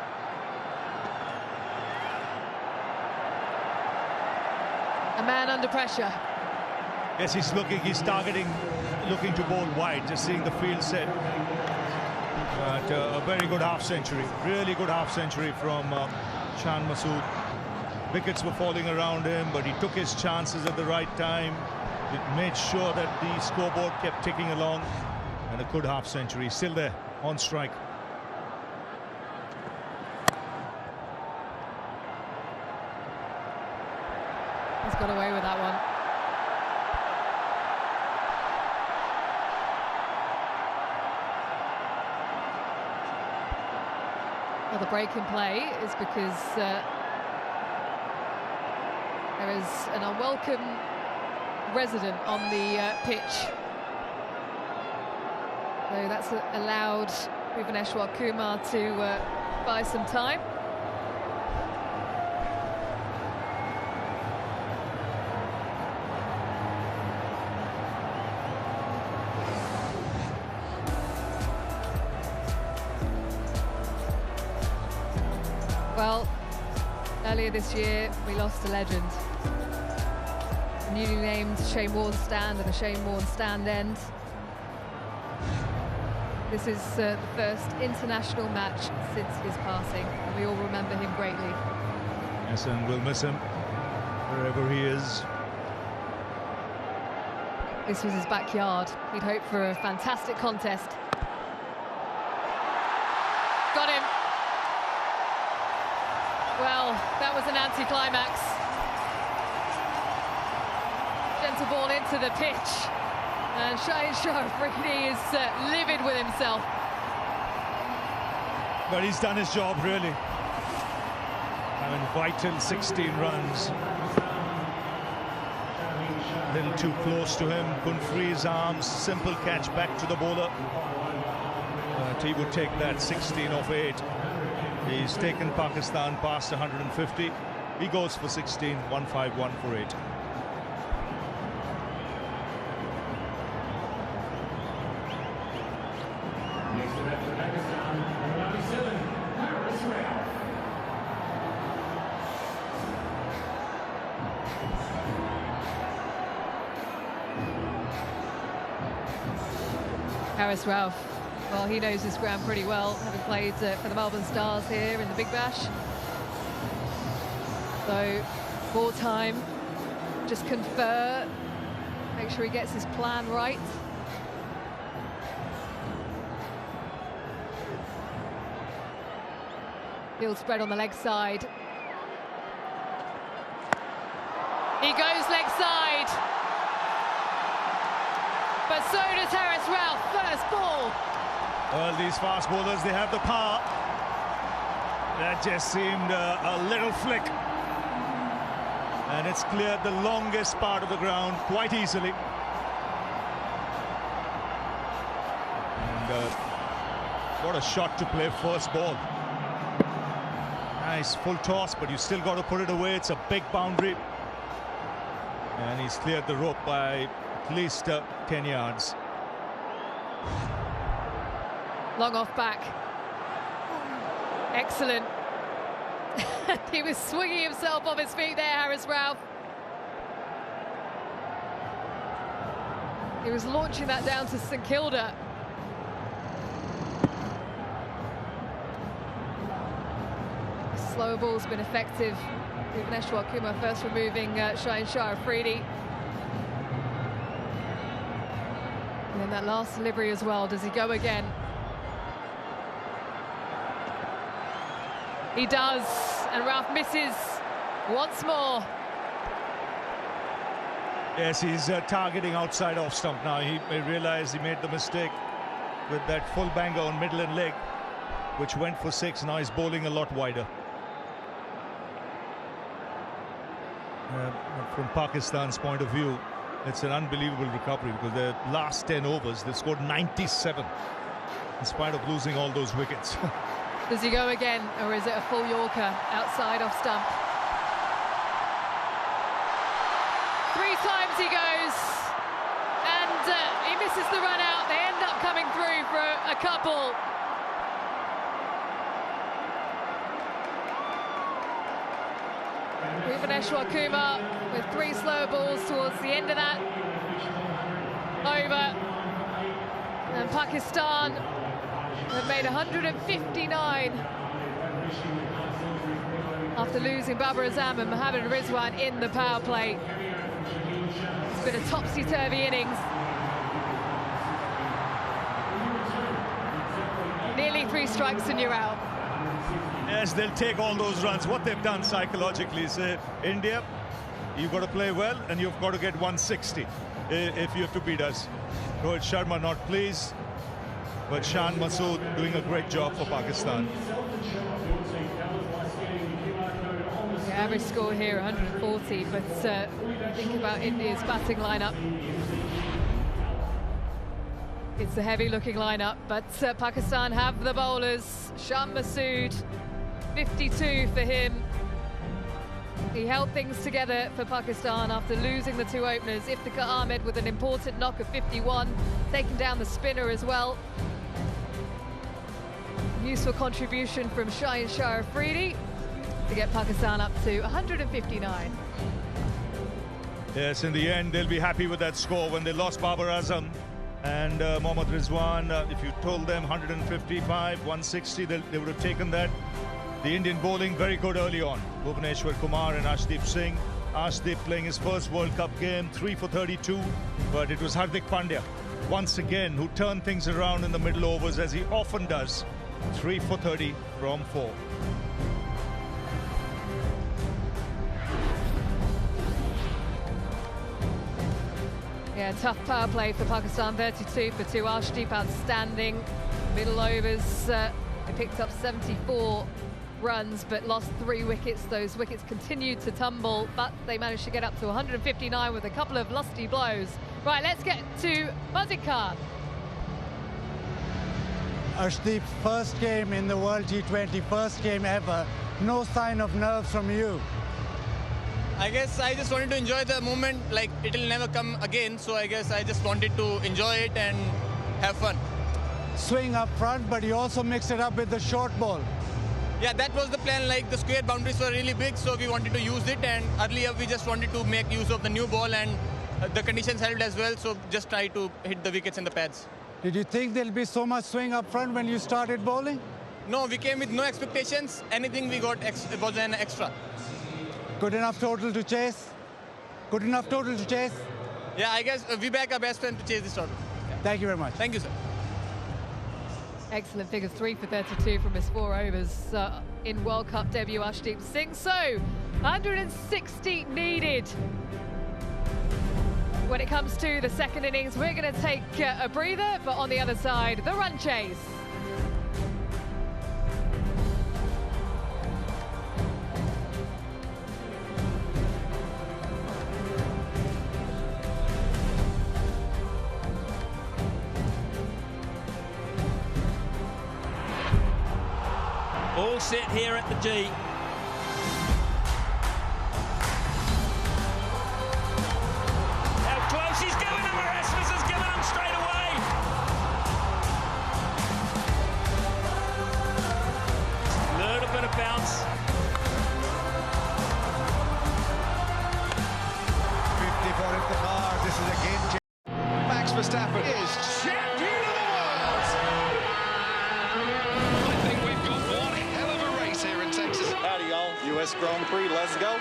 A man under pressure. Yes, he's targeting, looking to bowl wide, just seeing the field set. But a very good half-century, really good half-century from Shan Masood. Wickets were falling around him, but he took his chances at the right time. It made sure that the scoreboard kept ticking along, and a good half-century. Still there, on strike. He's got away with that one. Well, the break in play is because there is an unwelcome resident on the pitch. So that's allowed Bhuvaneshwar Kumar to buy some time. Well, earlier this year we lost a legend. The newly named Shane Warne stand and the Shane Warne stand end. This is the first international match since his passing, and we all remember him greatly. Yes, and we'll miss him wherever he is. This was his backyard. He'd hoped for a fantastic contest. Got him. Well, that was an anti-climax. Gentle ball into the pitch. And Shaheen Shah really is livid with himself. But he's done his job, really. I mean, vital 16 runs. little too close to him, couldn't free his arms. Simple catch back to the bowler. But he would take that 16 of 8. He's taken Pakistan past 150. He goes for 16, 151 for 8. Haris Rauf, well, he knows this ground pretty well, having played for the Melbourne Stars here in the Big Bash. So, more time, just confer, make sure he gets his plan right. Field spread on the leg side. He goes leg side. But so does Haris Rauf, first ball. Well, these fast bowlers, they have the power. That just seemed a little flick. And it's cleared the longest part of the ground quite easily. And what a shot to play first ball. Nice full toss, but you still got to put it away. It's a big boundary. And he's cleared the rope by at least 10 yards. Long off back. Excellent. He was swinging himself off his feet there, Haris Rauf. He was launching that down to St Kilda. Slower ball's been effective. Bhuvaneshwar Kumar first removing Shaheen Shah Afridi. And then that last delivery as well. Does he go again? He does, and Rauf misses once more. Yes, he's targeting outside off stump now. He realized he made the mistake with that full banger on middle and leg, which went for 6. Now he's bowling a lot wider. From Pakistan's point of view, it's an unbelievable recovery because their last 10 overs, they've scored 97 in spite of losing all those wickets. Does he go again, or is it a full Yorker outside off stump? 3 times he goes, and he misses the run out. They end up coming through for a couple. Bhuvaneshwar Kumar with 3 slow balls towards the end of that over. And Pakistan have made 159 after losing Babar Azam and Mohammad Rizwan in the power play. It's been a topsy-turvy innings. Nearly 3 strikes and you're out. Yes, they'll take all those runs. What they've done psychologically is India, you've got to play well and you've got to get 160 if you have to beat us. Rohit Sharma not pleased, but Shan Masood doing a great job for Pakistan. The average score here 140, but think about India's batting lineup. It's a heavy looking lineup, but Pakistan have the bowlers. Shan Masood, 52 for him. He held things together for Pakistan after losing the 2 openers. Iftikhar Ahmed with an important knock of 51, taking down the spinner as well. Useful contribution from Shaheen Shah Afridi to get Pakistan up to 159. Yes, in the end, they'll be happy with that score. When they lost Babar Azam and Mohammad Rizwan, if you told them 155, 160, they would have taken that. The Indian bowling very good early on. Bhuvaneshwar Kumar and Arshdeep Singh. Arshdeep playing his first World Cup game, 3 for 32, but it was Hardik Pandya once again who turned things around in the middle overs, as he often does. 3 for 30 from 4. Yeah, tough power play for Pakistan, 32 for 2. Arshdeep outstanding. Middle overs, they picked up 74. runs, but lost 3 wickets. Those wickets continued to tumble, but they managed to get up to 159 with a couple of lusty blows. Right, let's get to Mazikar. Arshdeep, first game in the World T20, first game ever. No sign of nerves from you. I guess I just wanted to enjoy the moment, like it'll never come again, so I guess I just wanted to enjoy it and have fun. Swing up front, but you also mix it up with the short ball. Yeah, that was the plan, like the square boundaries were really big, so we wanted to use it, and earlier we just wanted to make use of the new ball, and the conditions helped as well, so just try to hit the wickets and the pads. Did you think there'll be so much swing up front when you started bowling? No, we came with no expectations. Anything we got was an extra. Good enough total to chase? Good enough total to chase? Yeah, I guess we back our best friend to chase this total. Yeah. Thank you very much. Thank you, sir. Excellent figures, 3 for 32 from his 4 overs in World Cup debut, Arshdeep Singh. So, 160 needed. When it comes to the second innings, we're going to take a breather, but on the other side, the run chase. All set here at the G. How close he's given him, Erasmus has given him straight away. Little bit of bounce. 54 in the car. This is a game changer. Max Verstappen is champion of the world. I think we've got one hell of a race here in Texas. Howdy, y'all. U.S. Grand Prix, let's go.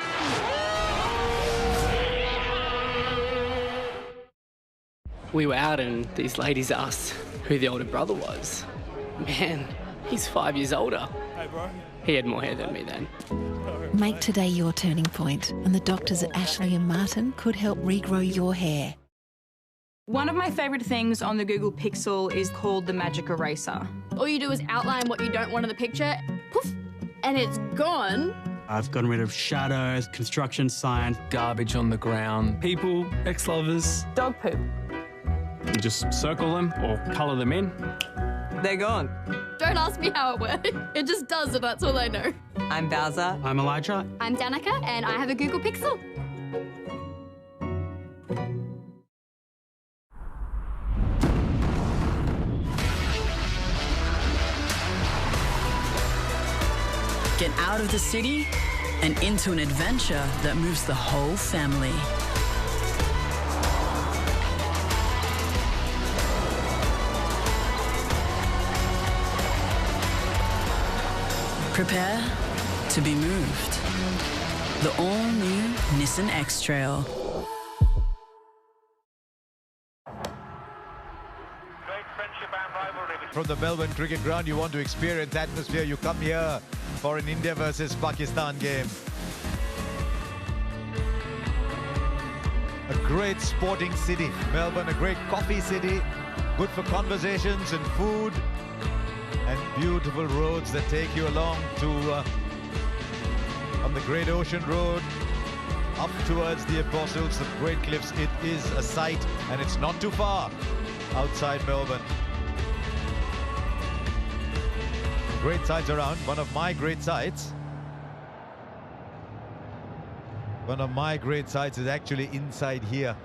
We were out and these ladies asked who the older brother was. Man, he's 5 years older. Hey, bro. He had more hair than me then. Make today your turning point, and the doctors at Ashley and Martin could help regrow your hair. One of my favourite things on the Google Pixel is called the Magic Eraser. All you do is outline what you don't want in the picture, poof, and it's gone. I've gotten rid of shadows, construction signs, garbage on the ground, people, ex-lovers. Dog poop. You just circle them or colour them in. They're gone. Don't ask me how it works. It just does, and that's all I know. I'm Bowser. I'm Elijah. I'm Danica, and I have a Google Pixel. Get out of the city and into an adventure that moves the whole family. Prepare to be moved. The all-new Nissan X-Trail. From the Melbourne Cricket Ground, you want to experience atmosphere, you come here for an India versus Pakistan game. A great sporting city, Melbourne, a great coffee city, good for conversations and food, and beautiful roads that take you along to on the Great Ocean Road up towards the Apostles, the Great Cliffs. It is a sight, and it's not too far outside Melbourne. Great sights around. One of my great sights is actually inside here.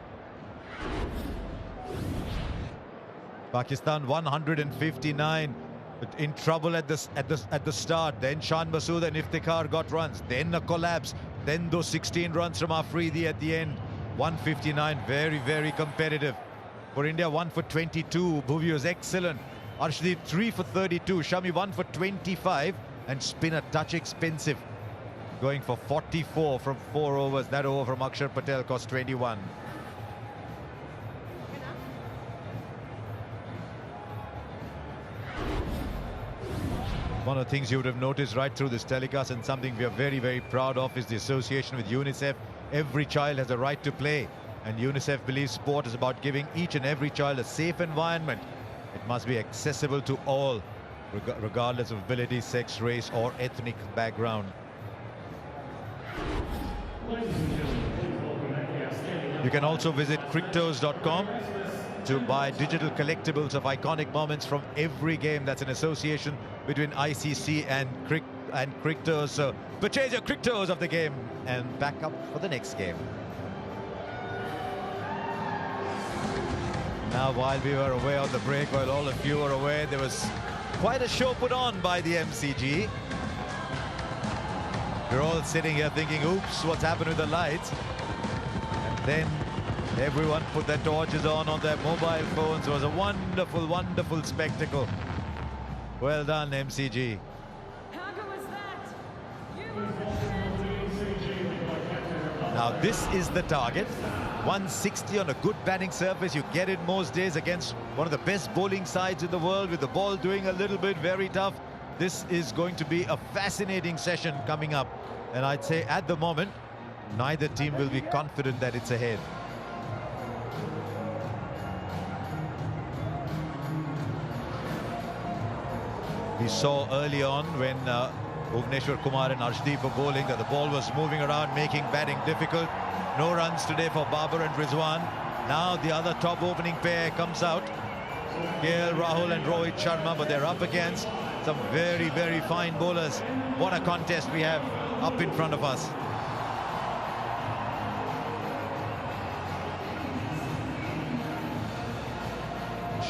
Pakistan 159, but in trouble at the start. Then Shan Masood and Iftikhar got runs. Then a collapse. Then those 16 runs from Afridi at the end. 159, very, very competitive. For India, 1 for 22. Bhuvi was excellent. Arshdeep 3 for 32. Shami 1 for 25. And spin a touch expensive. Going for 44 from 4 overs. That over from Akshar Patel cost 21. One of the things you would have noticed right through this telecast, and something we are very, very proud of, is the association with UNICEF. Every child has a right to play, and UNICEF believes sport is about giving each and every child a safe environment. It must be accessible to all. regardless of ability, sex, race, or ethnic background. You can also visit Crictos.com to buy digital collectibles of iconic moments from every game. That's an association between ICC and Crictos. So purchase your Crictos of the game and back up for the next game. Now, while we were away on the break, while all of you were away, there was quite a show put on by the MCG. We're all sitting here thinking, oops, what's happened with the lights? And then everyone put their torches on their mobile phones. It was a wonderful, wonderful spectacle. Well done, MCG. Now, this is the target. 160 on a good batting surface. You get it most days against one of the best bowling sides in the world, with the ball doing a little bit very tough. This is going to be a fascinating session coming up. And I'd say at the moment, neither team will be confident that it's ahead. We saw early on when Bhuvneshwar Kumar and Arshdeep were bowling that the ball was moving around, making batting difficult. No runs today for Babar and Rizwan. Now the other top opening pair comes out. KL Rahul and Rohit Sharma, but they're up against some very, very fine bowlers. What a contest we have up in front of us.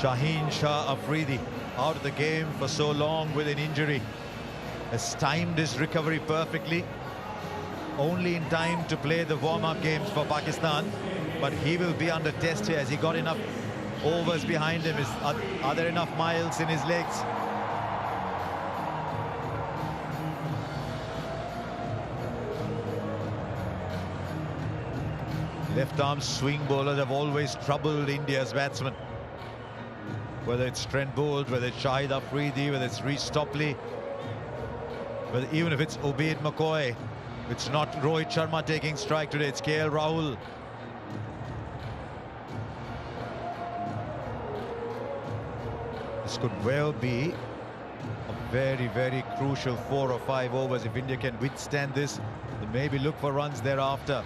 Shaheen Shah Afridi out of the game for so long with an injury. Has timed his recovery perfectly. Only in time to play the warm-up games for Pakistan. But he will be under test here. Has he got enough overs behind him? Are there enough miles in his legs? Left-arm swing bowlers have always troubled India's batsmen. Whether it's Trent Boult, whether it's Shahid Afridi, whether it's Reece Topley, whether even if it's Ubaid McCoy, it's not Rohit Sharma taking strike today, it's KL Rahul. This could well be a very, very crucial 4 or 5 overs. If India can withstand this, then maybe look for runs thereafter.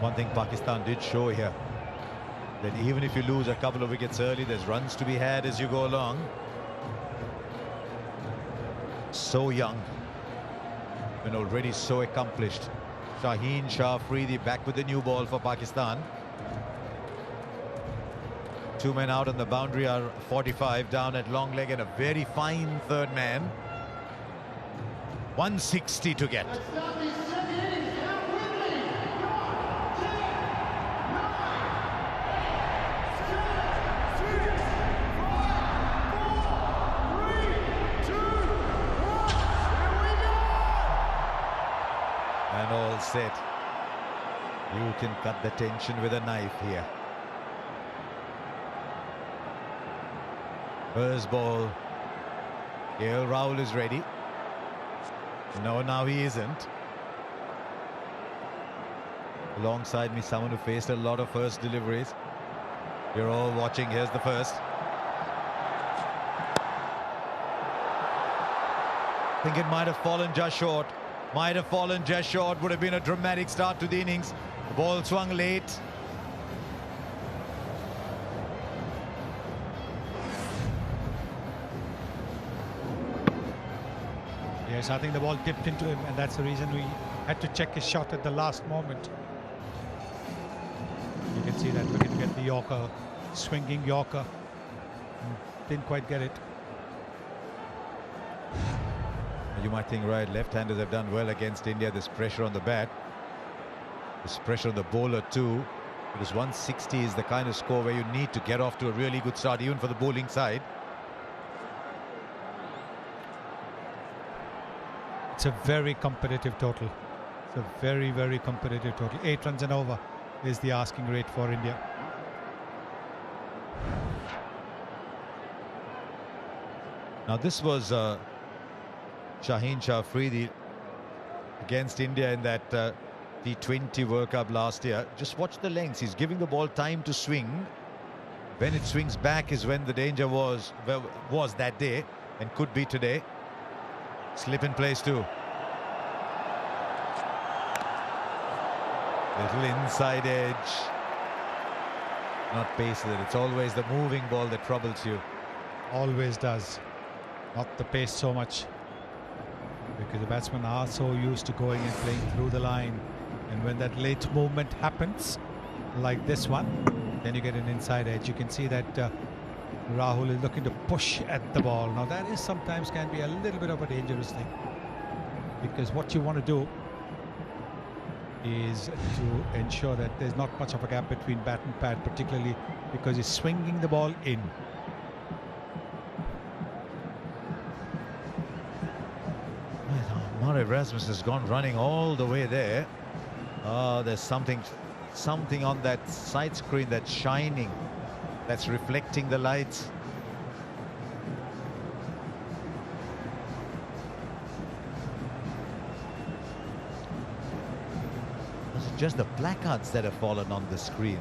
One thing Pakistan did show here, that even if you lose a couple of wickets early, there's runs to be had as you go along. So young and already so accomplished. Shaheen Shah Afridi back with the new ball for Pakistan. 2 men out on the boundary are 45 down at long leg, and a very fine third man. 160 to get. And all set. You can cut the tension with a knife here. First ball. KL Rahul is ready. No, now he isn't. Alongside me, someone who faced a lot of first deliveries. You're all watching. Here's the first. I think it might have fallen just short. Might have fallen just short. Would have been a dramatic start to the innings. The ball swung late. Yes, I think the ball dipped into him, and that's the reason we had to check his shot at the last moment. You can see that looking to get the Yorker, swinging Yorker. Didn't quite get it. You might think, right, left-handers have done well against India. There's pressure on the bat. There's pressure on the bowler too. Because 160 is the kind of score where you need to get off to a really good start, even for the bowling side. It's a very competitive total. It's a very, very competitive total. 8 runs and over is the asking rate for India. Now this was Shaheen Shah Afridi against India in that T20 World Cup last year. Just watch the lengths. He's giving the ball time to swing. When it swings back is when the danger was that day and could be today. Slip in place too. Little inside edge. Not pace with it. It's always the moving ball that troubles you. Always does. Not the pace so much. Because the batsmen are so used to going and playing through the line. And when that late movement happens, like this one, then you get an inside edge. You can see that Rahul is looking to push at the ball. Now that is sometimes can be a little bit of a dangerous thing. Because what you want to do is to ensure that there's not much of a gap between bat and pad, particularly because he's swinging the ball in. Murray Rasmus has gone running all the way there. There's something on that side screen that's shining, that's reflecting the lights. It's just the placards that have fallen on the screen.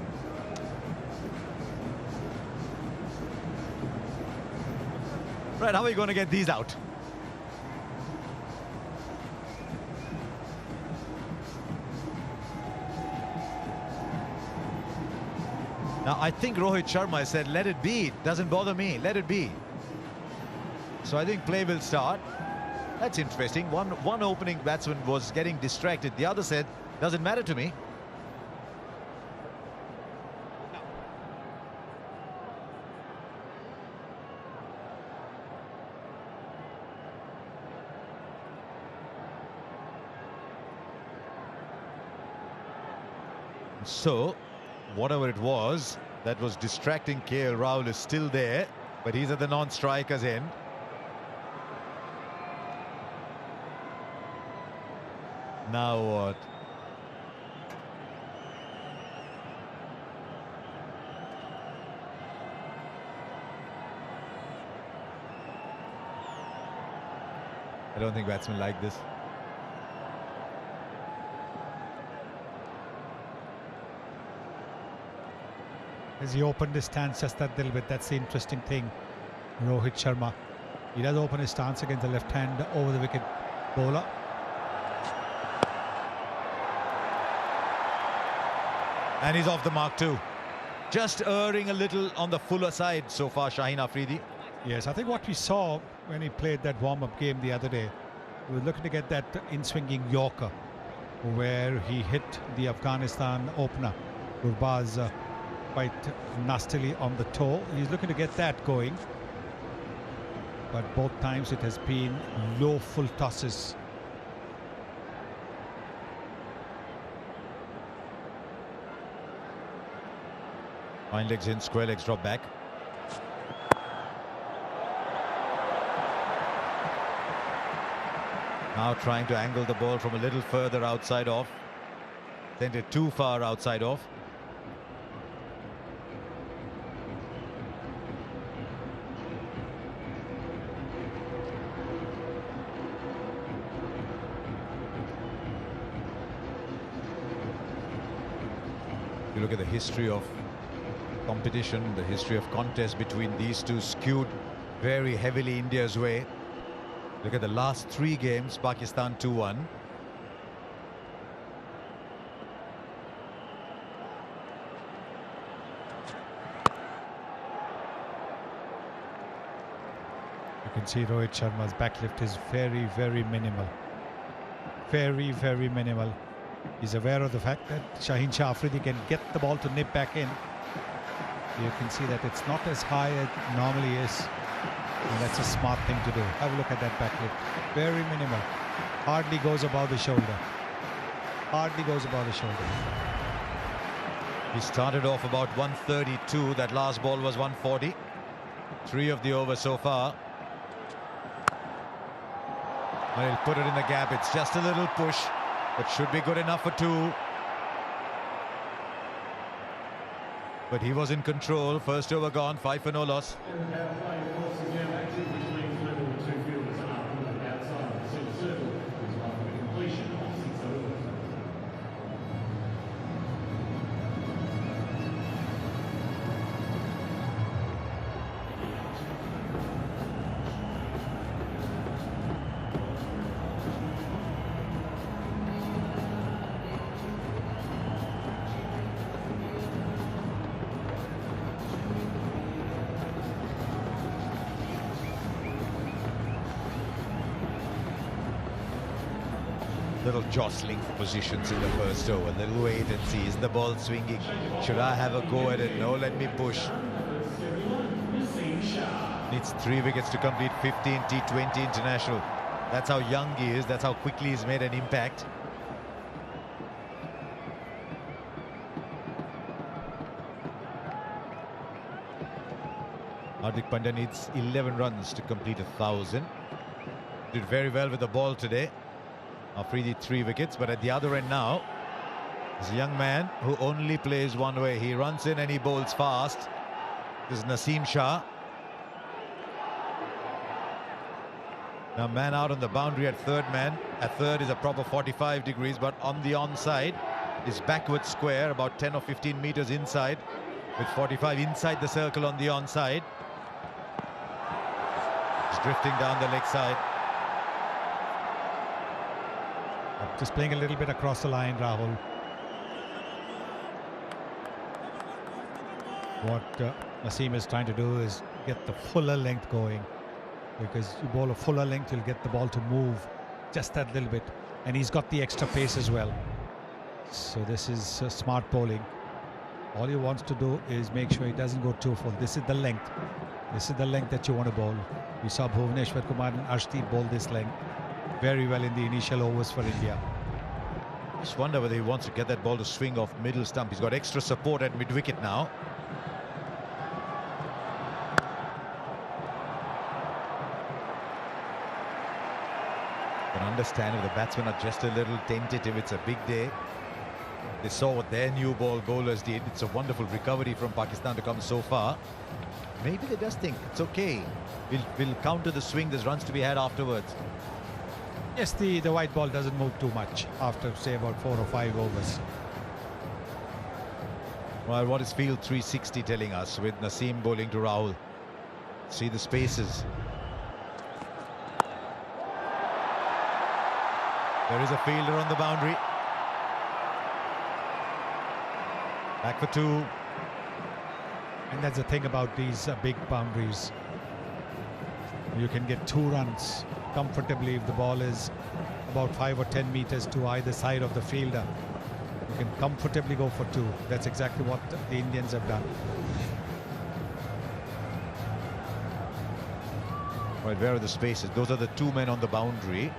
Right, how are you going to get these out? Now, I think Rohit Sharma said, let it be. It doesn't bother me. Let it be. So I think play will start. That's interesting. One opening batsman was getting distracted. The other said, doesn't matter to me. So, whatever it was that was distracting KL Rahul is still there, but he's at the non-striker's end. Now what? I don't think batsmen like this. As he opened his stance just that little bit, that's the interesting thing. Rohit Sharma, he does open his stance against the left hand over the wicket bowler. And he's off the mark too. Just erring a little on the fuller side so far, Shaheen Afridi. Yes, I think what we saw when he played that warm-up game the other day, we were looking to get that in-swinging Yorker, where he hit the Afghanistan opener, Gurbaz, quite nastily on the toe. He's looking to get that going, but both times it has been low full tosses. Fine legs in, square legs drop back. Now trying to angle the ball from a little further outside off. Sent it too far outside off. You look at the history of competition, the history of contest between these two skewed very heavily India's way. Look at the last 3 games, Pakistan 2-1. You can see Rohit Sharma's backlift is very, very minimal. Very, very minimal. He's aware of the fact that Shaheen Shah Afridi can get the ball to nip back in. You can see that it's not as high as it normally is. And that's a smart thing to do. Have a look at that backlift. Very minimal. Hardly goes above the shoulder. Hardly goes above the shoulder. He started off about 132. That last ball was 140. 3 of the over so far. Well, he'll put it in the gap. It's just a little push, but should be good enough for 2. But he was in control. First over gone, 5 for no loss. Little jostling for positions in the first over. Little wait and see. Is the ball swinging? Should I have a go at it? No, let me push. Needs 3 wickets to complete 15 T20 international. That's how young he is. That's how quickly he's made an impact. Hardik Pandya needs 11 runs to complete 1,000. Did very well with the ball today. Afridi 3 wickets, but at the other end now is a young man who only plays one way. He runs in and he bowls fast. This is Naseem Shah. Now man out on the boundary at third man. At third is a proper 45 degrees, but on the onside is backward square, about 10 or 15 meters inside, with 45 inside the circle on the onside. It's drifting down the leg side. Just playing a little bit across the line, Rahul. What Naseem is trying to do is get the fuller length going, because you bowl a fuller length, you'll get the ball to move just that little bit, and he's got the extra pace as well. So this is smart bowling. All he wants to do is make sure he doesn't go too full. This is the length. This is the length that you want to bowl. We saw Bhuvneshwar Kumar and Arshdeep bowl this length very well in the initial overs for India. Just wonder whether he wants to get that ball to swing off middle stump. He's got extra support at mid-wicket now. You can understand if the batsmen are just a little tentative. It's a big day. They saw what their new ball bowlers did. It's a wonderful recovery from Pakistan to come so far. Maybe they just think it's okay. We'll counter the swing. There's runs to be had afterwards. Yes, the white ball doesn't move too much after, say, about 4 or 5 overs. Well, what is field 360 telling us with Naseem bowling to Rahul? See the spaces. There is a fielder on the boundary. Back for 2. And that's the thing about these big boundaries. You can get 2 runs comfortably if the ball is about 5 or 10 meters to either side of the fielder. You can comfortably go for 2. That's exactly what the Indians have done. Right, where are the spaces? Those are the 2 men on the boundary.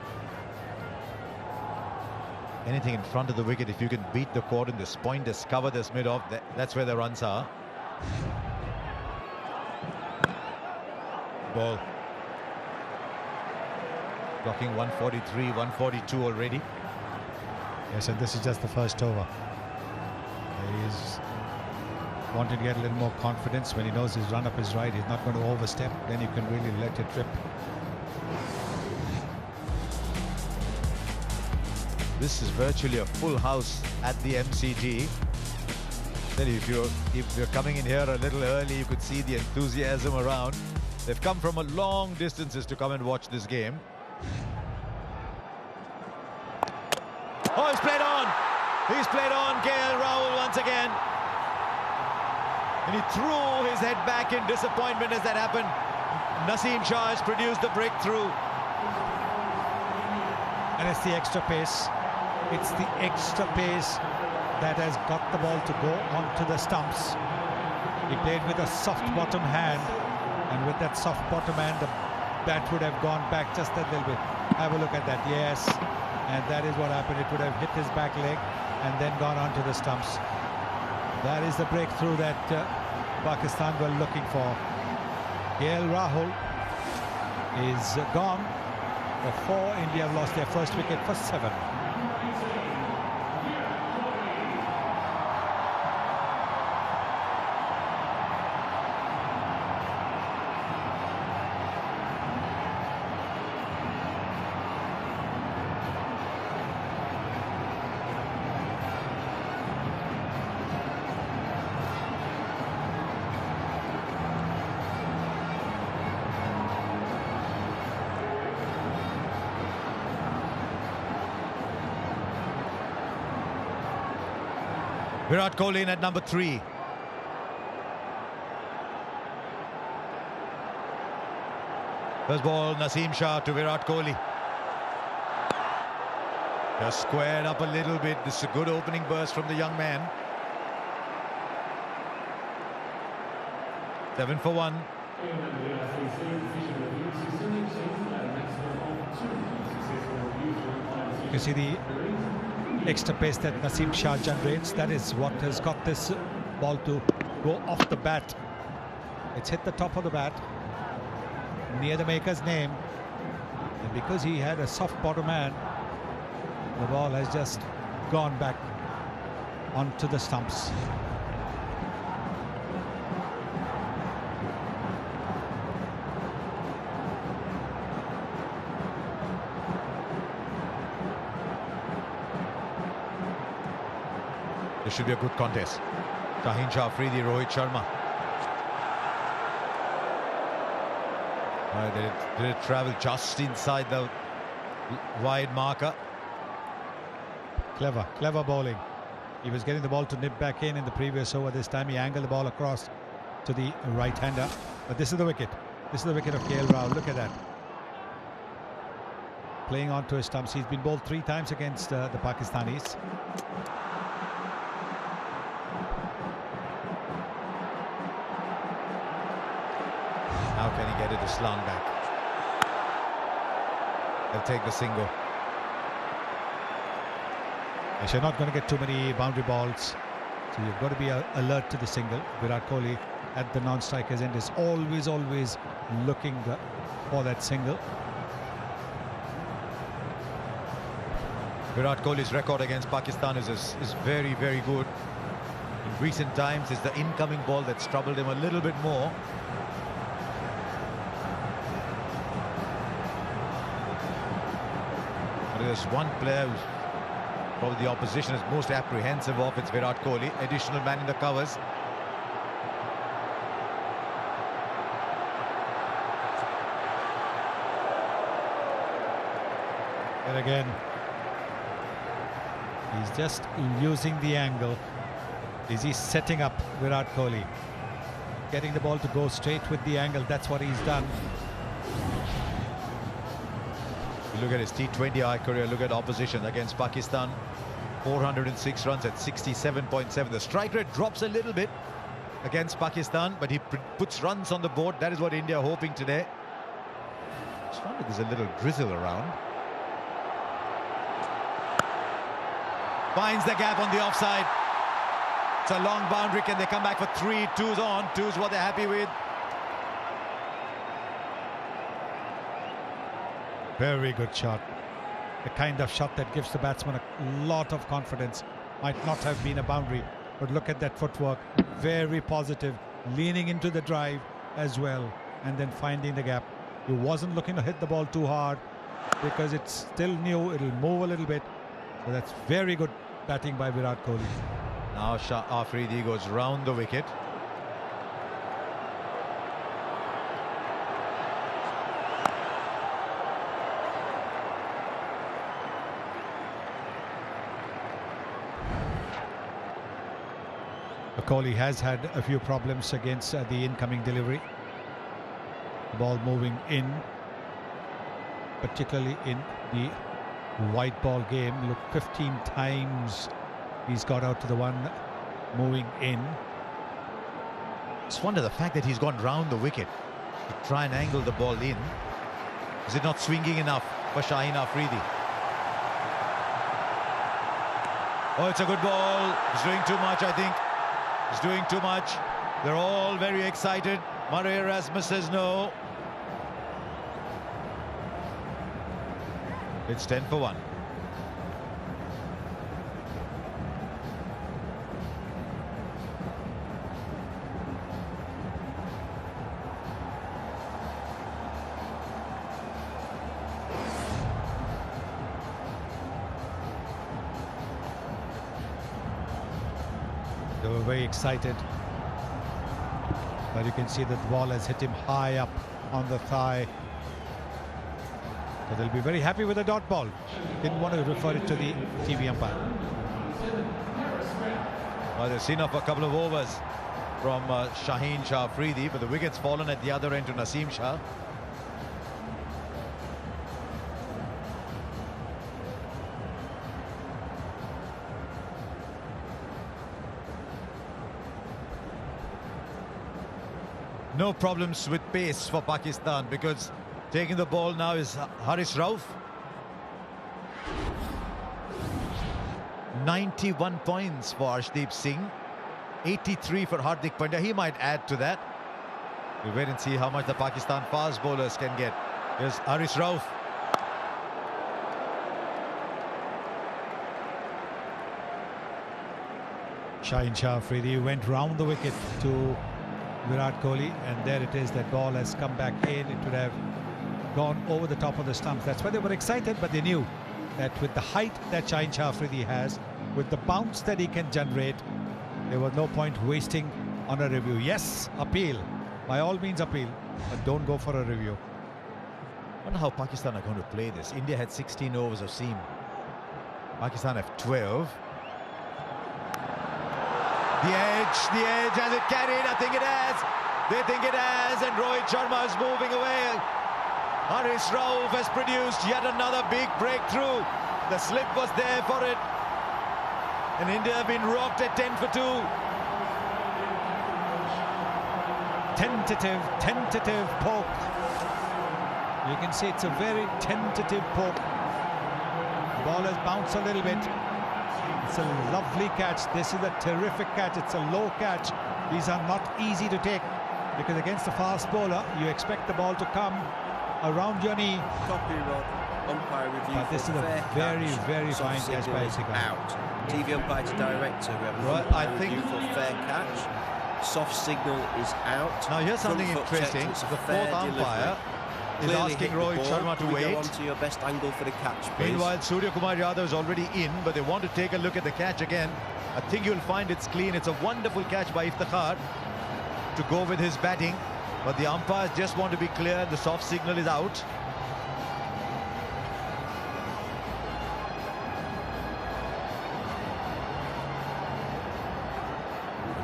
Anything in front of the wicket, if you can beat the coordinates, point this, cover this mid-off, that's where the runs are. Ball. Blocking 143, 142 already. Yes, and this is just the first over. He's wanting to get a little more confidence. When he knows his run-up is right, he's not going to overstep, then you can really let it rip. This is virtually a full house at the MCG. Then if you're coming in here a little early, you could see the enthusiasm around. They've come from a long distances to come and watch this game. Oh, he's played on. He's played on KL Rahul once again. And he threw his head back in disappointment as that happened. Naseem Shah has produced the breakthrough. And it's the extra pace. It's the extra pace that has got the ball to go onto the stumps. He played with a soft bottom hand, and with that soft bottom hand, the bat would have gone back just a little bit. Have a look at that. Yes, and that is what happened. It would have hit his back leg and then gone onto the stumps. That is the breakthrough that Pakistan were looking for. KL Rahul is gone for 4. India have lost their first wicket for 7. Virat Kohli in at number 3. First ball, Naseem Shah to Virat Kohli. Just squared up a little bit. This is a good opening burst from the young man. 7 for 1. You see the extra pace that Naseem Shah generates. That is what has got this ball to go off the bat. It's hit the top of the bat near the maker's name, and because he had a soft bottom man, the ball has just gone back onto the stumps. This should be a good contest. Shaheen Shah Afridi, Rohit Sharma. Did it travel just inside the wide marker? Clever bowling. He was getting the ball to nip back in the previous over. This time he angled the ball across to the right-hander. But this is the wicket. This is the wicket of KL Rahul. Look at that. Playing onto his stumps. He's been bowled 3 times against the Pakistanis. How can he get it to slant back? They'll take the single. Yes, you're not going to get too many boundary balls, so you've got to be alert to the single. Virat Kohli at the non-striker's end is always looking for that single. Virat Kohli's record against Pakistan is very good. In recent times, it's the incoming ball that's troubled him a little bit more. There's one player who's probably the opposition is most apprehensive of. It's Virat Kohli, additional man in the covers. And again, he's just using the angle. Is he setting up Virat Kohli? Getting the ball to go straight with the angle. That's what he's done. You look at his T20 career, look at opposition against Pakistan. 406 runs at 67.7. The strike rate drops a little bit against Pakistan, but he puts runs on the board. That is what India are hoping today. Just wonder if there's a little drizzle around. Finds the gap on the offside. It's a long boundary. Can they come back for 3? 2's on. 2's what they're happy with. Very good shot. The kind of shot that gives the batsman a lot of confidence. Might not have been a boundary, but look at that footwork. Very positive, leaning into the drive as well, and then finding the gap. He wasn't looking to hit the ball too hard because it's still new. It'll move a little bit. So that's very good batting by Virat Kohli. Now Shah Afridi goes round the wicket. Kohli has had a few problems against the incoming delivery. The ball moving in, particularly in the white ball game. Look, 15 times he's got out to the one moving in. Just wonder the fact that he's gone round the wicket to try and angle the ball in. Is it not swinging enough for Shaheen Afridi? Oh, it's a good ball. He's doing too much, I think. He's doing too much. They're all very excited. Murray Erasmus says no. It's 10 for 1. They were very excited, but you can see that the ball has hit him high up on the thigh. So they'll be very happy with the dot ball. Didn't want to refer it to the TV umpire. Well, they've seen off a couple of overs from Shaheen Shah Afridi, but the wicket's fallen at the other end to Naseem Shah. No problems with pace for Pakistan, because taking the ball now is Haris Rauf. 91 points for Arshdeep Singh. 83 for Hardik Pandya. He might add to that. We'll wait and see how much the Pakistan fast bowlers can get. Here's Haris Rauf. Shaheen Shah Afridi went round the wicket to Virat Kohli, and there it is. That ball has come back in. It would have gone over the top of the stumps. That's why they were excited, but they knew that with the height that Shaheen Shah Afridi has, with the bounce that he can generate, there was no point wasting on a review. Yes, appeal. By all means appeal, but don't go for a review. I wonder how Pakistan are going to play this. India had 16 overs of seam. Pakistan have 12. The edge, has it carried? I think it has. They think it has, and Rohit Sharma is moving away. Haris Rauf has produced yet another big breakthrough. The slip was there for it. And India have been rocked at 10 for 2. Tentative poke. You can see it's a very tentative poke. The ball has bounced a little bit. It's a lovely catch. This is a terrific catch. It's a low catch. These are not easy to take, because against a fast bowler, you expect the ball to come around your knee. Copy, Rod. Umpire review. But this is a very fine catch by Sikar. Out. TV umpire to director. We have Well, I think review for fair catch. Soft signal is out. Now here's something Front foot interesting. checked. It's a The fair fourth umpire is Clearly asking hit the Rohit ball. Sharma to Can we wait. go on to your best angle for the catch, please? Meanwhile, Surya Kumar Yadav is already in, but they want to take a look at the catch again. I think you'll find it's clean. It's a wonderful catch by Iftikhar to go with his batting, but the umpires just want to be clear. The soft signal is out.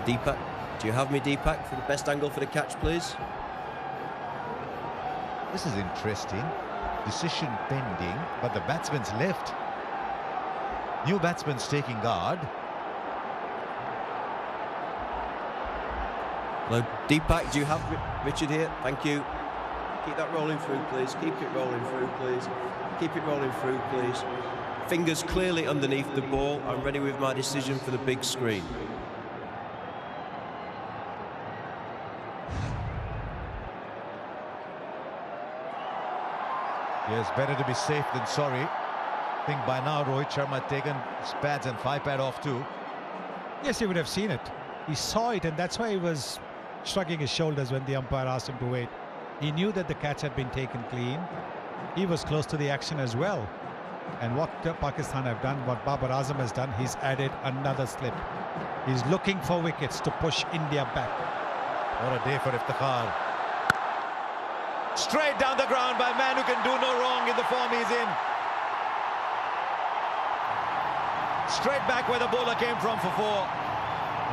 Deepak, do you have me, Deepak, for the best angle for the catch, please? This is interesting. Decision pending, but the batsman's left. New batsman's taking guard. Hello, Deepak, do you have Richard here? Thank you. Keep that rolling through, please. Keep it rolling through, please. Keep it rolling through, please. Fingers clearly underneath the ball. I'm ready with my decision for the big screen. Yes, better to be safe than sorry. I think by now Rohit Sharma had taken his pads and 5-pad off too. Yes, he would have seen it. He saw it, and that's why he was shrugging his shoulders when the umpire asked him to wait. He knew that the catch had been taken clean. He was close to the action as well. And what Pakistan have done, what Babar Azam has done, he's added another slip. He's looking for wickets to push India back. What a day for Iftikhar. Straight down the ground by a man who can do no wrong in the form he's in. Straight back where the bowler came from for 4.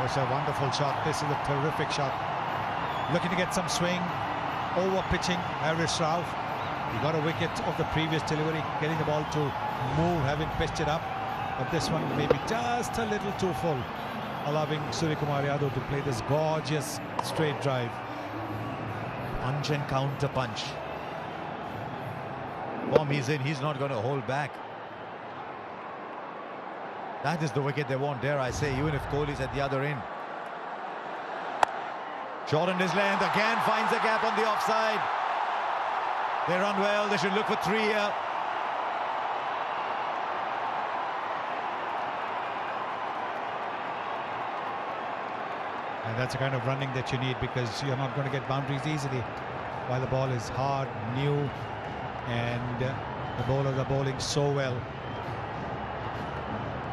It's a wonderful shot. This is a terrific shot. Looking to get some swing. Over pitching Haris Rauf. He got a wicket of the previous delivery, getting the ball to move, having pitched it up. But this one may be just a little too full, allowing Surya Kumar Yadav to play this gorgeous straight drive. Punch and counter punch. Form he's in, he's not going to hold back. That is the wicket they want, dare I say, even if Kohli's at the other end. Shortened his length, again finds a gap on the offside. They run well, they should look for 3 here. And that's the kind of running that you need, because you're not going to get boundaries easily while the ball is hard, new, and the bowlers are bowling so well.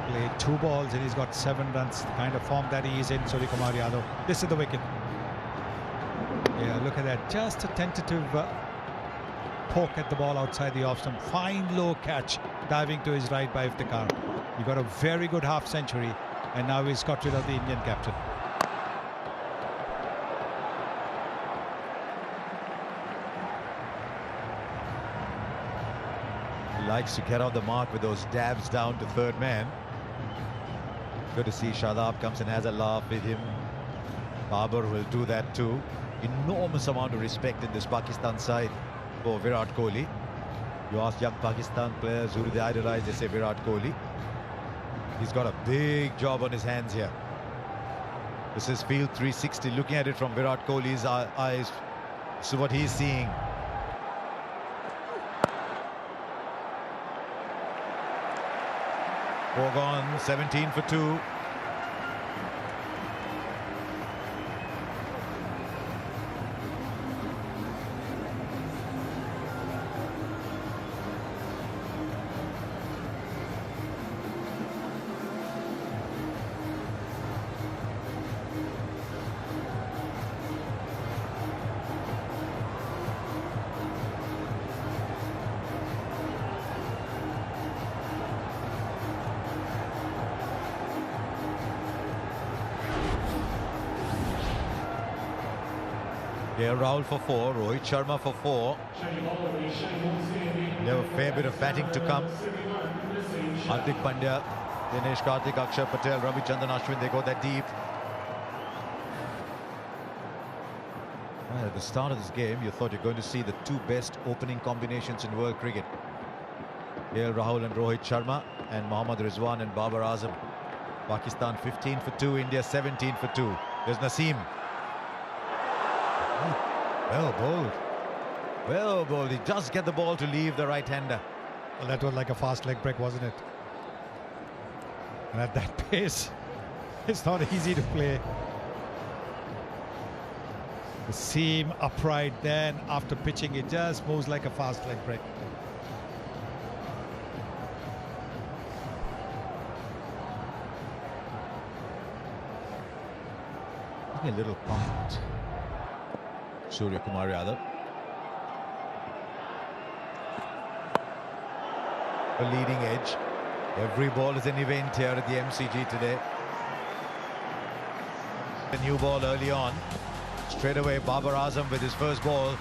Played 2 balls and he's got 7 runs. The kind of form that he is in, Surya Kumar Yadav. This is the wicket. Yeah, look at that. Just a tentative poke at the ball outside the off stump. Fine low catch, diving to his right by Iftikhar. He got a very good half century, and now he's got rid of the Indian captain. He likes to get on the mark with those dabs down to third man. Good to see Shadab comes and has a laugh with him. Babar will do that too. enormous amount of respect in this Pakistan side for Virat Kohli. You ask young Pakistan players who do they idolize, they say Virat Kohli. He's got a big job on his hands here. This is Field 360, looking at it from Virat Kohli's eyes. So what he's seeing. Four gone, 17 for 2. Rahul for 4, Rohit Sharma for 4. They have a fair bit of batting to come. Hardik Pandya, Dinesh Karthik, Akshar Patel, Ravichandran Ashwin, they go that deep. Well, at the start of this game, you thought you're going to see the two best opening combinations in world cricket. Rahul and Rohit Sharma, and Mohammad Rizwan and Babar Azam. Pakistan 15 for 2, India 17 for 2. There's Naseem. Well bowled. Well bowled. He does get the ball to leave the right-hander. Well, that was like a fast leg break, wasn't it? And at that pace, it's not easy to play. The seam upright, then after pitching, it just moves like a fast leg break. A little pumped. Surya Kumar Yadav. A leading edge. Every ball is an event here at the MCG today. A new ball early on. Straight away, Babar Azam with his first ball.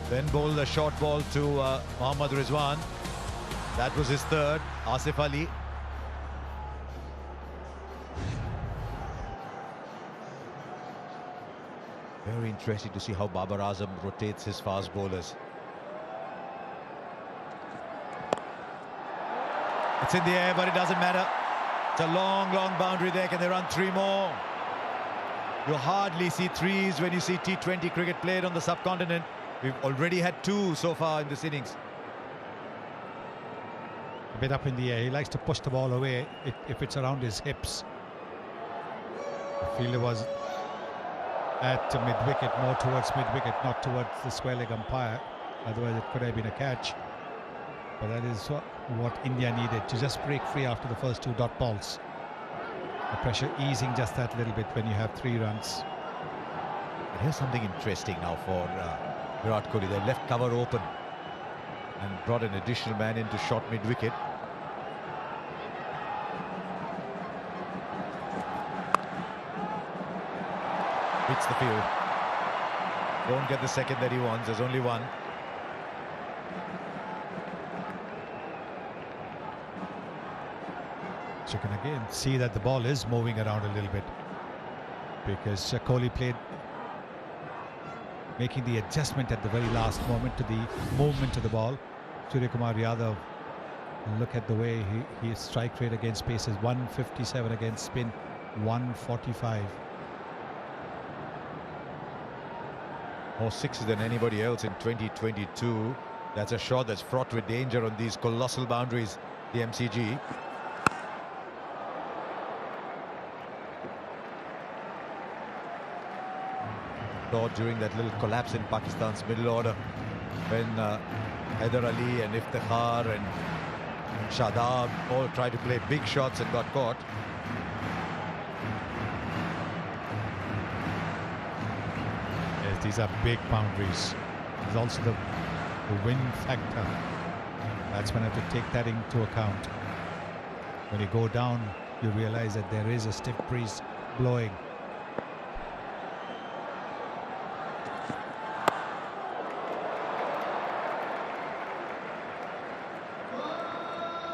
Then bowled a short ball to Mohammad Rizwan. That was his third. Asif Ali. Very interesting to see how Babar Azam rotates his fast bowlers. It's in the air, but it doesn't matter. It's a long, long boundary there. Can they run 3 more? You hardly see 3s when you see T20 cricket played on the subcontinent. We've already had 2 so far in this innings. A bit up in the air. He likes to push the ball away if it's around his hips. The fielder was at mid-wicket, more towards mid-wicket, not towards the square leg umpire. Otherwise it could have been a catch. But that is what India needed, to just break free after the first 2 dot balls. The pressure easing just that little bit when you have 3 runs. But here's something interesting now for Virat Kohli. They left cover open and brought an additional man into short mid-wicket. Hits the field. Won't get the second that he wants. There's only one. So you can again see that the ball is moving around a little bit, because Kohli played, making the adjustment at the very last moment to the movement of the ball. Surya Kumar Yadav, look at the way his strike rate against pace is 157, against spin 145. More 6s than anybody else in 2022. That's a shot that's fraught with danger on these colossal boundaries, the MCG. During that little collapse in Pakistan's middle order, when Haider Ali and Iftikhar and Shadab all tried to play big shots and got caught. Yes, these are big boundaries. There's also the wind factor. Batsmen have to take that into account. When you go down, you realize that there is a stiff breeze blowing.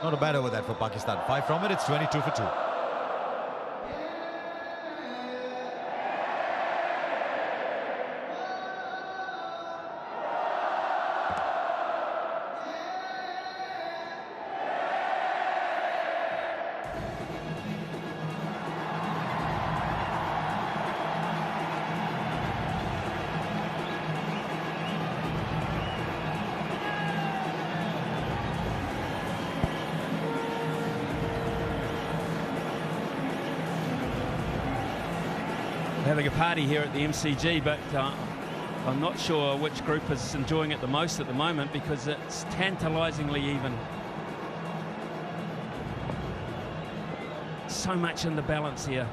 Not a bad over that for Pakistan. 5 from it, it's 22 for 2. having a party here at the MCG, but I'm not sure which group is enjoying it the most at the moment because it's tantalisingly even. So much in the balance here.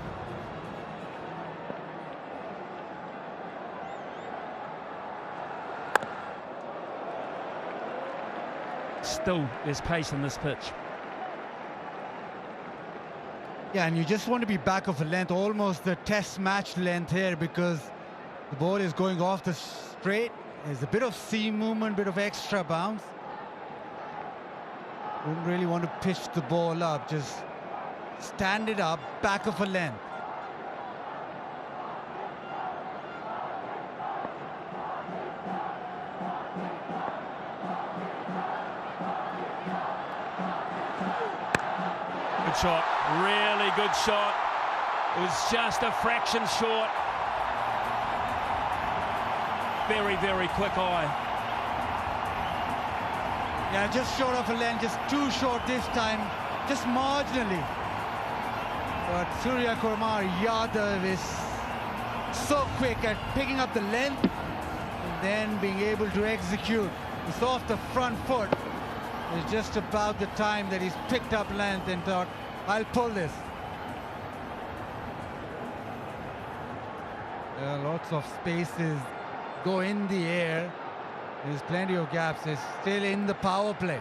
Still, there's pace in this pitch. Yeah, and you just want to be back of a length, almost the test match length here, because the ball is going off the straight. There's a bit of seam movement, bit of extra bounce. Wouldn't really want to pitch the ball up, just stand it up, back of a length. Good shot, really good shot. It was just a fraction short. Very, very quick eye. Yeah, just short of a length, just too short this time, just marginally. But Surya Kumar Yadav is so quick at picking up the length and then being able to execute. It's off the front foot. It's just about the time that he's picked up length and thought, I'll pull this. Lots of spaces go in the air. There's plenty of gaps. It's still in the power play.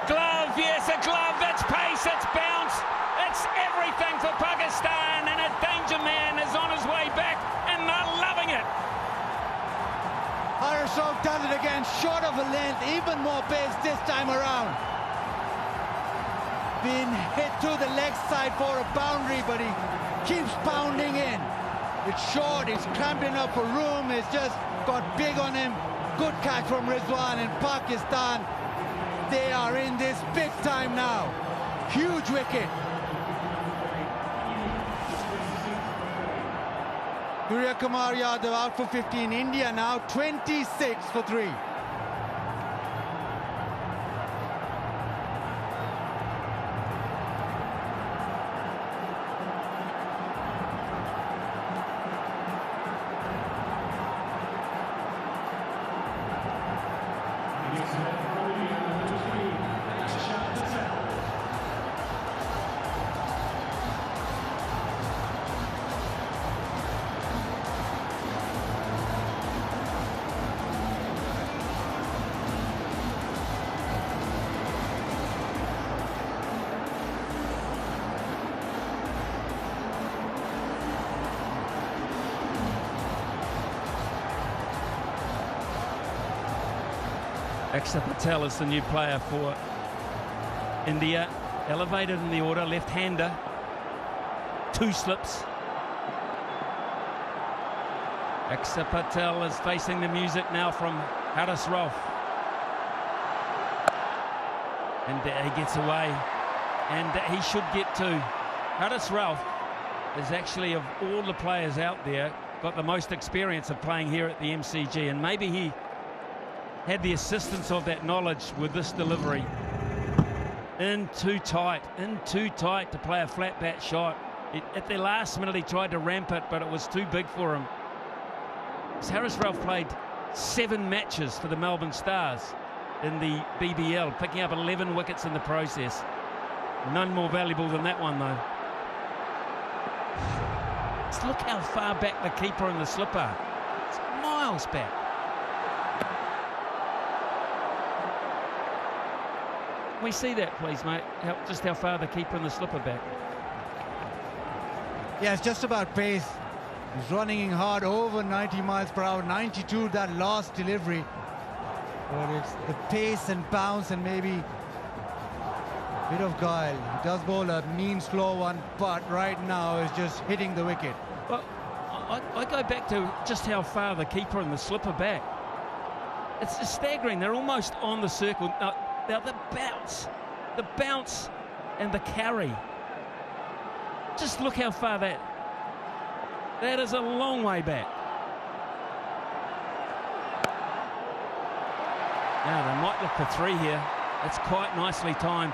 Glove, yes, a glove. That's pace, that's bounce. It's everything for Pakistan, and a danger man is on his way back, and they're loving it. Harasov does it again, short of a length, even more pace this time around. Been hit to the leg side for a boundary, but he keeps pounding in. It's short, it's cramped enough for room, it's just got big on him. Good catch from Rizwan in Pakistan. They are in this big time now. Huge wicket. Surya Kumar Yadav out for 15. India now 26 for 3. Akshar Patel is the new player for India. Elevated in the order, left-hander. 2 slips. Akshar Patel is facing the music now from Haris Rauf. And he gets away. And he should get to. Haris Rauf is actually, of all the players out there, got the most experience of playing here at the MCG. And maybe he had the assistance of that knowledge with this delivery. In too tight to play a flat bat shot. At the last minute he tried to ramp it, but it was too big for him. Haris Rauf played 7 matches for the Melbourne Stars in the BBL, picking up 11 wickets in the process. None more valuable than that one, though. Just look how far back the keeper and the slipper. It's miles back. Can we see that, please, mate? Just how far the keeper and the slipper back. Yeah, it's just about pace. He's running in hard, over 90 miles per hour, 92 that last delivery. But it's the pace and bounce and maybe a bit of guile. He does bowl a mean, slow one, but right now is just hitting the wicket. Well, I go back to just how far the keeper and the slipper back. It's just staggering. They're almost on the circle. Now the bounce and the carry. Just look how far that is a long way back. Now they might look for 3 here. It's quite nicely timed.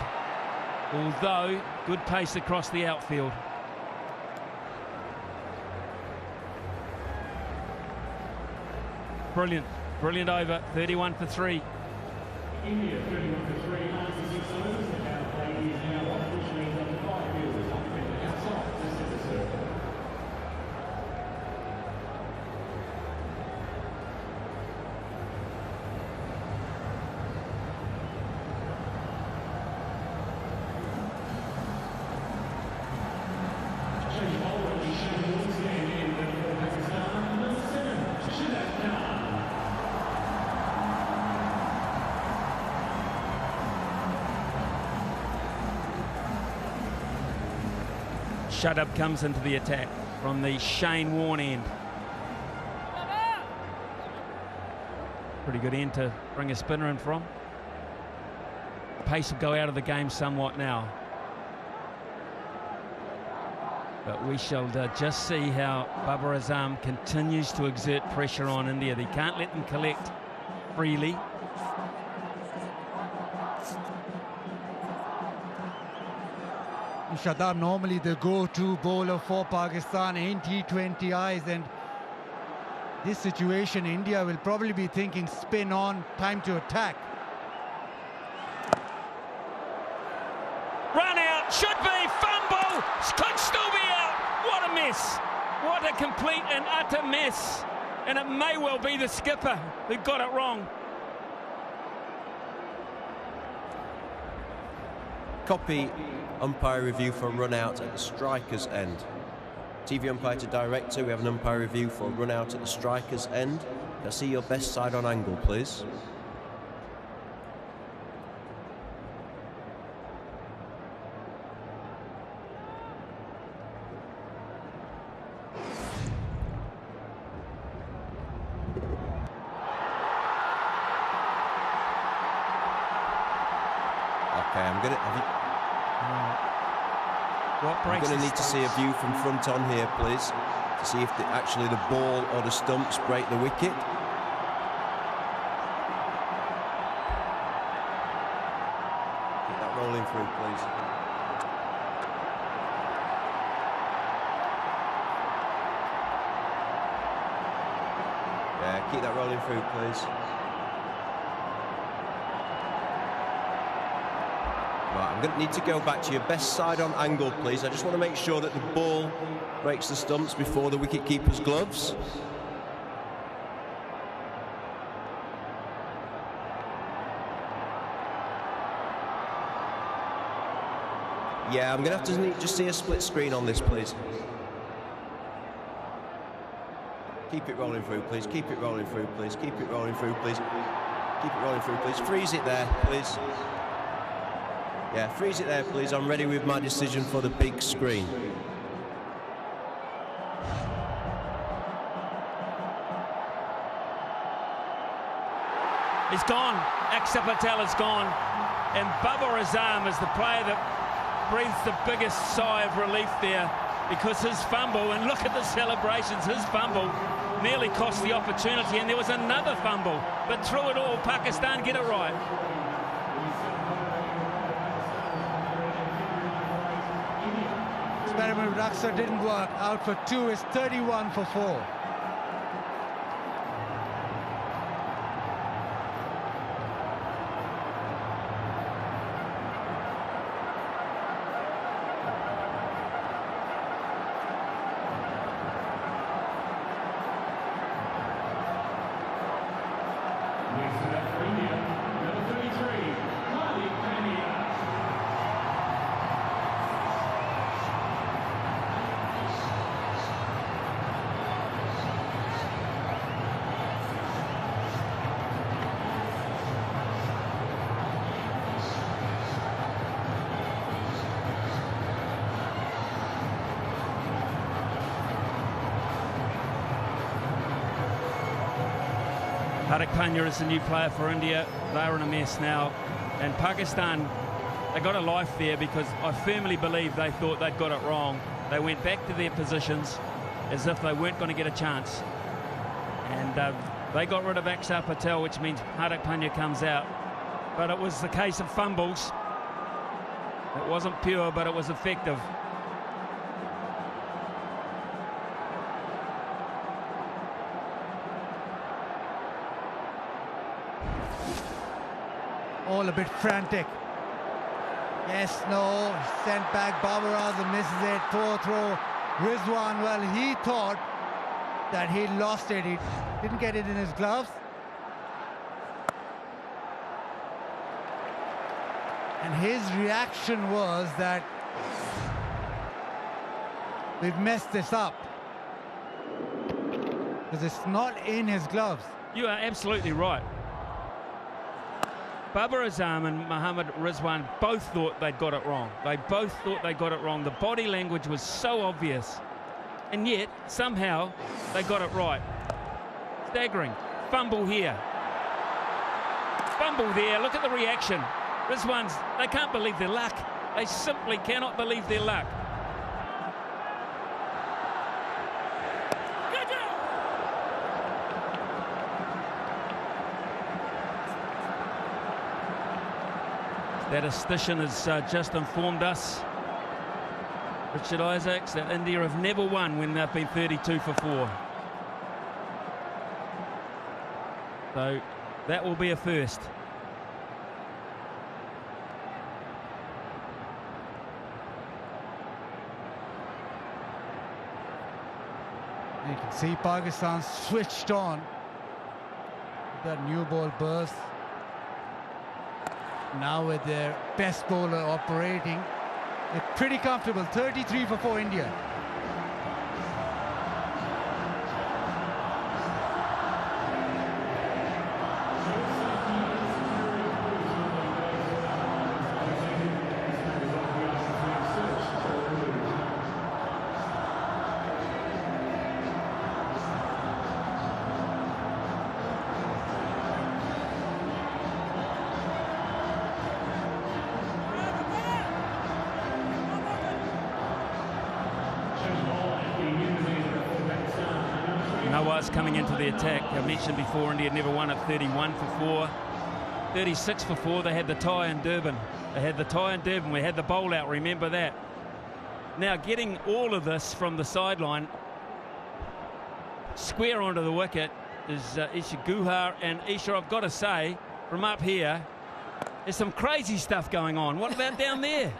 Although, good pace across the outfield. Brilliant. Brilliant over. 31 for 3. India 31 for 3, 96 overs. The power play is now off, which means under 5 viewers on the outside the centre circle. Change bowler will be shown once again in for Pakistan. Number 7, Shadab Khan. Shadab comes into the attack from the Shane Warne end. Pretty good end to bring a spinner in from. Pace will go out of the game somewhat now. But we shall just see how Babar Azam continues to exert pressure on India. They can't let them collect freely. Shadab normally the go-to bowler for Pakistan in T20Is, and this situation India will probably be thinking spin on, time to attack. Run out, should be, fumble, could still be out. What a mess. What a complete and utter mess. And it may well be the skipper who got it wrong. Copy umpire review for run out at the striker's end. TV umpire to director, we have an umpire review for run out at the striker's end. Can I see your best side on angle, please? Okay, I'm going to need to see a view from front on here, please, to see if actually the ball or the stumps break the wicket. Get that rolling through, please. Yeah, keep that rolling through, please. Right, I'm going to need to go back to your best side on angle, please. I just want to make sure that the ball breaks the stumps before the wicket-keeper's gloves. Yeah, I'm going to have to just see a split screen on this, please. Keep it rolling through, please. Keep it rolling through, please. Keep it rolling through, please. Keep it rolling through, please. Freeze it there, please. Yeah, freeze it there, please. I'm ready with my decision for the big screen. He's gone. Axar Patel is gone. And Babar Azam is the player that breathes the biggest sigh of relief there, because his fumble, and look at the celebrations, his fumble nearly cost the opportunity, and there was another fumble. But through it all, Pakistan get it right. Experiment with Axar didn't work. Out for 2 is 31 for 4. Hardik Pandya is the new player for India. They're in a mess now. And Pakistan, they got a life there, because I firmly believe they thought they'd got it wrong. They went back to their positions as if they weren't going to get a chance. And they got rid of Axar Patel, which means Hardik Pandya comes out. But it was the case of fumbles. It wasn't pure, but it was effective. all a bit frantic. Yes, no, sent back. Babar Azam misses it. Poor throw. Rizwan, well, he thought that he lost it. He didn't get it in his gloves. And his reaction was that we've messed this up. Because it's not in his gloves. You are absolutely right. Babar Azam and Mohammad Rizwan both thought they'd got it wrong. They both thought they got it wrong. The body language was so obvious. And yet, somehow, they got it right. Staggering. Fumble here. Fumble there. Look at the reaction. Rizwan's, they can't believe their luck. They simply cannot believe their luck. Statistician has just informed us, Richard Isaacs, that India have never won when they've been 32 for 4. So that will be a first. You can see Pakistan switched on. That new ball burst. Now with their best bowler operating, they're pretty comfortable. 33 for 4 India. Nawaz coming into the attack. I mentioned before, India never won at 31 for 4. 36 for 4. They had the tie in Durban. We had the bowl out, remember that. Now getting all of this from the sideline, square onto the wicket, is Isha Guhar. And Isha, I've got to say, from up here, there's some crazy stuff going on. What about down there?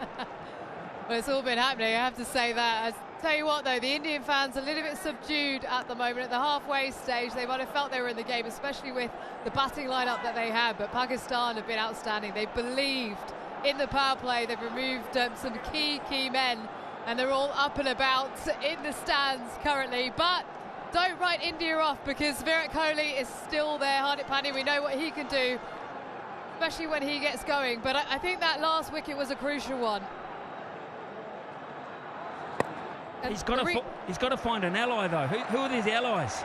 Well, it's all been happening, I have to say that. I tell you what, though, the Indian fans are a little bit subdued at the moment. At the halfway stage, they might have felt they were in the game, especially with the batting lineup that they had. But Pakistan have been outstanding. They believed in the power play. They've removed some key men, and they're all up and about in the stands currently. But don't write India off, because Virat Kohli is still there. Hardik Pandya, we know what he can do, especially when he gets going. But I think that last wicket was a crucial one. He's got to find an ally, though. Who are these allies?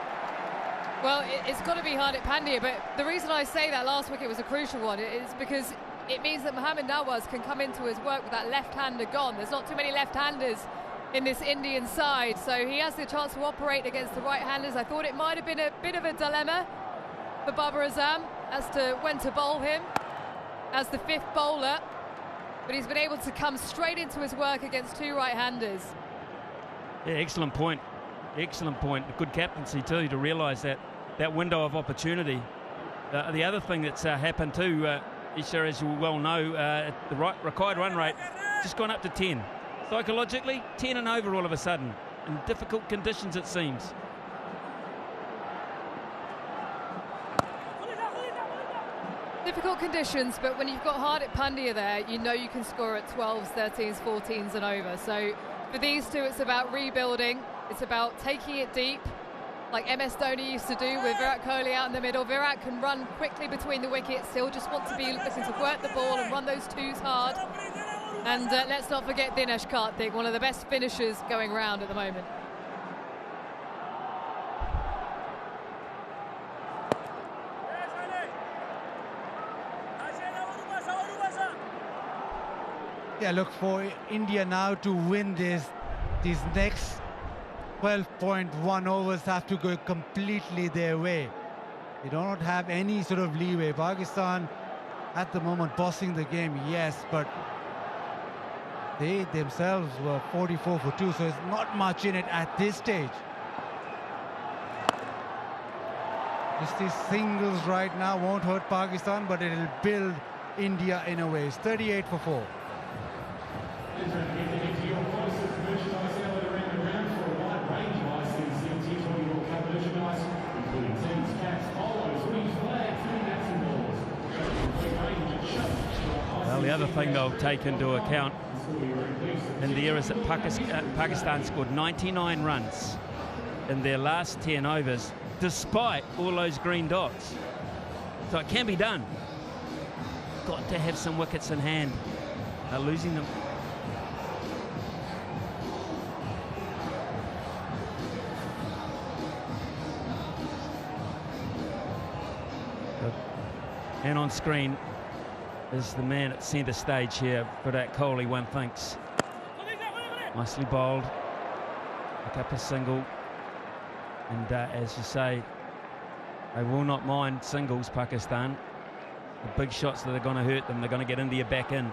Well, it's got to be Hardik Pandya, but the reason I say that last wicket was a crucial one is because it means that Mohammad Nawaz can come into his work with that left-hander gone. There's not too many left-handers in this Indian side, so he has the chance to operate against the right-handers. I thought it might have been a bit of a dilemma for Babar Azam as to when to bowl him as the 5th bowler, but he's been able to come straight into his work against 2 right-handers. Yeah, excellent point. Excellent point. Good captaincy too, to realise that window of opportunity. The other thing that's happened too, Isha, as you well know, the required run rate just gone up to 10. Psychologically, 10 and over all of a sudden. In difficult conditions, it seems. Difficult conditions, but when you've got Hardik Pandya there, you know you can score at 12s, 13s, 14s and over. So for these two, it's about rebuilding. It's about taking it deep, like MS Dhoni used to do with Virat Kohli out in the middle. Virat can run quickly between the wickets. He'll just want to be looking to work the ball and run those 2s hard. And let's not forget Dinesh Karthik, one of the best finishers going around at the moment. Yeah, look, for India now to win these next 12.1 overs have to go completely their way. They do not have any sort of leeway. Pakistan at the moment bossing the game, yes, but they themselves were 44 for 2, so there's not much in it at this stage. Just these singles right now won't hurt Pakistan, but it'll build India in a way. It's 38 for 4. Well, the other thing they'll take into account in there is that Pakistan scored 99 runs in their last 10 overs, despite all those green dots. So it can be done. Got to have some wickets in hand. They're losing them. And on screen is the man at centre stage here, Virat Kohli, one thinks. Nicely bowled. Pick up a single. And as you say, they will not mind singles, Pakistan. The big shots that are going to hurt them, they're going to get India back in.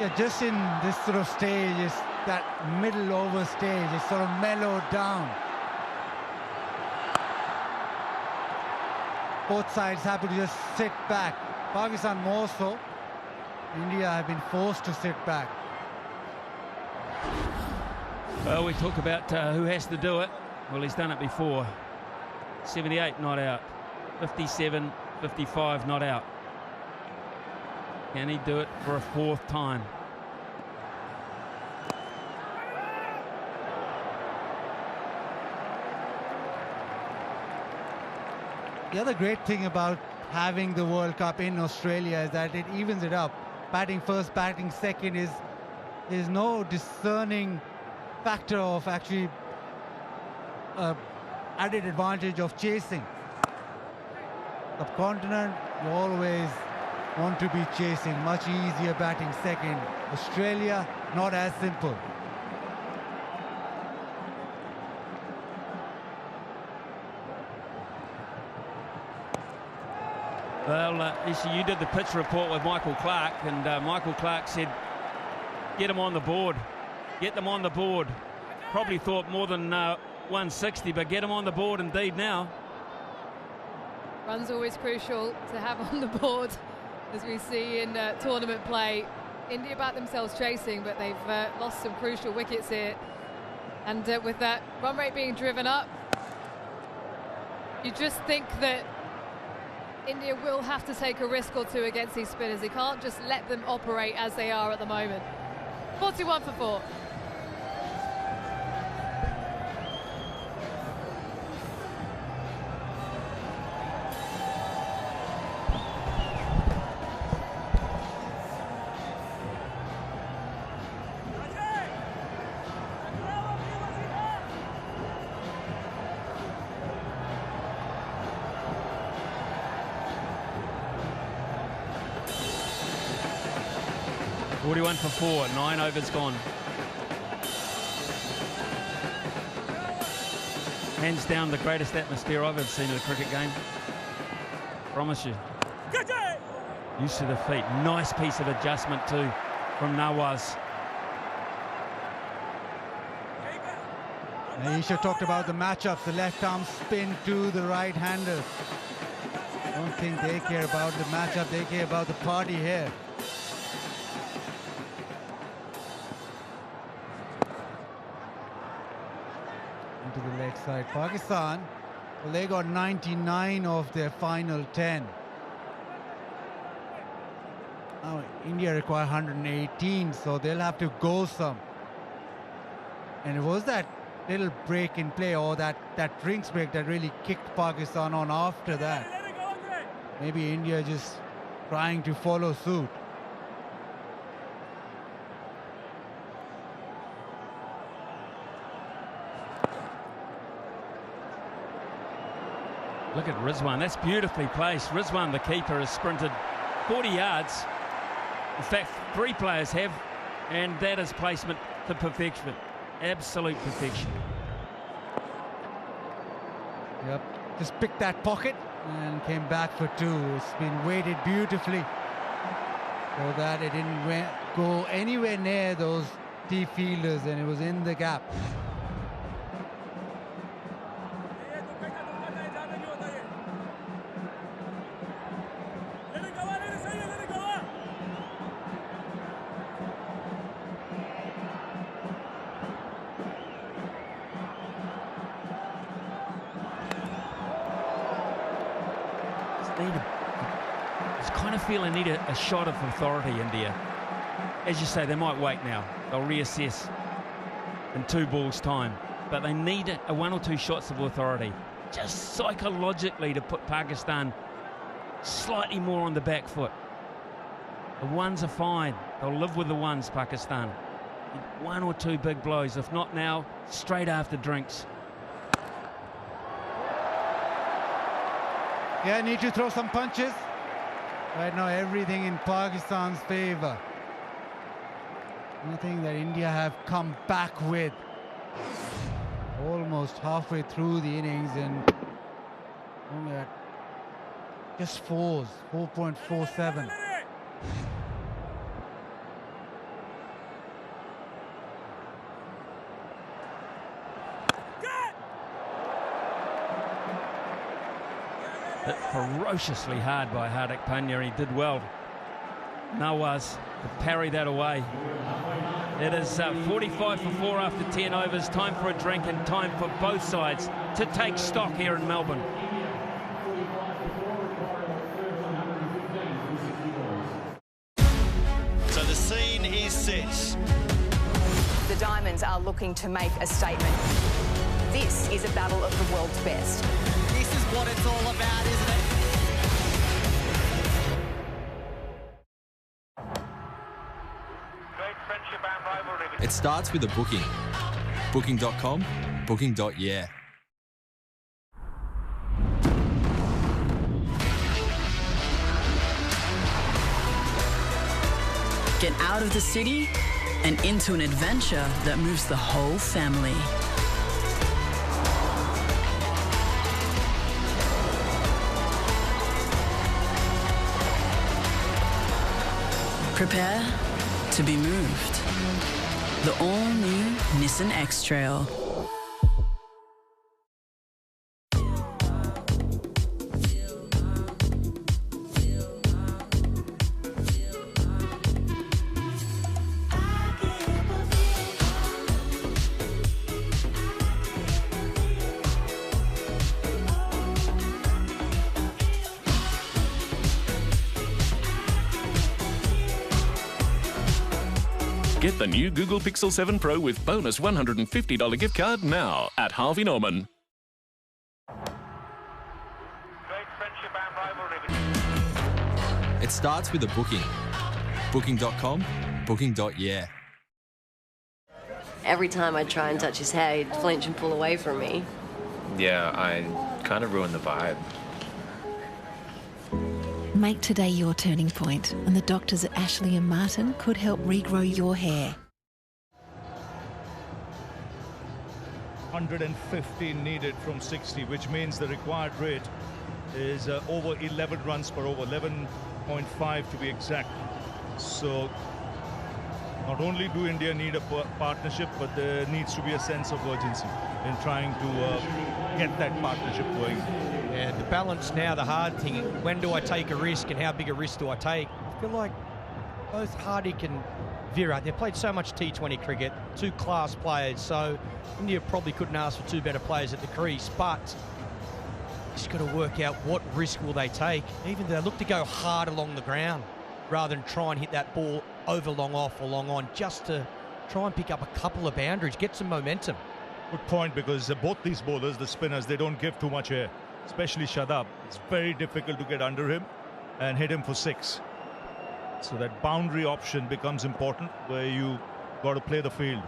Yeah, just in this sort of stage, is that middle over stage, is sort of mellowed down. Both sides happy to just sit back. Pakistan more so. India have been forced to sit back. Well, we talk about who has to do it. Well, he's done it before. 78 not out. 57, 55 not out. Can he do it for a fourth time? The other great thing about having the World Cup in Australia is that it evens it up. Batting first, batting second is no discerning factor of actually added advantage of chasing. Subcontinent, you always want to be chasing, much easier batting second. Australia, not as simple. Well, Ishi, you did the pitch report with Michael Clark, and Michael Clark said, get him on the board. Get them on the board. Probably thought more than 160, but get them on the board indeed now. Runs always crucial to have on the board, as we see in tournament play. India back themselves chasing, but they've lost some crucial wickets here. And with that run rate being driven up, you just think that India will have to take a risk or two against these spinners. They can't just let them operate as they are at the moment. 41 for 4. For 4, 9 overs gone. Hands down the greatest atmosphere I've ever seen in a cricket game. Promise you. Use to the feet. Nice piece of adjustment too from Nawaz. Aisha talked about the matchups, the left arm spin to the right hander. I don't think they care about the matchup, they care about the party here. To the leg side. Pakistan, well, they got 99 of their final 10. Now India require 118, so they'll have to go some. And it was that little break in play, or that drinks break, that really kicked Pakistan on after that. Maybe India just trying to follow suit. Look at Rizwan, that's beautifully placed. Rizwan, the keeper, has sprinted 40 yards. In fact, 3 players have, and that is placement to perfection. Absolute perfection. Yep, just picked that pocket and came back for 2. It's been weighted beautifully so that it didn't go anywhere near those deep fielders, and it was in the gap. feel they need a shot of authority, India. As you say, they might wait now. They'll reassess in 2 balls' time. But they need a 1 or 2 shots of authority, just psychologically, to put Pakistan slightly more on the back foot. The ones are fine. They'll live with the ones, Pakistan. 1 or 2 big blows. If not now, straight after drinks. Yeah, need to throw some punches. Right now, everything in Pakistan's favor. Nothing that India have come back with. Almost halfway through the innings and only at just 4.47. Hit ferociously hard by Hardik Pandya. He did well. Nawaz to parry that away. It is 45 for 4 after 10 overs. Time for a drink and time for both sides to take stock here in Melbourne. So the scene is set. The Diamonds are looking to make a statement. This is a battle of the world's best. This is what it's all about, isn't it? It starts with a booking. Booking.com, booking.yeah. Get out of the city and into an adventure that moves the whole family. Prepare to be moved. The all-new Nissan X-Trail. Get the new Google Pixel 7 Pro with bonus $150 gift card now at Harvey Norman. It starts with a booking. Booking.com, booking.yeah. Every time I try and touch his hair, he'd flinch and pull away from me. Yeah, I kind of ruined the vibe. Make today your turning point, and the doctors at Ashley and Martin could help regrow your hair. 115 needed from 60, which means the required rate is over 11 runs per over, 11.5 to be exact. So not only do India need a partnership, but there needs to be a sense of urgency in trying to get that partnership going. And the balance now, the hard thing, when do I take a risk and how big a risk do I take? I feel like both Hardik and Virat, they've played so much T20 cricket, 2 class players, so India probably couldn't ask for 2 better players at the crease, but just got to work out what risk will they take. Even they look to go hard along the ground rather than try and hit that ball over long off or long on, just to try and pick up a couple of boundaries, get some momentum. Good point, because both these bowlers, the spinners, they don't give too much air, especially Shadab. It's very difficult to get under him and hit him for 6. So that boundary option becomes important, where you got to play the field.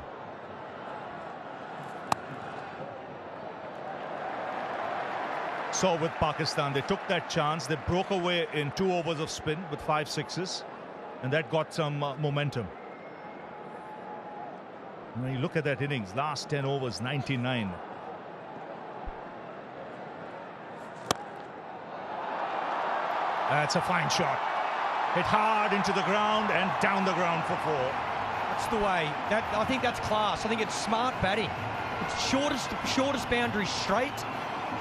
So with Pakistan, they took that chance. They broke away in 2 overs of spin with 5 sixes, and that got some momentum. When you look at that innings, last 10 overs, 99. That's a fine shot. Hit hard into the ground and down the ground for 4. That's the way. I think that's class. I think it's smart batting. It's shortest boundary straight.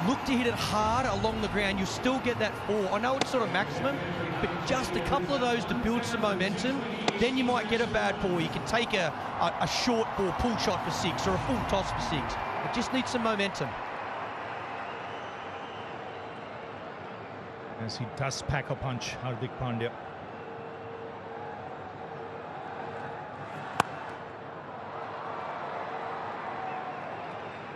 Look to hit it hard along the ground. You still get that 4. I know it's sort of maximum, but just a couple of those to build some momentum. Then you might get a bad ball. You can take a short ball, pull shot for 6, or a full toss for 6. It just needs some momentum. Yes, he does pack a punch, Hardik Pandya.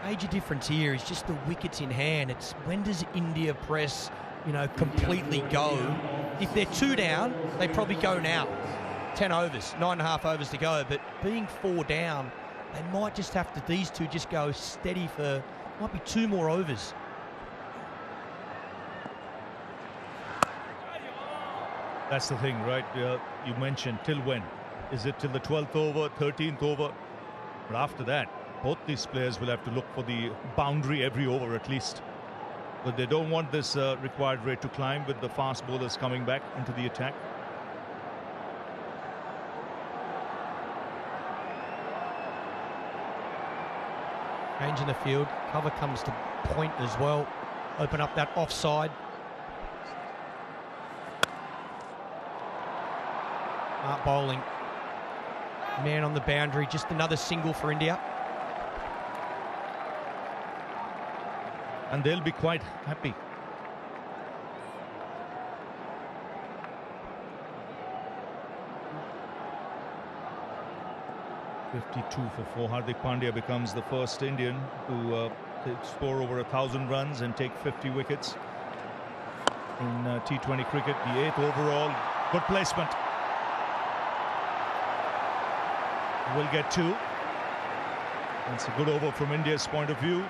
Major difference here is just the wickets in hand. It's when does India press, completely go? If they're 2 down, they probably go now. 10 overs, 9.5 overs to go. But being 4 down, they might just have to, these two just go steady for, might be 2 more overs. That's the thing, right? You mentioned till when? Is it till the 12th over, 13th over? But after that, both these players will have to look for the boundary every over at least. But they don't want this required rate to climb with the fast bowlers coming back into the attack. Change in the field. Cover comes to point as well. Open up that offside. Mark bowling. Man on the boundary. Just another single for India. And they'll be quite happy. .52 for 4. Hardik Pandya becomes the first Indian to score over 1,000 runs and take 50 wickets in T20 cricket. The 8th overall. Good placement. Will get 2. It's a good over from India's point of view.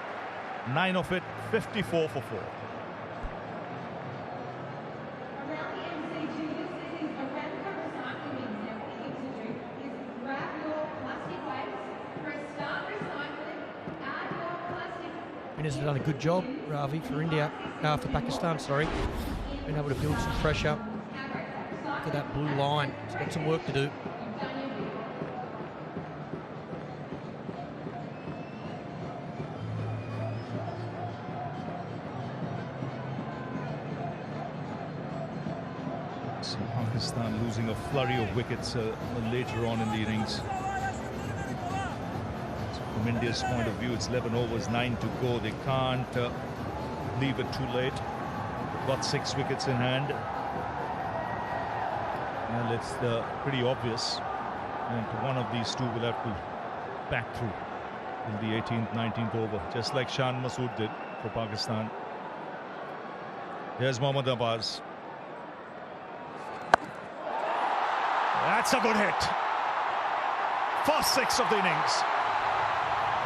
9 of it, 54 for 4. Spinners have done a good job, Ravi, for India, for Pakistan, sorry. Been able to build some pressure. Look at that blue line. It's got some work to do. So Pakistan losing a flurry of wickets later on in the innings. From India's point of view, it's 11 overs, 9 to go. They can't leave it too late. They've got 6 wickets in hand. Well, it's pretty obvious. And one of these two will have to back through in the 18th, 19th over, just like Shan Masood did for Pakistan. There's Mohammad Abbas. That's a good hit. First 6 of the innings.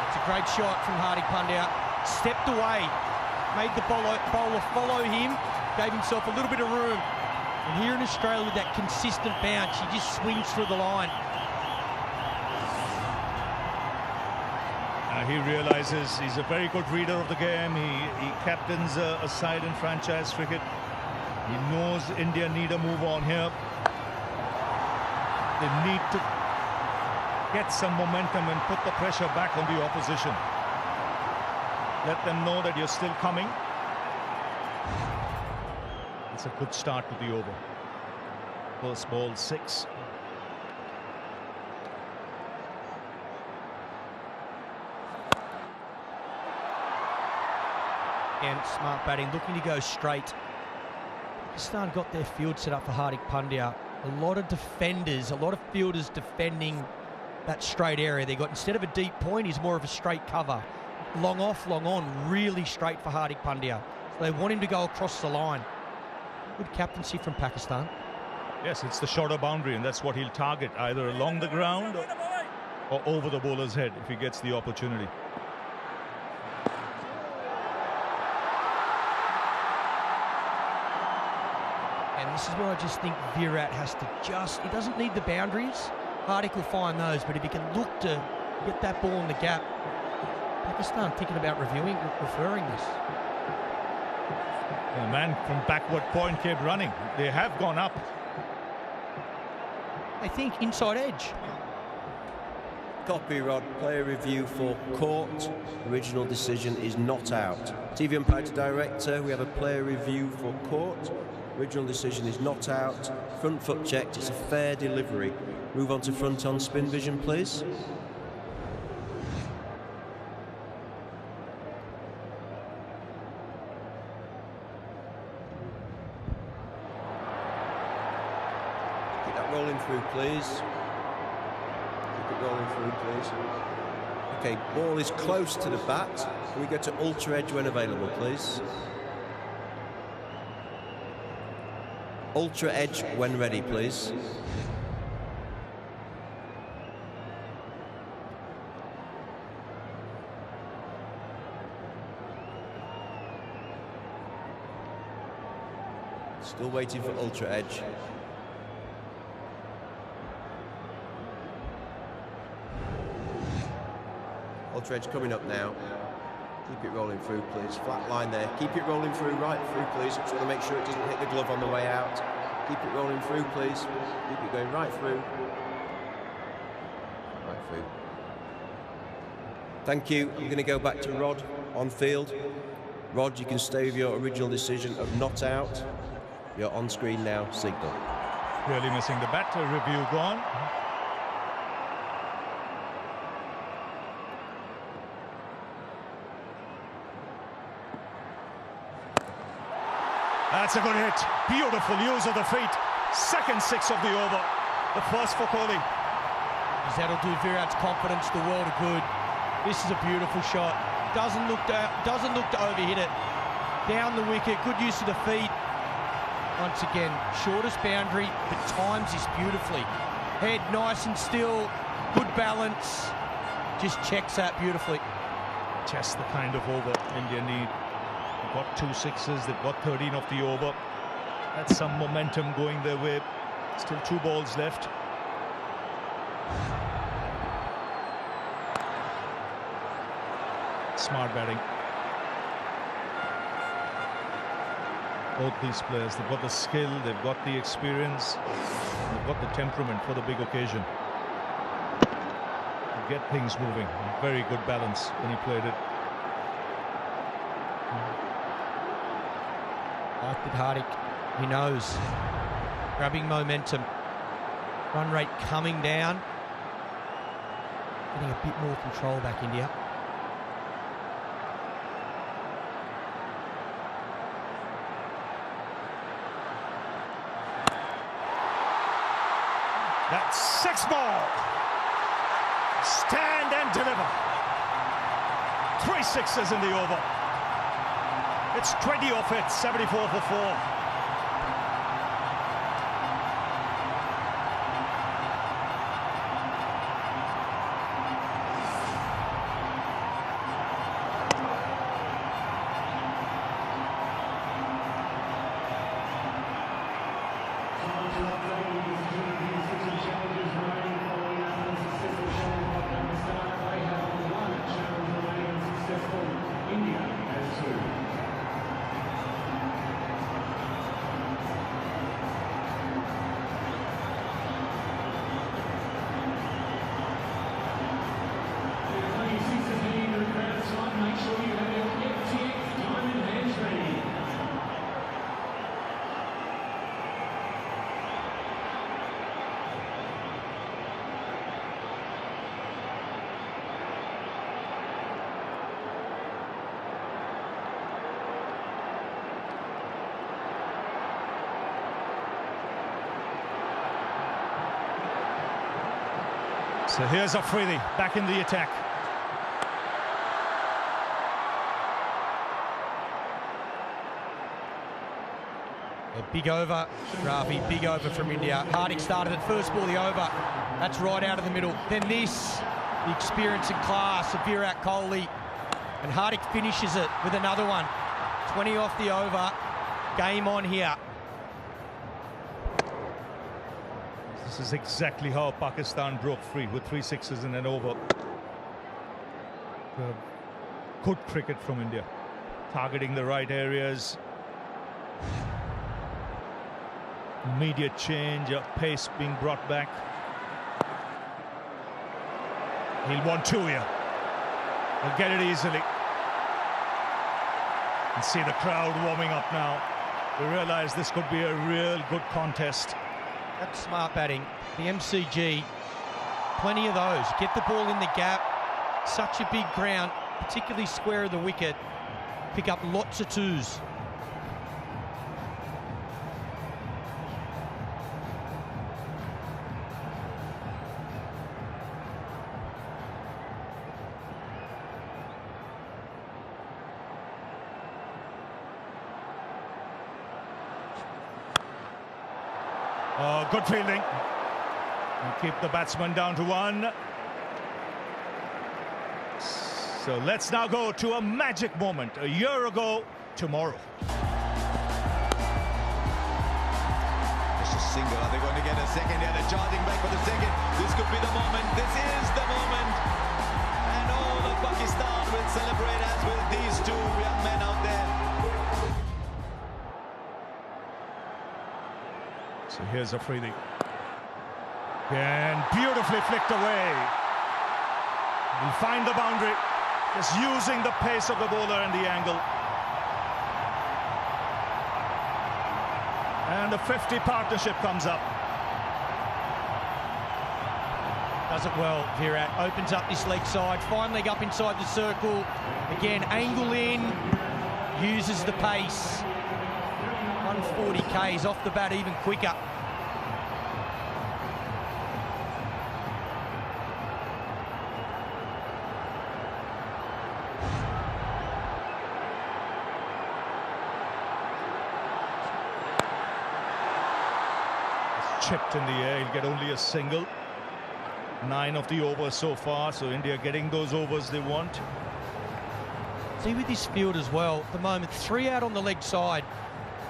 It's a great shot from Hardik Pandya. Stepped away, made the bowler follow him, gave himself a little bit of room. And here in Australia, with that consistent bounce, he just swings through the line. He realizes he's a very good reader of the game. He captains a side in franchise cricket. He knows India need a move on here. They need to get some momentum and put the pressure back on the opposition. Let them know that you're still coming. It's a good start to the over. First ball 6. And smart batting, looking to go straight. Pakistan got their field set up for Hardik Pandya. A lot of defenders, a lot of fielders defending that straight area. They got, instead of a deep point, he's more of a straight cover. Long off, long on, really straight for Hardik Pandya. So they want him to go across the line. Good captaincy from Pakistan. Yes, it's the shorter boundary, and that's what he'll target, either along the ground or over the bowler's head if he gets the opportunity. And this is where I just think Virat has to he doesn't need the boundaries. Hardik will find those, but if he can look to get that ball in the gap, Pakistan thinking about referring this. The man from backward point kept running. They have gone up. I think inside edge. Copy, Rod. Player review for court. Original decision is not out. TV umpire to director. We have a player review for court. Original decision is not out. Front foot checked. It's a fair delivery. Move on to front on spin vision, please. Keep that rolling through, please. Keep it rolling through, please. Okay, ball is close to the bat. Can we go to ultra edge when available, please? Ultra edge when ready, please. Still waiting for ultra edge. Ultra edge coming up now. Keep it rolling through, please. Flat line there. Keep it rolling through, right through, please. Just want to make sure it doesn't hit the glove on the way out. Keep it rolling through, please. Keep it going right through. Right through. Thank you. I'm going to go back to Rod on field. Rod, you can stay with your original decision of not out. You're on screen now, signal. Really missing the bat. Review gone. That's a good hit. Beautiful use of the feet. Second six of the over. The first for Kohli. That'll do Virat's confidence the world of good. This is a beautiful shot. Doesn't look to overhit it. Down the wicket. Good use of the feet. Once again, shortest boundary, but times this beautifully. Head nice and still. Good balance. Just checks that beautifully. Just the kind of over India need. They've got 2 sixes, they've got 13 of the over. That's some momentum going their way. Still 2 balls left. Smart batting. Both these players, they've got the skill, they've got the experience, they've got the temperament for the big occasion. To get things moving. Very good balance when he played it. Like with Hardik, he knows. Grabbing momentum. Run rate coming down. Getting a bit more control back, India. That's 6 ball. Stand and deliver. 3 sixes in the over. It's 20 off it, 74 for 4. So here's Afridi back in the attack. A big over, Rafi, big over from India. Hardik started at first ball, the over. That's right out of the middle. Then this, the experience and class of Virat Kohli. And Hardik finishes it with another one. 20 off the over. Game on here. This is exactly how Pakistan broke free, with 3 sixes and an over. Good cricket from India. Targeting the right areas. Immediate change, pace being brought back. He'll want 2 here. He'll get it easily. And see the crowd warming up now. We realize this could be a real good contest. That's smart batting. The MCG, plenty of those. Get the ball in the gap. Such a big ground, particularly square of the wicket. Pick up lots of 2s. Good fielding. And keep the batsman down to 1. So let's now go to a magic moment. A year ago tomorrow. Just a single. Are they going to get a second? Yeah, they're charging back for the second. This could be the moment. This is the moment. And all of Pakistan will celebrate as will these two young men out there. So here's Afridi. And beautifully flicked away. He'll find the boundary. Just using the pace of the bowler and the angle. And the 50 partnership comes up. Does it well, Virat. Opens up this leg side. Fine leg up inside the circle. Again, angle in. Uses the pace. 140 Ks off the bat even quicker. Chipped in the air. He'll get only a single. 9 of the overs so far, so India getting those overs they want. See with this field as well, at the moment, 3 out on the leg side.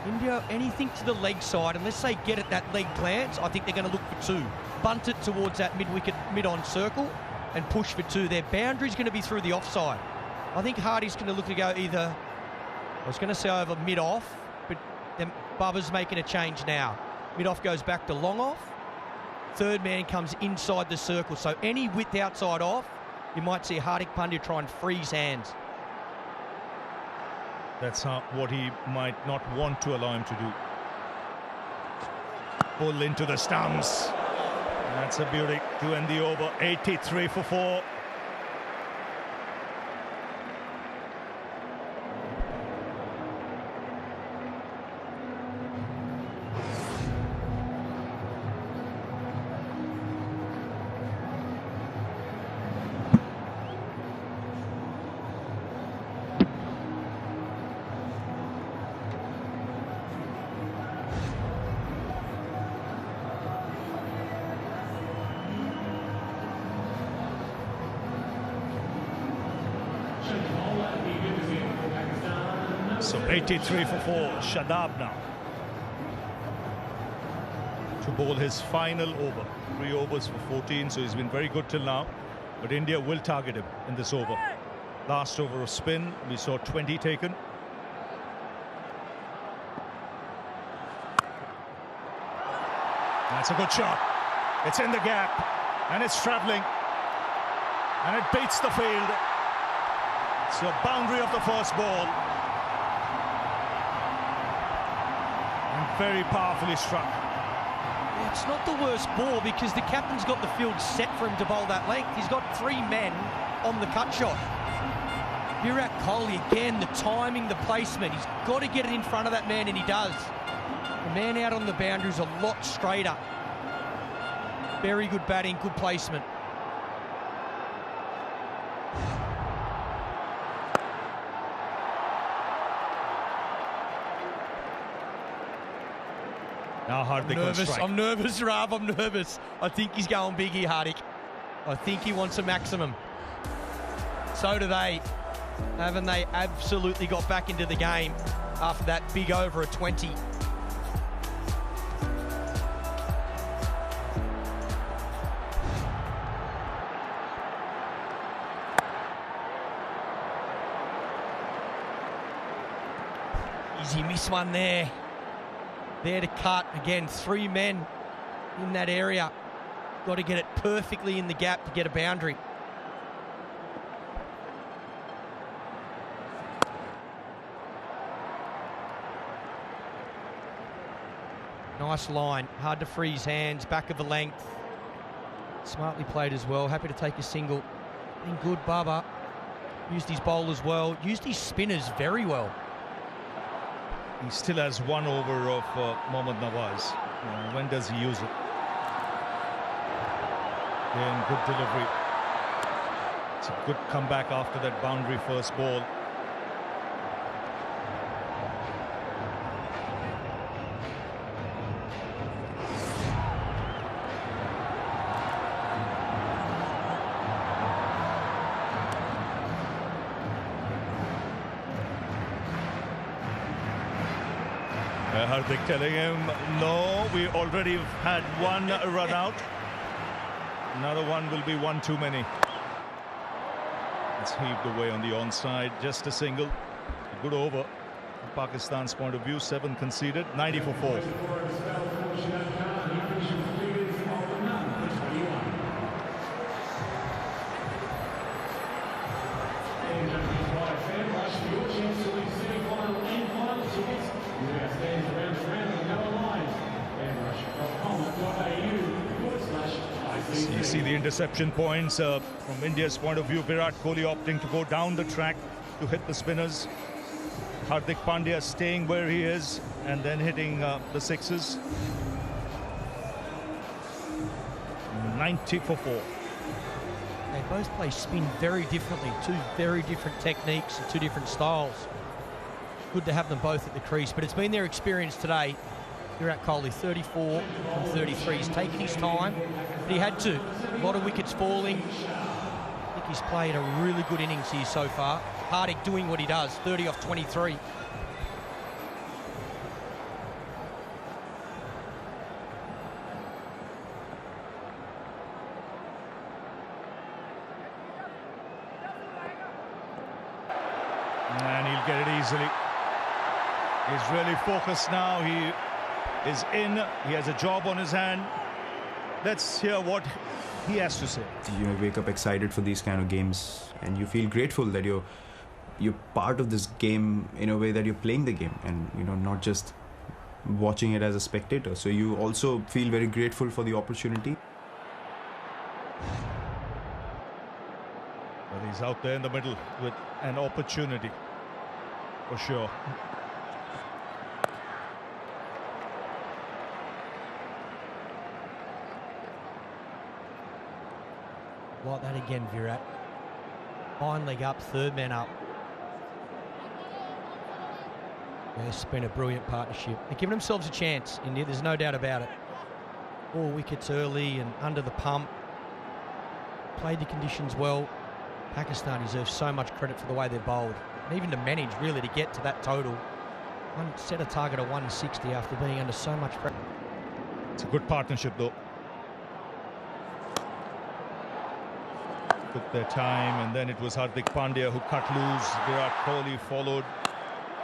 India, anything to the leg side, unless they get at that leg glance, I think they're going to look for 2. Bunt it towards that mid-wicket, mid-on circle and push for 2. Their boundary's going to be through the offside. I think Hardy's going to look to go either, I was going to say over mid-off, but then Bubba's making a change now. Mid-off goes back to long-off. Third man comes inside the circle. So any width outside off, you might see Hardik Pandya try and freeze hands. That's what he might not want to allow him to do. Pull into the stumps. That's a beauty to end the over. 83 for 4. So 83 for 4, Shadab now to bowl his final over. 3 overs for 14, so he's been very good till now. But India will target him in this over. Last over of spin, we saw 20 taken. That's a good shot. It's in the gap, and it's travelling, and it beats the field. It's the boundary of the first ball. Very powerfully struck. Yeah, it's not the worst ball because the captain's got the field set for him to bowl that length. He's got 3 men on the cut shot. Virat Kohli, again, the timing, the placement. He's got to get it in front of that man, and he does. The man out on the boundary is a lot straighter. Very good batting, good placement. Now Hardik will strike. I'm nervous, Rav. I'm nervous. I think he's going big here, Hardik. I think he wants a maximum. So do they. Haven't they absolutely got back into the game after that big over at 20? Easy miss one there. There to cut. Again, 3 men in that area. Got to get it perfectly in the gap to get a boundary. Nice line. Hard to freeze hands. Back of the length. Smartly played as well. Happy to take a single. Been good, Bubba. Used his bowlers well. Used his spinners very well. He still has 1 over of Mohammad Nawaz. When does he use it? Again, good delivery. It's a good comeback after that boundary first ball. Hardik telling him, no, we already had one run out. Another one will be one too many. It's heaved away on the onside, just a single. A good over. From Pakistan's point of view, 7 conceded, 90 for 4. You see the interception points from India's point of view. Virat Kohli opting to go down the track to hit the spinners. Hardik Pandya staying where he is and then hitting the sixes. 90 for 4. They both play spin very differently. Two very different techniques and two different styles. Good to have them both at the crease, but it's been their experience today. Virat Kohli 34 from 33. He's taken his time, but he had to. A lot of wickets falling. I think he's played a really good innings here so far. Hardik doing what he does, 30 off 23. And he'll get it easily. He's really focused now. He is in. He has a job on his hand. Let's hear what he has to say. You wake up excited for these kind of games, and you feel grateful that you're part of this game in a way that you're playing the game, and not just watching it as a spectator. So you also feel very grateful for the opportunity. Well, he's out there in the middle with an opportunity, for sure. Like that again, Virat. Fine leg up, third man up. It's been a brilliant partnership. They're giving themselves a chance, India, there's no doubt about it. 4 wickets early and under the pump. Played the conditions well. Pakistan deserves so much credit for the way they're bowled. And even to manage, really, to get to that total. Set a target of 160 after being under so much pressure. It's a good partnership, though. Took their time, and then it was Hardik Pandya who cut loose. Virat Kohli followed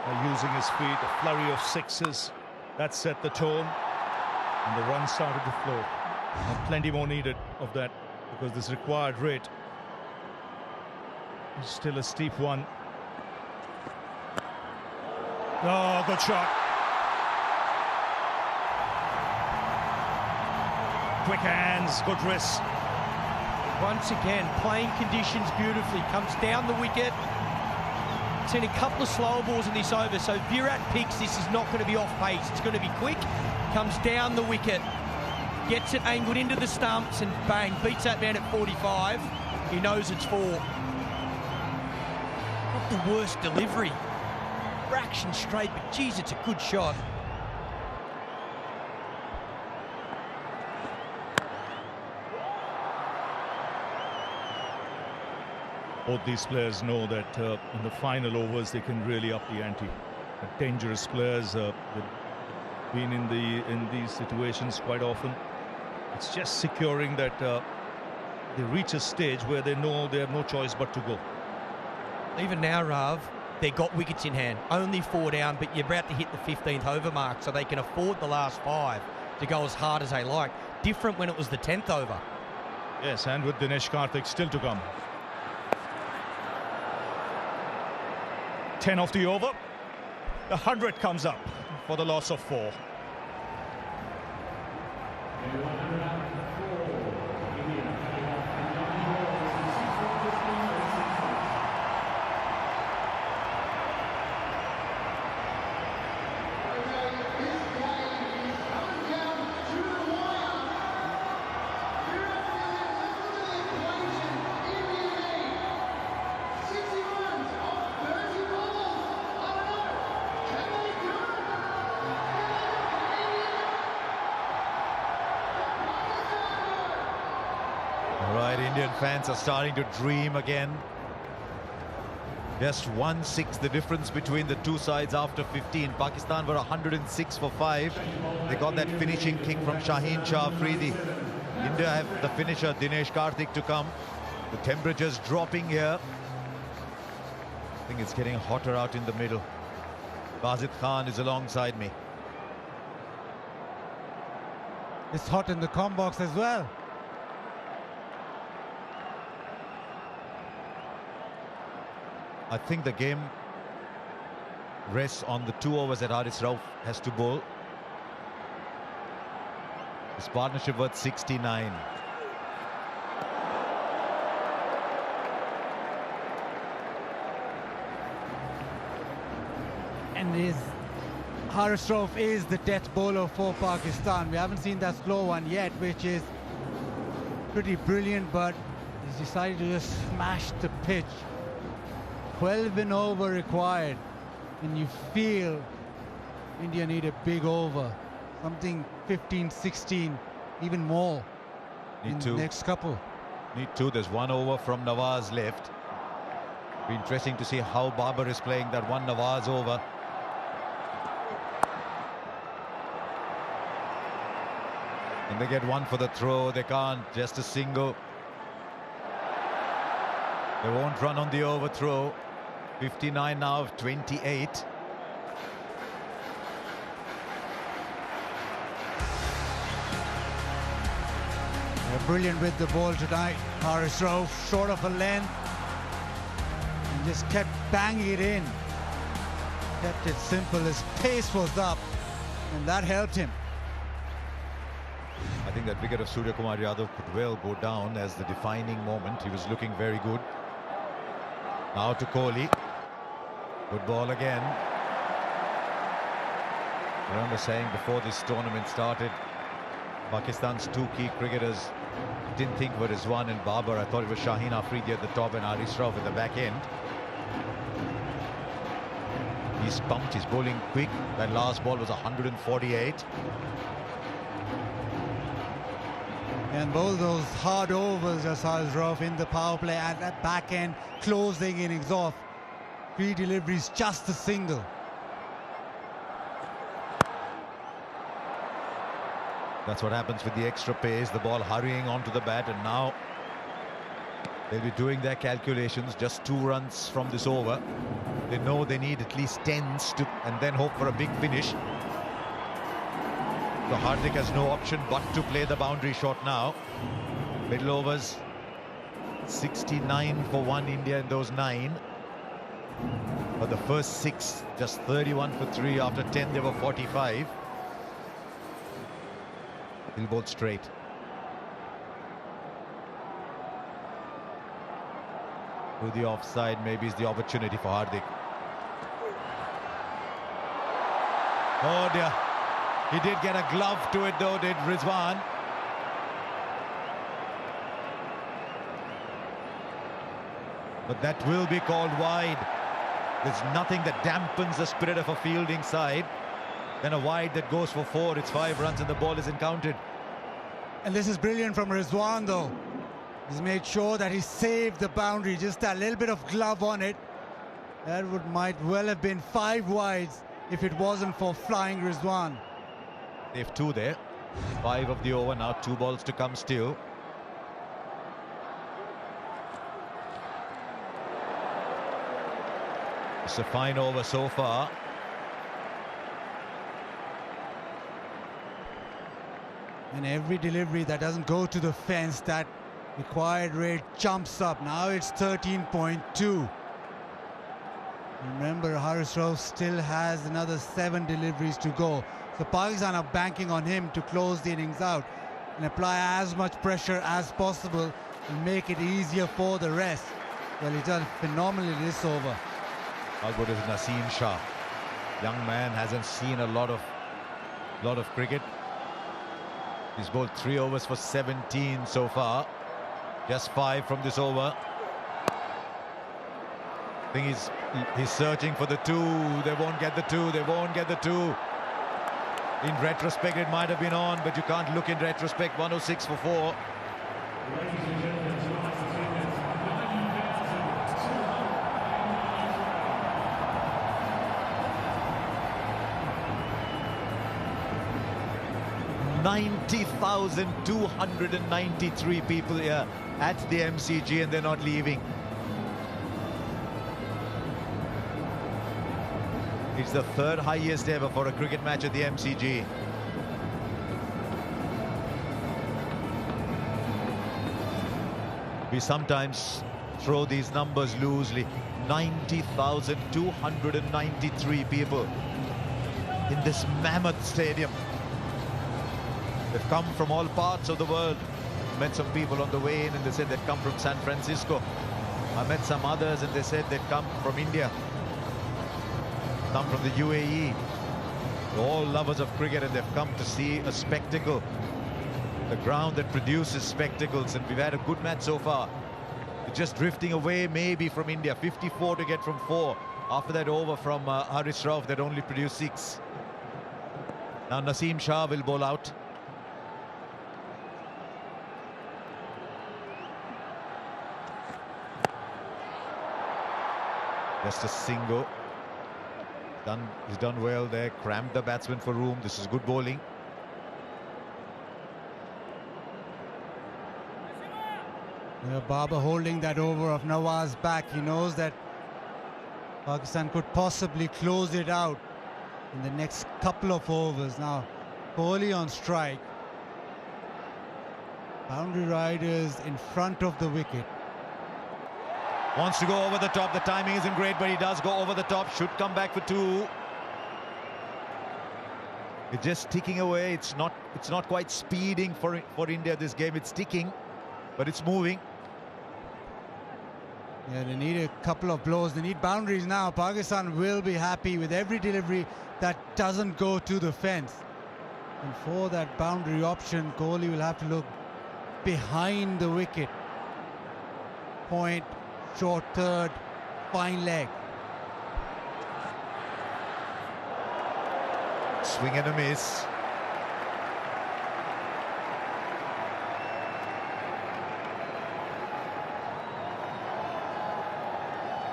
by using his feet. A flurry of sixes. That set the tone, and the runs started to flow. And plenty more needed of that, because this required rate is still a steep one. Oh, good shot. Quick hands, good wrist. Once again, playing conditions beautifully. Comes down the wicket. Seen a couple of slower balls in this over, so Virat picks this is not going to be off pace. It's going to be quick. Comes down the wicket. Gets it angled into the stumps and bang, beats that man at 45. He knows it's 4. Not the worst delivery. Fraction straight, but geez, it's a good shot. Both these players know that in the final overs they can really up the ante. Dangerous players. They've been in these situations quite often. It's just securing that they reach a stage where they know they have no choice but to go. Even now, Rav, they've got wickets in hand. Only 4 down, but you're about to hit the 15th over mark, so they can afford the last 5 to go as hard as they like. Different when it was the 10th over. Yes, and with Dinesh Karthik still to come. 10 off the over. The 100 comes up for the loss of 4. Right, Indian fans are starting to dream again. Just 1-6 the difference between the two sides after 15. Pakistan were 106 for 5. They got that finishing kick from Shaheen Shah Afridi. India have the finisher Dinesh Karthik to come. The temperature's dropping here. I think it's getting hotter out in the middle. Bazid Khan is alongside me. It's hot in the comm box as well. I think the game rests on the 2 overs that Haris Rauf has to bowl. His partnership worth 69. And Haris Rauf is the death bowler for Pakistan. We haven't seen that slow one yet, which is pretty brilliant, but he's decided to just smash the pitch. 12 an over required, and you feel India need a big over, something 15, 16, even more in the next couple. Need 2. There's 1 over from Nawaz left. Be interesting to see how Babar is playing that one Nawaz over. And they get 1 for the throw. They can't, just a single. They won't run on the overthrow. 59 now of 28. They're brilliant with the ball tonight. Haris Rauf short of a length and just kept banging it in. Kept it simple. His pace was up and that helped him. I think that wicket of Surya Kumar Yadav could well go down as the defining moment. He was looking very good. Now to Kohli. Good ball again. I remember saying before this tournament started, Pakistan's 2 key cricketers didn't think were Rizwan and Babar. I thought it was Shaheen Afridi at the top and Haris Rauf at the back end. He's pumped, he's bowling quick. That last ball was 148. And both those hard overs as Haris Rauf in the power play at that back end, closing innings off. 3 deliveries, just a single. That's what happens with the extra pace, the ball hurrying onto the bat, and now they'll be doing their calculations. Just 2 runs from this over. They know they need at least 10s to, and then hope for a big finish. So Hardik has no option but to play the boundary shot now. Middle overs, 69 for 1 India in those 9. But the first 6, just 31 for 3. After 10, they were 45. He'll bowl straight. To the offside, maybe is the opportunity for Hardik. Oh dear. He did get a glove to it though, did Rizwan. But that will be called wide. There's nothing that dampens the spirit of a fielding side than a wide that goes for 4. It's 5 runs and the ball isn't counted. And this is brilliant from Rizwan though. He's made sure that he saved the boundary, just a little bit of glove on it. That might well have been 5 wides if it wasn't for flying Rizwan. They've 2 there. 5 of the over, now 2 balls to come still. It's a fine over so far. And every delivery that doesn't go to the fence, that required rate jumps up. Now it's 13.2. Remember, Haris Rauf still has another 7 deliveries to go. So Pakistan are banking on him to close the innings out and apply as much pressure as possible and make it easier for the rest. Well, he's done phenomenally this over. How good is Naseem Shah? Young man hasn't seen a lot of cricket. He's bowled 3 overs for 17 so far. Just 5 from this over. I think he's searching for the 2. They won't get the 2. They won't get the 2. In retrospect, it might have been on, but you can't look in retrospect. 106 for 4. 90,293 people here at the MCG, and they're not leaving. It's the third highest ever for a cricket match at the MCG. We sometimes throw these numbers loosely. 90,293 people in this mammoth stadium. They've come from all parts of the world. Met some people on the way in and they said they'd come from San Francisco. I met some others and they said they'd come from India, come from the UAE. They're all lovers of cricket and they've come to see a spectacle. The ground that produces spectacles, and we've had a good match so far. We're just drifting away maybe from India. 54 to get from 4. After that over from Haris Rauf that only produced 6. Now Naseem Shah will bowl out. Just a single. He's done well there. Crammed the batsman for room. This is good bowling. Babar holding that over of Nawaz back. He knows that Pakistan could possibly close it out in the next couple of overs. Now, Kohli on strike. Boundary riders in front of the wicket. Wants to go over the top. The timing isn't great, but he does go over the top. Should come back for 2. It's just ticking away. It's not quite speeding for India this game. It's ticking, but it's moving. Yeah, they need a couple of blows. They need boundaries now. Pakistan will be happy with every delivery that doesn't go to the fence. And for that boundary option, Kohli will have to look behind the wicket. Point, short third, fine leg. Swing and a miss.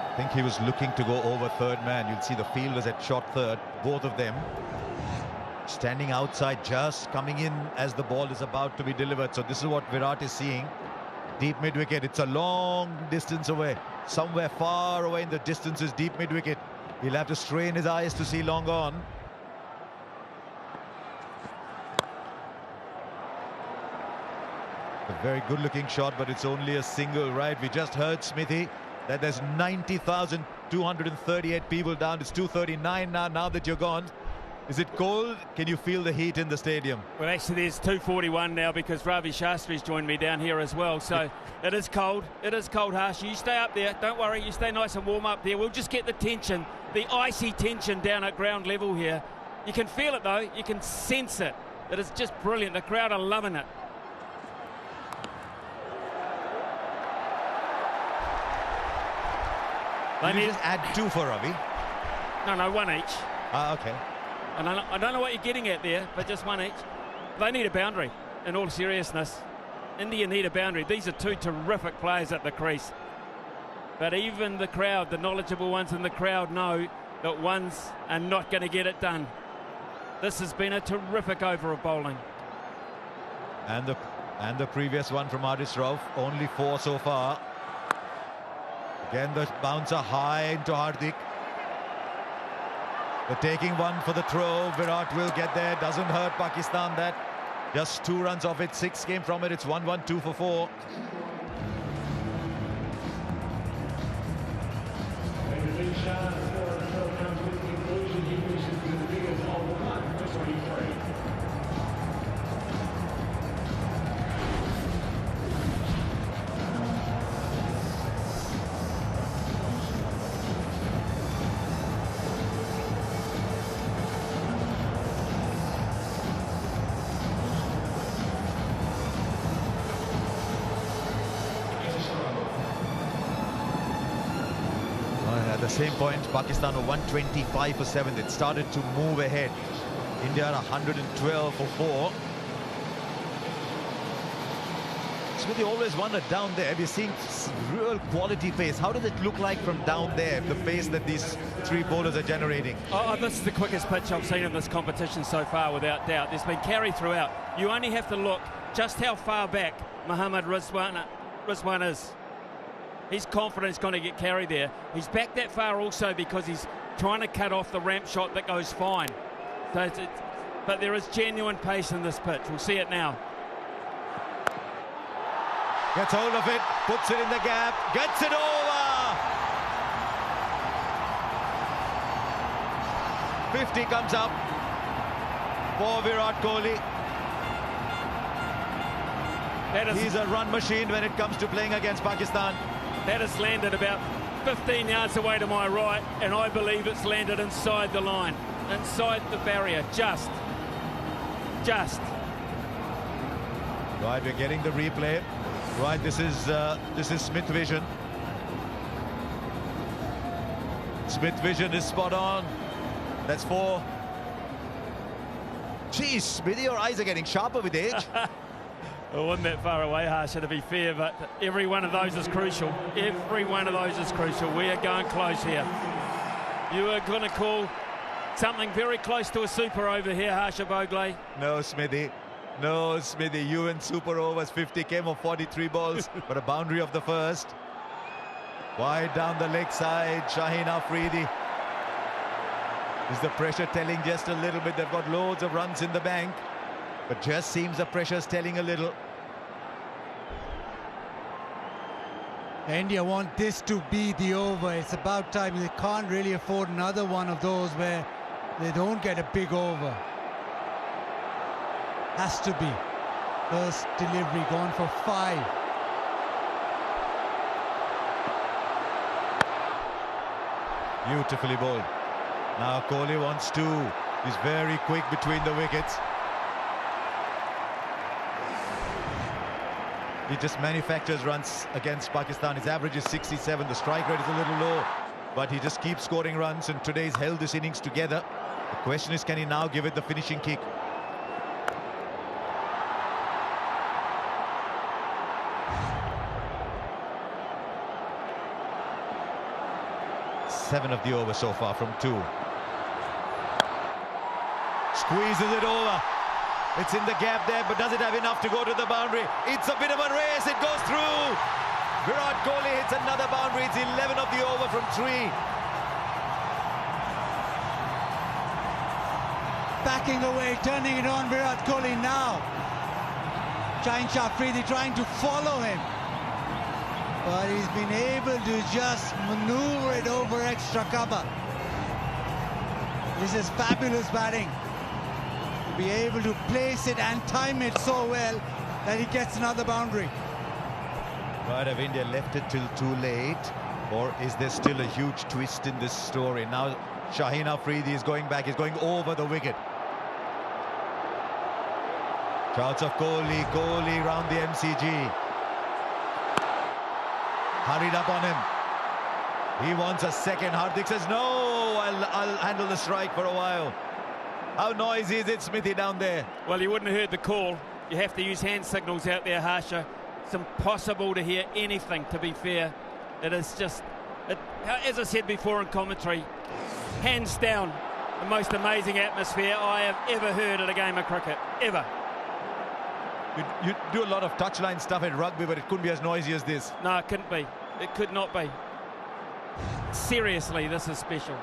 I think he was looking to go over third man. You'll see the fielders at short third, both of them standing outside, just coming in as the ball is about to be delivered. So this is what Virat is seeing. Deep mid-wicket. It's a long distance away. Somewhere far away in the distance is deep mid-wicket. He'll have to strain his eyes to see long on. A very good-looking shot, but it's only a single, right? We just heard, Smithy, that there's 90,238 people down. It's 239 now that you're gone. Is it cold? Can you feel the heat in the stadium? Well, actually, there's 241 now because Ravi Shastri's joined me down here as well. So it is cold. It is cold, Harsh. You stay up there. Don't worry. You stay nice and warm up there. We'll just get the tension, the icy tension down at ground level here. You can feel it, though. You can sense it. It is just brilliant. The crowd are loving it. Did you just add 2 for Ravi? No, 1 each. Okay. And I don't know what you're getting at there, but just 1 each. They need a boundary, in all seriousness. India need a boundary. These are 2 terrific players at the crease. But even the crowd, the knowledgeable ones in the crowd, know that ones are not going to get it done. This has been a terrific over of bowling. And the previous one from Haris Rauf, only 4 so far. Again, the bouncer high into Hardik. They're taking one for the throw. Virat will get there. Doesn't hurt Pakistan that. Just 2 runs off it. 6 came from it. It's 1-1, 2 for 4. At the same point, Pakistan were 125 for 7. It started to move ahead. India are 112 for 4. Smithy, always wondered down there. We're seeing real quality pace. How does it look like from down there, the pace that these three bowlers are generating? Oh, this is the quickest pitch I've seen in this competition so far, without doubt. There's been carry throughout. You only have to look just how far back Mohammad Rizwan is. He's confident he's going to get carry there. He's back that far also because he's trying to cut off the ramp shot that goes fine. So but there is genuine pace in this pitch. We'll see it now. Gets hold of it, puts it in the gap, gets it over! 50 comes up for Virat Kohli. He's a run machine when it comes to playing against Pakistan. That has landed about 15 yards away to my right, and I believe it's landed inside the line, inside the barrier, just. Right, we're getting the replay. Right, this is Smith vision. Smith vision is spot on. That's 4. Geez, Smithy, your eyes are getting sharper with age. Well, wasn't that far away, Harsha, to be fair, but every one of those is crucial. Every one of those is crucial. We are going close here. You are going to call something very close to a super over here, Harsha Bogle. No, Smithy. No, Smithy. You in super overs. 50 came of 43 balls, but a boundary of the first. Wide down the leg side, Shaheen Afridi. Is the pressure telling just a little bit? They've got loads of runs in the bank, but just seems the pressure's telling a little. India want this to be the over. It's about time. They can't really afford another one of those where they don't get a big over. Has to be. First delivery gone for 5. Beautifully bowled. Now Kohli wants 2. He's very quick between the wickets. He just manufactures runs against Pakistan. His average is 67. The strike rate is a little low, but he just keeps scoring runs, and today he's held this innings together. The question is, can he now give it the finishing kick? Seven of the over so far from 2. Squeezes it over. It's in the gap there, but does it have enough to go to the boundary? It's a bit of a race. It goes through. Virat Kohli hits another boundary. It's 11 of the over from 3. Backing away, turning it on Virat Kohli now. Shaheen Afridi trying to follow him, but he's been able to just maneuver it over extra cover. This is fabulous batting. To be able to place it and time it so well that he gets another boundary. Right, have India left it till too late, or is there still a huge twist in this story? Now Shaheen Afridi is going back. He's going over the wicket. Shouts of Kohli round the MCG. Hurried up on him. He wants a second. Hardik says, no, I'll handle the strike for a while. How noisy is it, Smithy, down there? Well, you wouldn't have heard the call. You have to use hand signals out there, Harsha. It's impossible to hear anything, to be fair. It is just, as I said before in commentary, hands down, the most amazing atmosphere I have ever heard at a game of cricket, ever. You do a lot of touchline stuff at rugby, but it couldn't be as noisy as this. No, it couldn't be. It could not be. Seriously, this is special.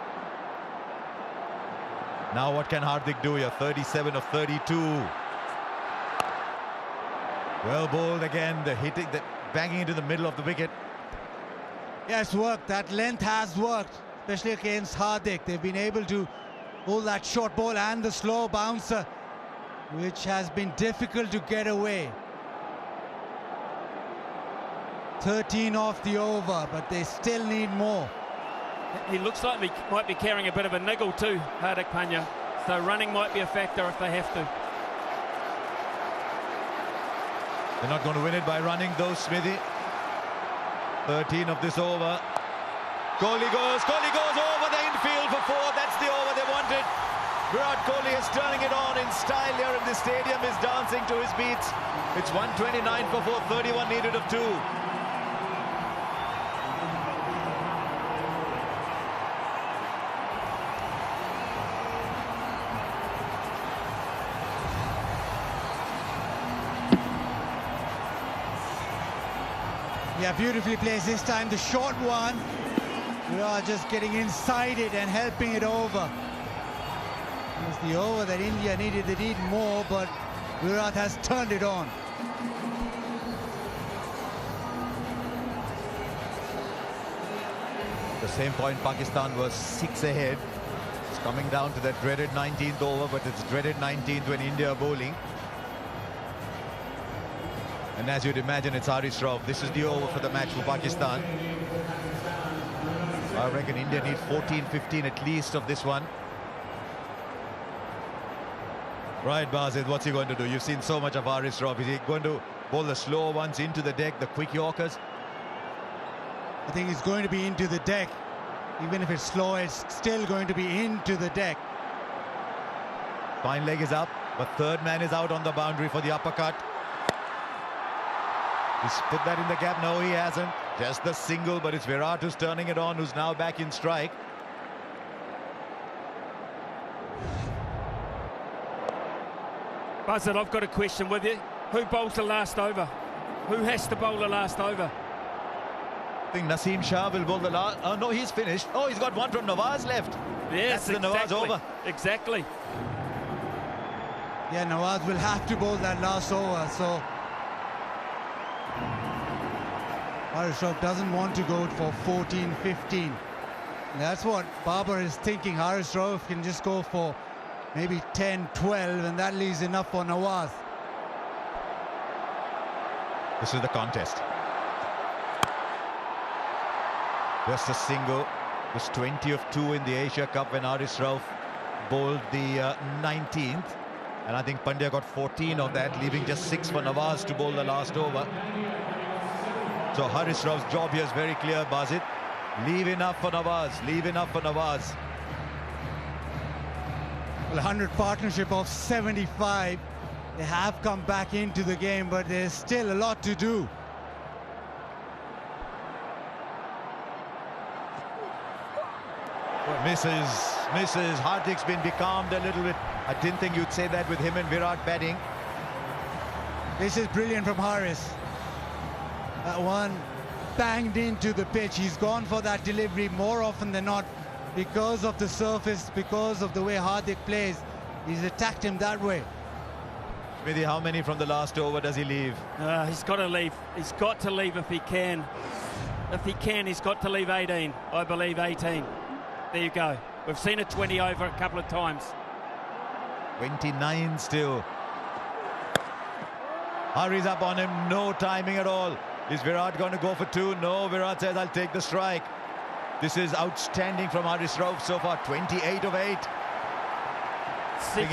Now what can Hardik do here? 37 of 32. Well bowled again. The hitting, the banging into the middle of the wicket. Yeah, it's worked. That length has worked, especially against Hardik. They've been able to hold that short ball and the slow bouncer, which has been difficult to get away. 13 off the over, but they still need more. He looks like he might be carrying a bit of a niggle too, Hardik Pandya. So running might be a factor if they have to. They're not going to win it by running though, Smithy. 13 of this over. Kohli goes over the infield for 4. That's the over they wanted. Virat Kohli is turning it on in style here in the stadium. Is dancing to his beats. It's 129 for 4, 31 needed of 2. Yeah, beautifully placed this time. The short one. We are just getting inside it and helping it over. It was the over that India needed. They need more, but Virat has turned it on. At the same point, Pakistan was 6 ahead. It's coming down to that dreaded 19th over, but it's dreaded 19th when India are bowling. And as you'd imagine, it's Haris Rauf. This is the over for the match for Pakistan. I reckon India need 14, 15 at least of this one. Right, Basid, what's he going to do? You've seen so much of Haris Rauf. Is he going to bowl the slower ones into the deck, the quick Yorkers? I think it's going to be into the deck. Even if it's slow, it's still going to be into the deck. Fine leg is up, but third man is out on the boundary for the uppercut. He's put that in the gap. No, he hasn't. Just the single, but it's Virat who's turning it on, who's now back in strike. Buzzard, I've got a question with you. Who bowls the last over? Who has to bowl the last over? I think Naseem Shah will bowl the last. Oh, no, he's finished. Oh, he's got one from Nawaz left. Yes, that's the exactly. Nawaz over. Exactly. Yeah, Nawaz will have to bowl that last over, so Haris Rauf doesn't want to go for 14, 15. That's what Babar is thinking. Haris Rauf can just go for maybe 10, 12, and that leaves enough for Nawaz. This is the contest. Just a single. It was 20 of 2 in the Asia Cup when Haris Rauf bowled the 19th. And I think Pandya got 14 of that, leaving just 6 for Nawaz to bowl the last over. So Haris Rauf's job here is very clear, Basit. Leave enough for Nawaz. Leave enough for Nawaz. Well, 100 partnership of 75. They have come back into the game, but there's still a lot to do. Misses. Hardik's been becalmed a little bit. I didn't think you'd say that with him and Virat batting. This is brilliant from Haris. That one banged into the pitch. He's gone for that delivery more often than not because of the surface, because of the way Hardik plays. He's attacked him that way. Smithy, how many from the last over does he leave? He's got to leave. He's got to leave if he can. If he can, he's got to leave 18. I believe 18. There you go. We've seen a 20 over a couple of times. 29 still. Hurries up on him. No timing at all. Is Virat going to go for 2? No, Virat says, I'll take the strike. This is outstanding from Haris Rauf so far. 28 of 8. See,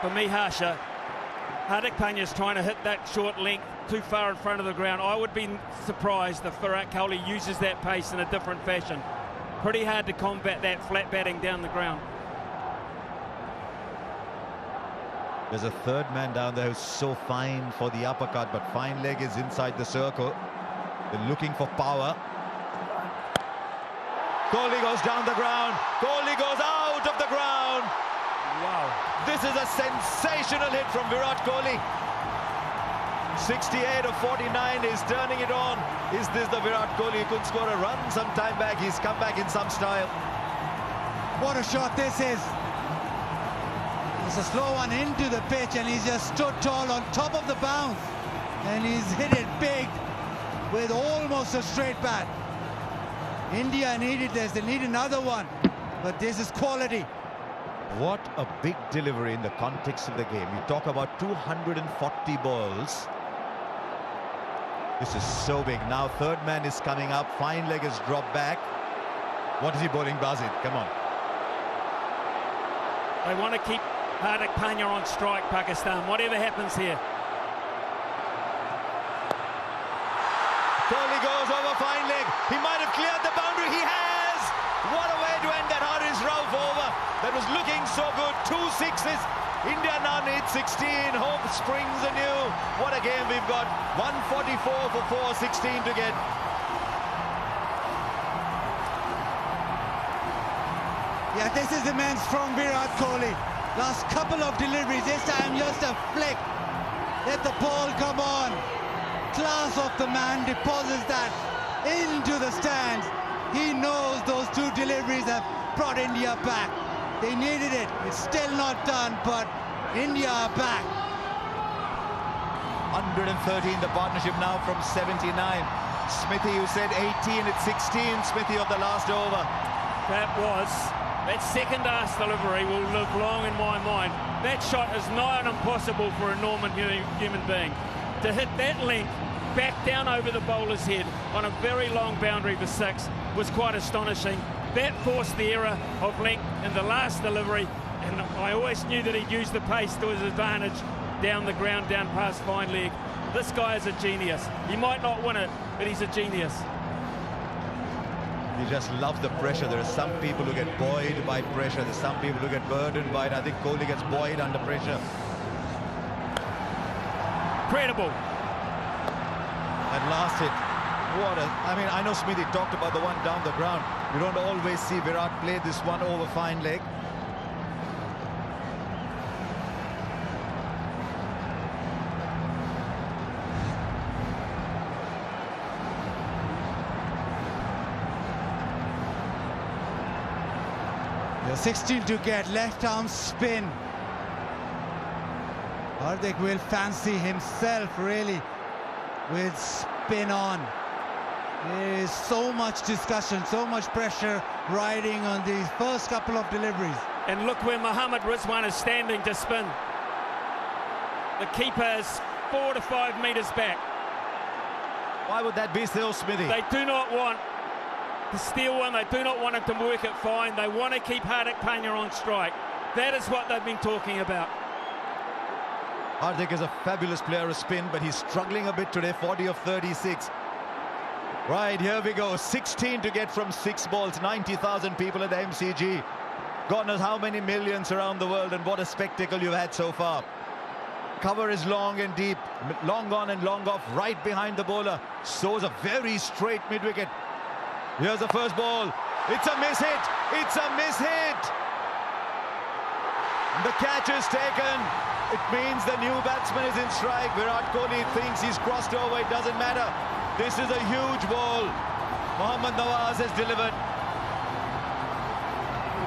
for me, Harsha, Hardik Pandya's trying to hit that short length too far in front of the ground. I would be surprised if Virat Kohli uses that pace in a different fashion. Pretty hard to combat that flat batting down the ground. There's a third man down there who's so fine for the uppercut, but fine leg is inside the circle. They're looking for power. Kohli goes down the ground. Kohli goes out of the ground. Wow. This is a sensational hit from Virat Kohli. 68 of 49 is turning it on. Is this the Virat Kohli who couldn't score a run some time back? He's come back in some style. What a shot this is. It's a slow one into the pitch, and he's just stood tall on top of the bounce. And he's hit it big with almost a straight bat. India needed this. They need another one. But this is quality. What a big delivery in the context of the game. You talk about 240 balls. This is so big. Now third man is coming up. Fine leg is dropped back. What is he bowling, Basit? Come on. They want to keep Hardik Pandya on strike, Pakistan, whatever happens here. Kohli goes over fine leg. He might have cleared the boundary. He has. What a way to end that Haris Rauf over. That was looking so good. 2 sixes. India now needs 16. Hope springs anew. What a game we've got. 144 for 4, 16 to get. Yeah, this is immense from Virat Kohli. Last couple of deliveries, this time just a flick. Let the ball come on. Class of the man, deposits that into the stands. He knows those 2 deliveries have brought India back. They needed it. It's still not done, but India are back. 113, the partnership now from 79. Smithy, you said 18, it's 16, Smithy, of the last over. That second ass delivery will live long in my mind. That shot is nigh on impossible for a normal human being. To hit that length back down over the bowler's head on a very long boundary for 6 was quite astonishing. That forced the error of length in the last delivery, and I always knew that he'd use the pace to his advantage down the ground, down past fine leg. This guy is a genius. He might not win it, but he's a genius. He just loves the pressure. There are some people who get buoyed by pressure. There's some people who get burdened by it. I think Kohli gets buoyed under pressure. Incredible. That last hit. I mean, I know Smithy talked about the one down the ground. You don't always see Virat play this one over fine leg. The 16 to get, left arm spin. Hardik will fancy himself really with spin on. There is so much discussion, so much pressure riding on these first couple of deliveries. And look where Mohammad Rizwan is standing to spin. The keeper is 4 to 5 metres back. Why would that be so, Smithy? They do not want to steal one. They do not want him to work it fine. They want to keep Hardik Pandya on strike. That is what they've been talking about. Hardik is a fabulous player of spin, but he's struggling a bit today, 40 of 36. Right, here we go. 16 to get from 6 balls. 90,000 people at the MCG. God knows how many millions around the world, and what a spectacle you've had so far. Cover is long and deep, long on and long off, right behind the bowler. Sows a very straight mid-wicket. Here's the first ball. It's a miss hit. It's a miss hit. The catch is taken. It means the new batsman is in strike. Virat Kohli thinks he's crossed over. It doesn't matter. This is a huge ball. Mohammad Nawaz has delivered.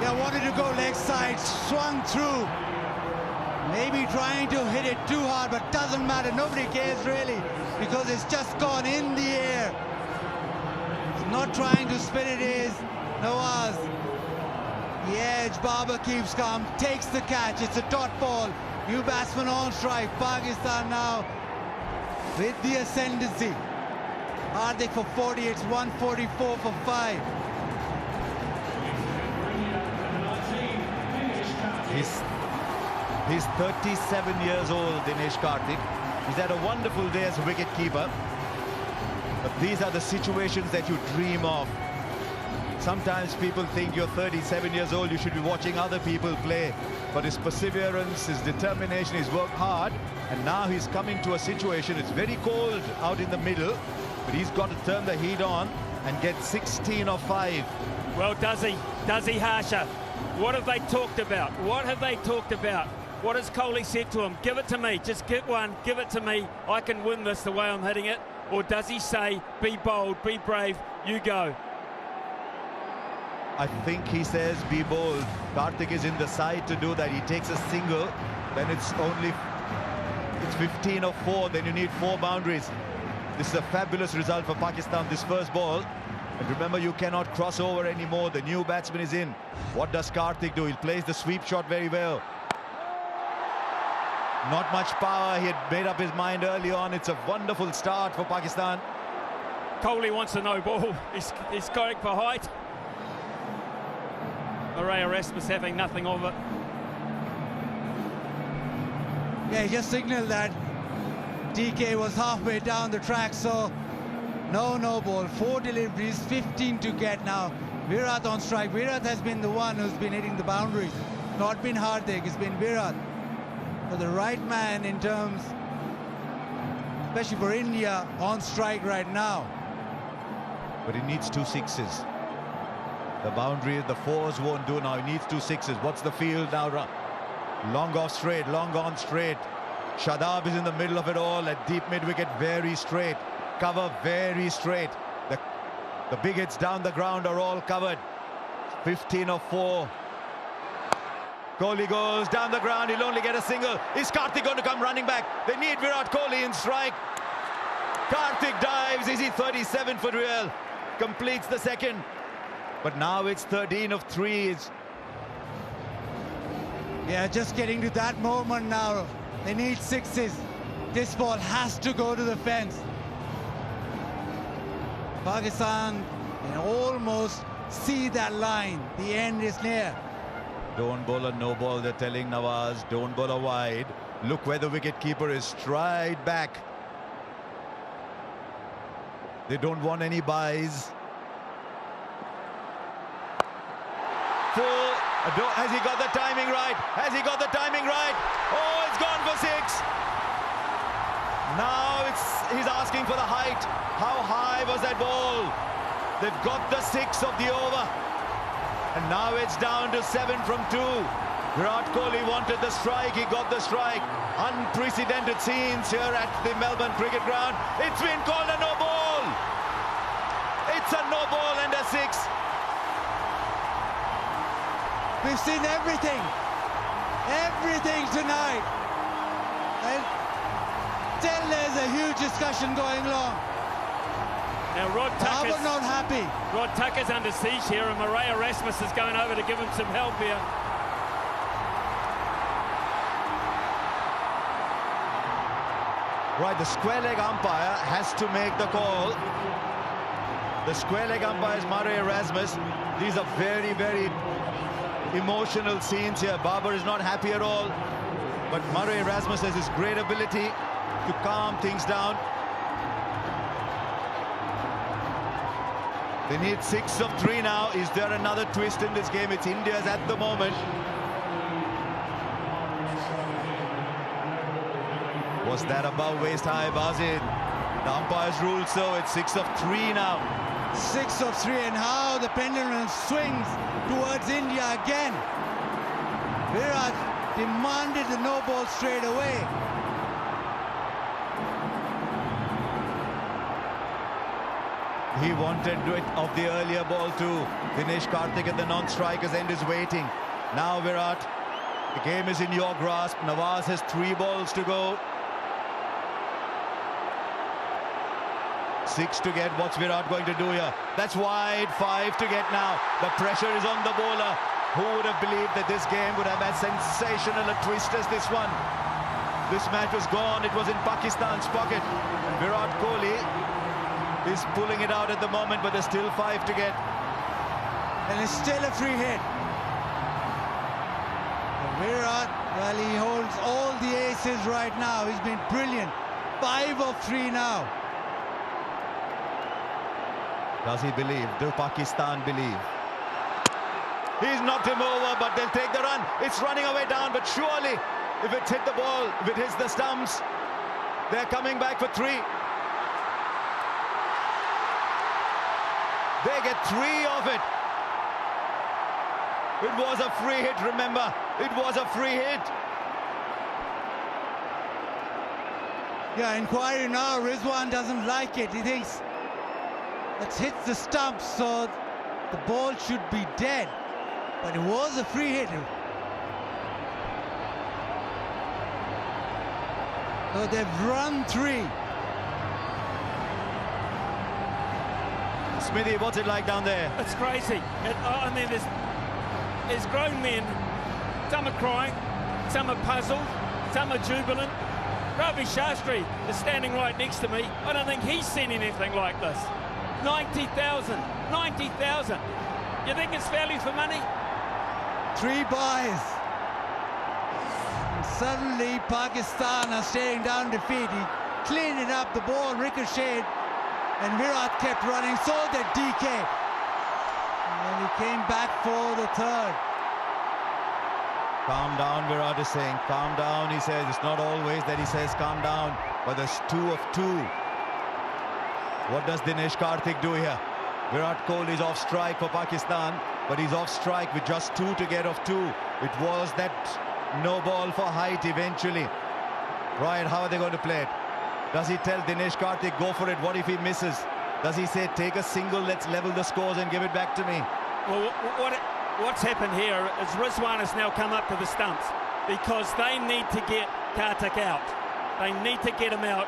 Yeah, wanted to go leg side, swung through. Maybe trying to hit it too hard, but doesn't matter. Nobody cares really, because it's just gone in the air. It's not trying to spin it is Nawaz. The edge, Babar keeps calm, takes the catch. It's a dot ball. New batsman on strike. Pakistan now with the ascendancy. Hardik for 40, it's 144 for 5. He's 37 years old, Dinesh Karthik. He's had a wonderful day as a wicket-keeper. But these are the situations that you dream of. Sometimes people think you're 37 years old, you should be watching other people play. But his perseverance, his determination, he's worked hard. And now he's coming to a situation, it's very cold out in the middle. But he's got to turn the heat on and get 16 or 5. Well, does he? Does he, Harsha? What have they talked about? What have they talked about? What has Kohli said to him? Give it to me. Just get one. Give it to me. I can win this the way I'm hitting it. Or does he say, be bold, be brave, you go? I think he says, be bold. Karthik is in the side to do that. He takes a single. Then it's 15 or 4. Then you need 4 boundaries. This is a fabulous result for Pakistan, this first ball. And remember, you cannot cross over anymore. The new batsman is in. What does Karthik do? He plays the sweep shot very well. Not much power. He had made up his mind early on. It's a wonderful start for Pakistan. Kohli wants a no ball. He's going for height. Array Erasmus having nothing of it. Yeah, he just signaled that DK was halfway down the track, so no ball. 4 deliveries, 15 to get now. Virat on strike. Virat has been the one who's been hitting the boundaries. Not been Hardik, it's been Virat. For the right man in terms, especially for India, on strike right now. But he needs 2 sixes. The boundary, the 4s won't do now. He needs 2 sixes. What's the field now? Long off straight, long on straight. Shadab is in the middle of it all at deep mid-wicket, very straight. Cover very straight. The big hits down the ground are all covered. 15 of 4. Kohli goes down the ground, he'll only get a single. Is Karthik going to come running back? They need Virat Kohli in strike. Karthik dives, is he 37 for real? Completes the second. But now it's 13 of 3. Yeah, just getting to that moment now. They need 6s. This ball has to go to the fence. Pakistan can almost see that line. The end is near. Don't bowl a no ball, they're telling Nawaz. Don't bowl a wide. Look where the wicket-keeper is, straight back. They don't want any buys. Full. Has he got the timing right? Has he got the timing right? Oh, it's gone for 6. Now he's asking for the height. How high was that ball? They've got the 6 of the over. And now it's down to 7 from 2. Virat Kohli wanted the strike, he got the strike. Unprecedented scenes here at the Melbourne Cricket Ground. It's been called a no ball. It's a no ball and a 6. We've seen everything. Everything tonight. And still there's a huge discussion going along. Now Rod Tucker's not happy. Rod Tucker's under siege here, and Murray Erasmus is going over to give him some help here. Right, the square leg umpire has to make the call. The square leg umpire is Murray Erasmus. These are very, very emotional scenes here. Babar is not happy at all. But Murray Erasmus has his great ability to calm things down. They need 6 of 3 now. Is there another twist in this game? It's India's at the moment. Was that above waist high, Bazid? The umpires ruled so. It's 6 of 3 now. 6 of 3, and how the pendulum swings towards India again. Virat demanded the no ball straight away. He wanted it of the earlier ball too. Dinesh Karthik at the non-striker's end is waiting. Now Virat, the game is in your grasp. Nawaz has 3 balls to go. 6 to get. What's Virat going to do here? That's wide. 5 to get now. The pressure is on the bowler. Who would have believed that this game would have as sensational a twist as this one? This match was gone. It was in Pakistan's pocket. And Virat Kohli is pulling it out at the moment, but there's still 5 to get. And it's still a free hit. And Virat, well, he holds all the aces right now. He's been brilliant. 5 of 3 now. Does he believe? Do Pakistan believe? He's knocked him over, but they'll take the run. It's running away down, but surely, if it's hit the ball, if it hits the stumps, they're coming back for 3. They get 3 of it. It was a free hit, remember. It was a free hit. Yeah, inquiry now. Rizwan doesn't like it. He thinks it hits the stump, so the ball should be dead. But it was a free hit. So they've run 3. Smithy, what's it like down there? It's crazy. I mean, there's grown men. Some are crying, some are puzzled, some are jubilant. Ravi Shastri is standing right next to me. I don't think he's seen anything like this. 90,000. 90,000. You think it's value for money? 3 buys. And suddenly Pakistan are staring down defeat. He cleaned it up, the ball ricocheted, and Virat kept running, so did DK. And came back for the third. Calm down, Virat is saying. Calm down, he says. It's not always that he says calm down, but there's 2 of 2. What does Dinesh Karthik do here? Virat Kohli is off strike for Pakistan, but he's off strike with just 2 to get off 2. It was that no ball for height eventually. Right, how are they going to play it? Does he tell Dinesh Karthik, go for it? What if he misses? Does he say, take a single, let's level the scores and give it back to me? Well, what's happened here is Rizwan has now come up to the stumps because they need to get Karthik out. They need to get him out,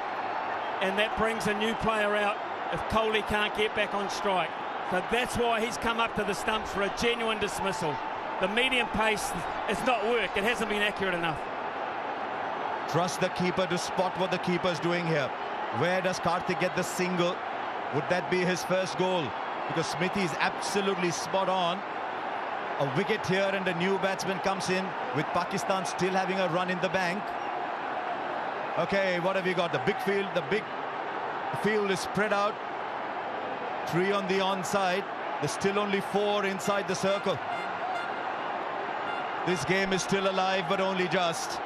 and that brings a new player out if Kohli can't get back on strike. So that's why he's come up to the stumps for a genuine dismissal. The medium pace has not worked. It hasn't been accurate enough. Trust the keeper to spot what the keeper's doing here. Where does Karthik get the single? Would that be his first goal? Because Smithy is absolutely spot on. A wicket here and a new batsman comes in with Pakistan still having a run in the bank. Okay, what have you got? The big field is spread out. 3 on the onside. There's still only 4 inside the circle. This game is still alive, but only just.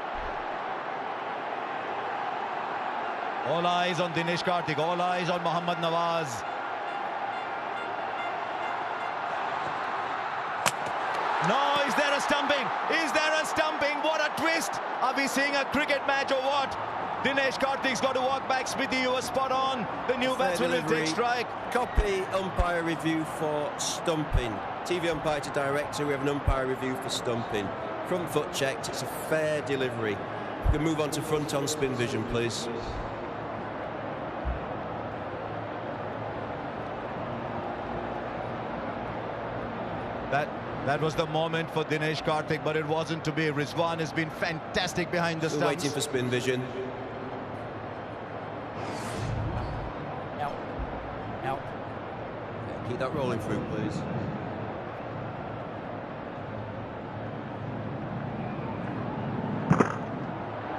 All eyes on Dinesh Karthik, all eyes on Mohammad Nawaz. No, is there a stumping? Is there a stumping? What a twist! Are we seeing a cricket match or what? Dinesh Karthik's got to walk back. Smithy, you were spot on. The new batsman will take strike. Copy umpire review for stumping. TV umpire to director, we have an umpire review for stumping. Front foot checked, it's a fair delivery. We can move on to front on spin vision, please. That was the moment for Dinesh Karthik, but it wasn't to be. Rizwan has been fantastic behind the stumps. Waiting for spin vision. Out. Yeah, keep that rolling through, please.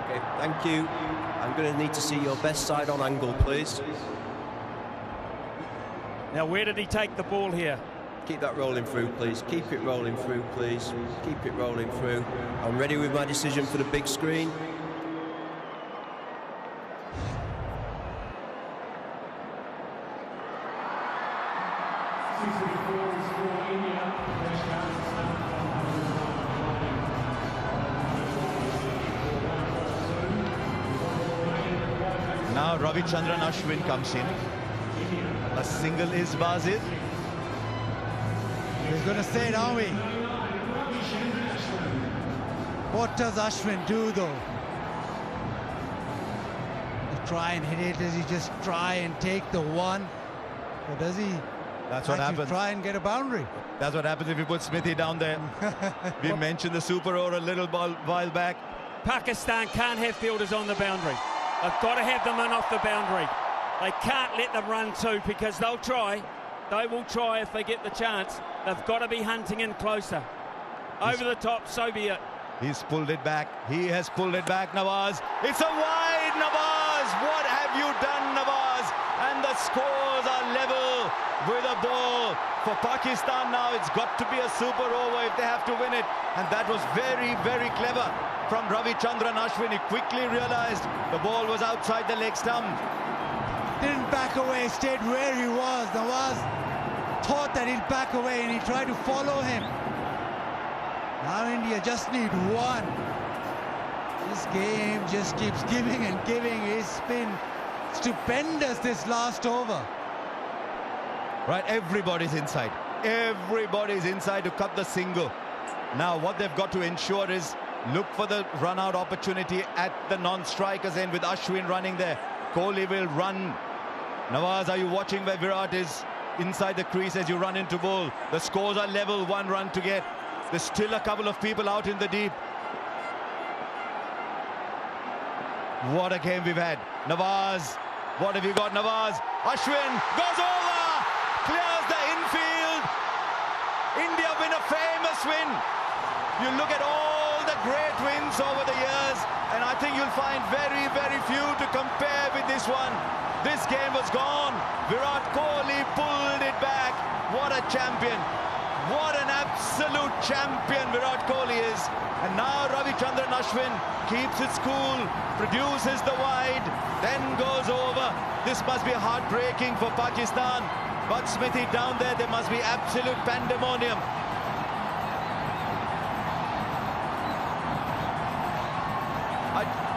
Okay, thank you. I'm going to need to see your best side on angle, please. Now, where did he take the ball here? Keep that rolling through, please. Keep it rolling through, please. Keep it rolling through. I'm ready with my decision for the big screen. Now Ravichandran Ashwin comes in. A single is Bazid. He's going to say it, aren't we? What does Ashwin do, though? You try and hit it. Does he just try and take the one? Or does he That's what happens. Try and get a boundary? That's what happens if you put Smithy down there. We mentioned the super over a little while back. Pakistan can't have fielders on the boundary. They've got to have them in off the boundary. They can't let them run too, because they'll try. They will try if they get the chance. They've got to be hunting in closer. Over the top, so be it. He's pulled it back. He has pulled it back, Nawaz. It's a wide, Nawaz. What have you done, Nawaz? And the scores are level with a ball. For Pakistan now, it's got to be a super over if they have to win it. And that was very, very clever from Ravichandran Ashwin. He quickly realized the ball was outside the leg stump. Didn't back away, stayed where he was. Nawaz thought that he'd back away and he tried to follow him. Now India just need one. This game just keeps giving and giving. It's been stupendous this last over. Right, everybody's inside. Everybody's inside to cut the single. Now what they've got to ensure is look for the run-out opportunity at the non-strikers end with Ashwin running there. Kohli will run. Nawaz, are you watching where Virat is inside the crease as you run into bowl? The scores are level, 1 run to get. There's still a couple of people out in the deep. What a game we've had. Nawaz, what have you got, Nawaz? Ashwin goes over, clears the infield. India win a famous win. You look at all the great wins over the years, and I think you'll find very, very few to compare with this one. This game was gone. Virat Kohli pulled it back. What a champion. What an absolute champion Virat Kohli is. And now Ravichandran Ashwin keeps it cool, produces the wide, then goes over. This must be heartbreaking for Pakistan. But Smithy, down there must be absolute pandemonium.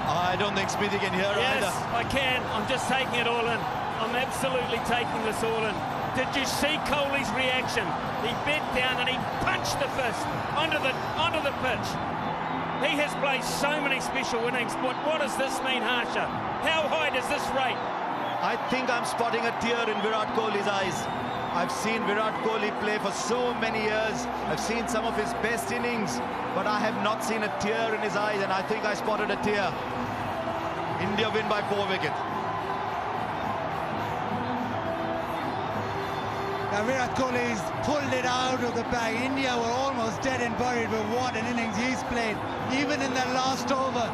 I don't think Smithy can hear either. Yes, I can. I'm just taking it all in. I'm absolutely taking this all in. Did you see Kohli's reaction? He bent down and he punched the fist onto the pitch. He has played so many special innings, but what does this mean, Harsha? How high does this rate? I think I'm spotting a tear in Virat Kohli's eyes. I've seen Virat Kohli play for so many years. I've seen some of his best innings, but I have not seen a tear in his eyes, and I think I spotted a tear. India win by 4 wickets. Now Virat Kohli's pulled it out of the bag. India were almost dead and buried, but what an innings he's played. Even in that last over,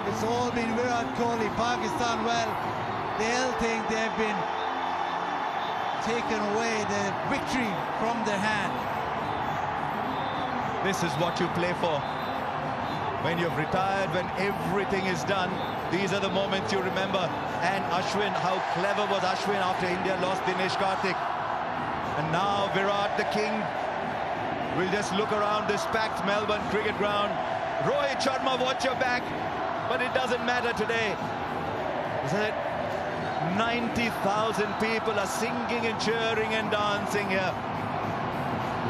it's all been Virat Kohli. Pakistan, well, they'll think they've been taken away the victory from their hand. This is what you play for. When you've retired, when everything is done, these are the moments you remember. And Ashwin, how clever was Ashwin after India lost Dinesh Karthik. And now Virat, the king, will just look around this packed Melbourne cricket ground. Rohit Sharma, watch your back. But it doesn't matter today. Is it? 90,000 people are singing and cheering and dancing here.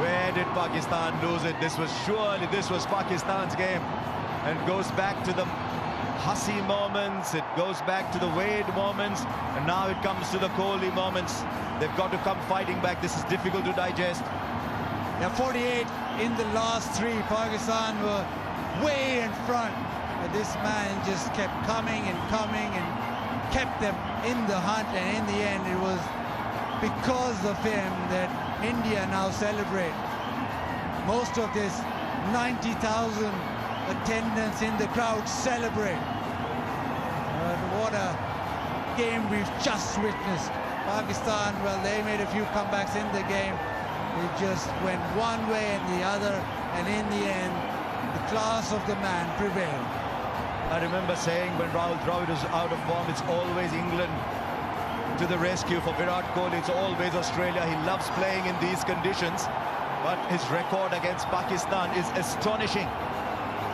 Where did Pakistan lose it? This was Pakistan's game. And goes back to the Hussey moments, it goes back to the Wade moments, and now it comes to the Kohli moments. They've got to come fighting back. This is difficult to digest. Now 48 in the last 3. Pakistan were way in front, but this man just kept coming and coming and kept them in the hunt, and in the end it was because of him that India now celebrate. Most of this 90,000 attendance in the crowd celebrate. But what a game we've just witnessed. Pakistan, well, they made a few comebacks in the game. It just went one way and the other, and in the end, the class of the man prevailed. I remember saying when Rahul Dravid is out of form, it's always England to the rescue. For Virat Kohli, it's always Australia. He loves playing in these conditions, but his record against Pakistan is astonishing.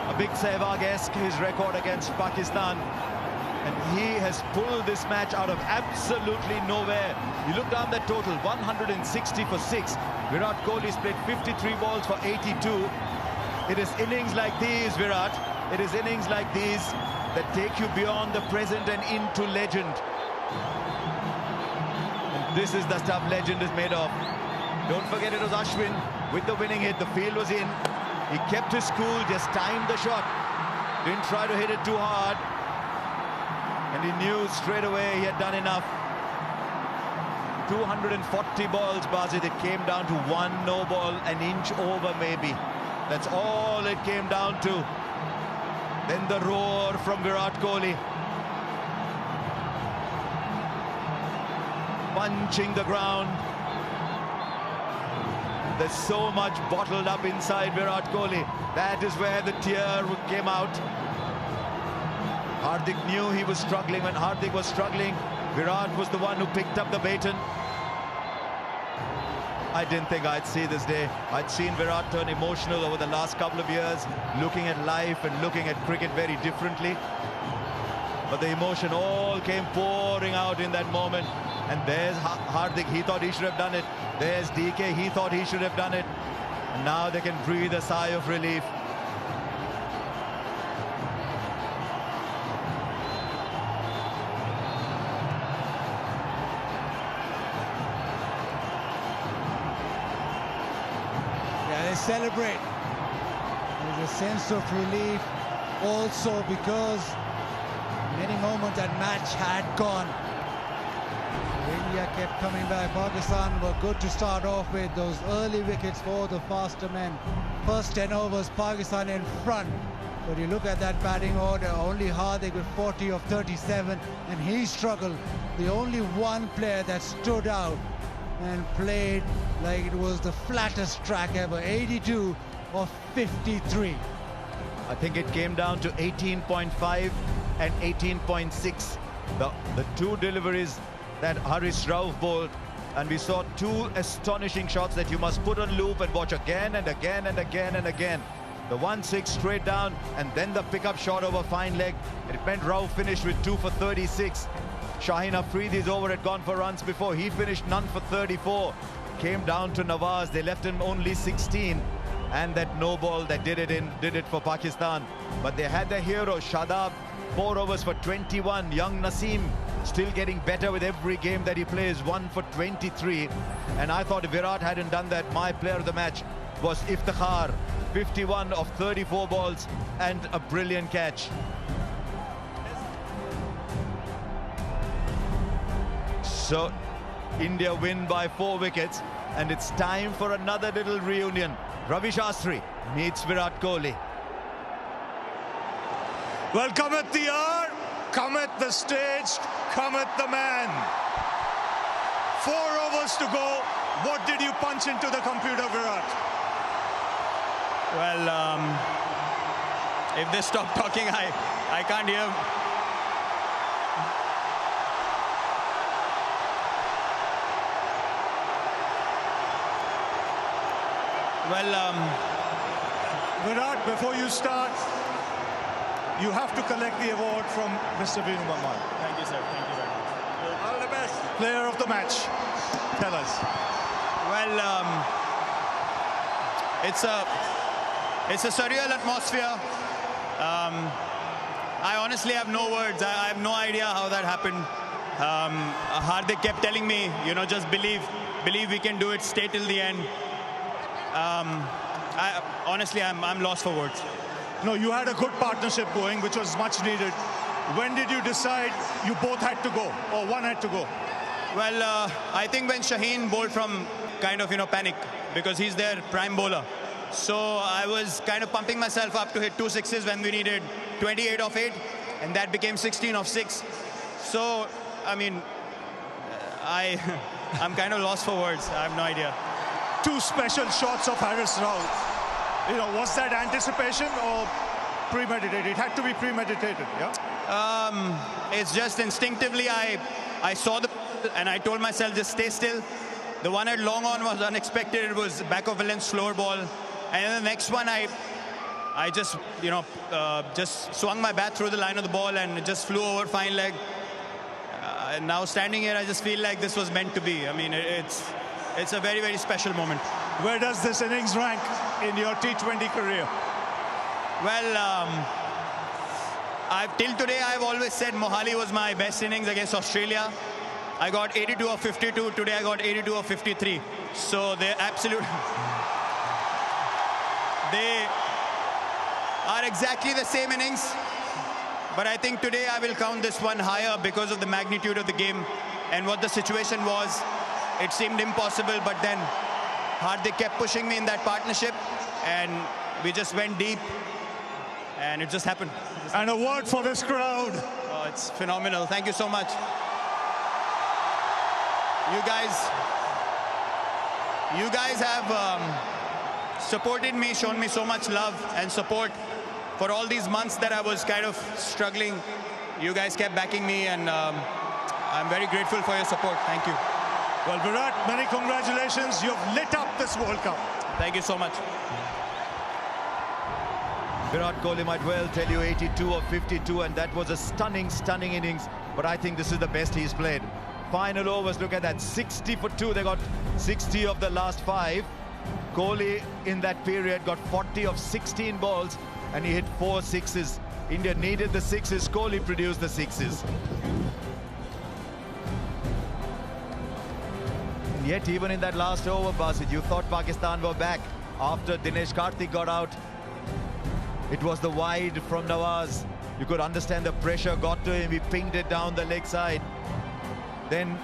A big Sehwag-esque, his record against Pakistan. And he has pulled this match out of absolutely nowhere. You look down that total, 160 for 6. Virat Kohli's played 53 balls for 82. It is innings like these, Virat. It is innings like these that take you beyond the present and into legend. And this is the stuff legend is made of. Don't forget it was Ashwin with the winning hit. The field was in. He kept his cool, just timed the shot. Didn't try to hit it too hard. And he knew straight away he had done enough. 240 balls, Basit. It came down to 1 no ball, an inch over maybe. That's all it came down to. Then the roar from Virat Kohli. Punching the ground. There's so much bottled up inside Virat Kohli. That is where the tear came out. Hardik knew he was struggling. When Hardik was struggling, Virat was the one who picked up the baton. I didn't think I'd see this day. I'd seen Virat turn emotional over the last couple of years, looking at life and looking at cricket very differently. But the emotion all came pouring out in that moment. And there's Hardik, he thought he should have done it. There's DK, he thought he should have done it. And now they can breathe a sigh of relief. Yeah, they celebrate. There's a sense of relief also because many moments that match had gone. India kept coming back. Pakistan were good to start off with. Those early wickets for the faster men. First 10 overs, Pakistan in front. But you look at that batting order, only Hardik with 40 of 37, and he struggled. The only one player that stood out and played like it was the flattest track ever. 82 of 53. I think it came down to 18.5 and 18.6. The two deliveries that Haris Rauf bowled, and we saw two astonishing shots that you must put on loop and watch again and again and again and again. The 1-6 straight down, and then the pickup shot over fine leg. It meant Rauf finished with 2 for 36. Shaheen Afridi's over had gone for runs before. He finished none for 34. Came down to Nawaz. They left him only 16. And that no ball that did it for Pakistan. But they had their hero, Shadab, 4 overs for 21. Young Naseem still getting better with every game that he plays, 1 for 23. And I thought if Virat hadn't done that, my player of the match was Iftikhar, 51 of 34 balls and a brilliant catch. So India win by 4 wickets, and it's time for another little reunion. Ravi Shastri meets Virat Kohli. Well, cometh the hour, cometh the stage, cometh the man. 4 overs to go. What did you punch into the computer, Virat? Well, if they stop talking, I can't hear. Well, Virat, before you start, you have to collect the award from Mr. Venu Maman. Thank you, sir. Thank you very much. All the best. Player of the match. Tell us. Well, it's a surreal atmosphere. I honestly have no words. I have no idea how that happened. Hardik kept telling me, you know, just believe we can do it, stay till the end. Honestly, I'm lost for words. No, you had a good partnership going, which was much needed. When did you decide you both had to go, or one had to go? Well, I think when Shaheen bowled from kind of, panic, because he's their prime bowler. So I was kind of pumping myself up to hit 2 sixes when we needed 28 of 8, and that became 16 of 6. So, I mean, I'm kind of lost for words. I have no idea. 2 special shots of Haris Rauf. Was that anticipation or premeditated? It had to be premeditated, yeah? It's just instinctively I saw the and I told myself just stay still. The one at long on was unexpected. It was back of a length slower ball, and then the next one I just just swung my bat through the line of the ball and it just flew over fine leg. And now standing here, I just feel like this was meant to be. I mean, it's a very, very special moment. Where does this innings rank in your T20 career? Well, till today, I've always said Mohali was my best innings against Australia. I got 82 of 52. Today, I got 82 of 53. So they're absolute. They are exactly the same innings. But I think today I will count this one higher because of the magnitude of the game and what the situation was. It seemed impossible, but then Hardik kept pushing me in that partnership, and we just went deep, and it just happened. And a word for this crowd. Oh, it's phenomenal. Thank you so much. You guys have supported me, shown me so much love and support for all these months that I was kind of struggling. You guys kept backing me, and I'm very grateful for your support. Thank you. Well, Virat, many congratulations. You've lit up this World Cup. Thank you so much. Virat Kohli might well tell you 82 of 52, and that was a stunning, stunning innings. But I think this is the best he's played. Final overs, look at that, 60 for 2. They got 60 of the last 5. Kohli in that period got 40 of 16 balls, and he hit 4 sixes. India needed the 6s. Kohli produced the 6s. And yet, even in that last over, Basit, you thought Pakistan were back after Dinesh Karthik got out. It was the wide from Nawaz. You could understand the pressure got to him. He pinged it down the leg side. Then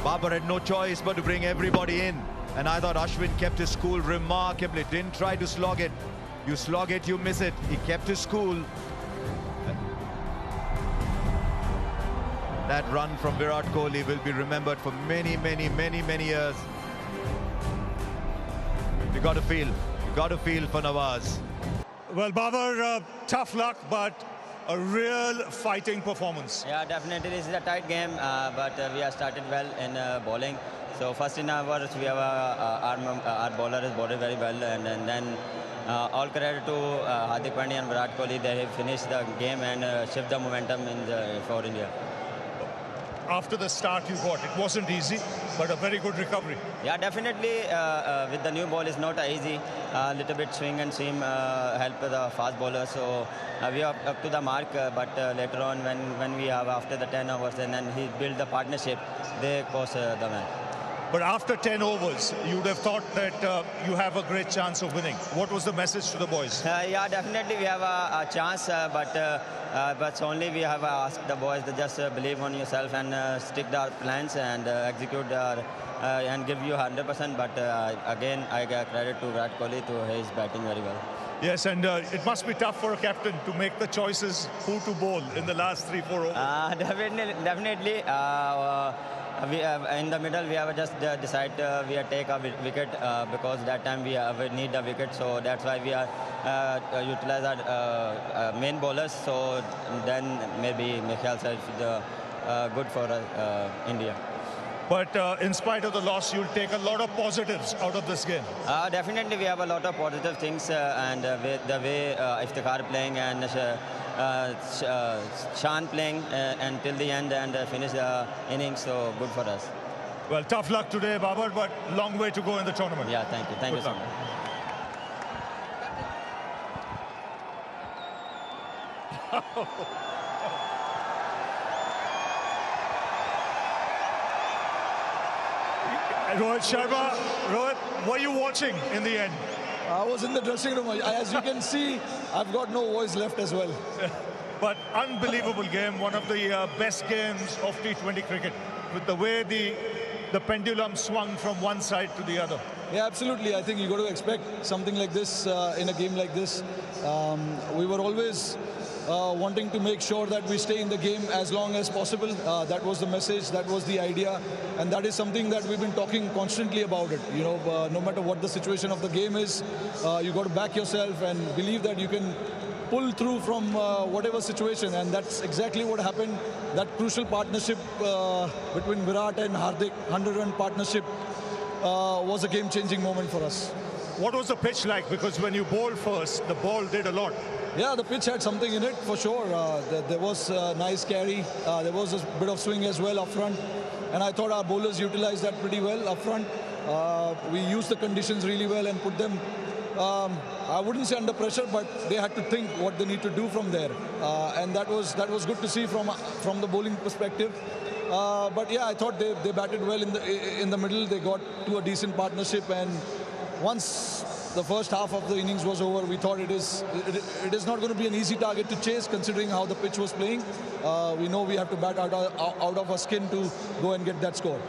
Babar had no choice but to bring everybody in. And I thought Ashwin kept his cool remarkably. Didn't try to slog it. You slog it, you miss it. He kept his cool. That run from Virat Kohli will be remembered for many, many, many, many years. You got to feel for Nawaz. Well, Babar, tough luck, but a real fighting performance. Yeah, definitely this is a tight game, but we have started well in bowling. So first in hours we have our bowler is bowled very well, and then all credit to Hardik Pandya and Virat Kohli. They have finished the game and shift the momentum for India. After the start you got, it wasn't easy, but a very good recovery. Yeah, definitely with the new ball is not easy. A little bit swing and seam help the fast bowler. So we are up to the mark, but later on when we have after the 10 overs and then he built the partnership, they cost the match. But after 10 overs, you would have thought that you have a great chance of winning. What was the message to the boys? Yeah, definitely we have a chance, but only we have asked the boys to just believe on yourself and stick to our plans and execute and give you 100%. But again, I give credit to Virat Kohli to his batting very well. Yes, and it must be tough for a captain to make the choices who to bowl in the last 3-4 overs. Definitely. We in the middle we have just decide we take a wicket because that time we need a wicket, so that's why we are utilize our main bowlers. So then maybe Mikhail said good for India. But in spite of the loss, you'll take a lot of positives out of this game. Definitely we have a lot of positive things, and the way Iftikhar playing and Shan playing until the end and finish the innings, so good for us. Well, tough luck today, Babar, but long way to go in the tournament. Yeah, thank you. Thank you so much. Rohit Sharma, Rohit, were you watching in the end? I was in the dressing room. As you can see, I've got no voice left as well. But unbelievable game, one of the best games of T20 cricket, with the way the pendulum swung from one side to the other. Yeah, absolutely. I think you got to expect something like this in a game like this. We were always wanting to make sure that we stay in the game as long as possible. That was the message, that was the idea, and that is something that we've been talking constantly about it. You know, no matter what the situation of the game is, you got to back yourself and believe that you can pull through from whatever situation, and that's exactly what happened. That crucial partnership between Virat and Hardik, 100-run partnership, was a game-changing moment for us. What was the pitch like? Because when you bowled first, the ball did a lot. Yeah, the pitch had something in it for sure. There was a nice carry. There was a bit of swing as well up front. And I thought our bowlers utilized that pretty well up front. We used the conditions really well and put them, I wouldn't say under pressure, but they had to think what they need to do from there. And that was good to see from the bowling perspective. But yeah, I thought they batted well in the middle. They got to a decent partnership, and once the first half of the innings was over, we thought it is not going to be an easy target to chase, considering how the pitch was playing. We know we have to bat out of our skin to go and get that score.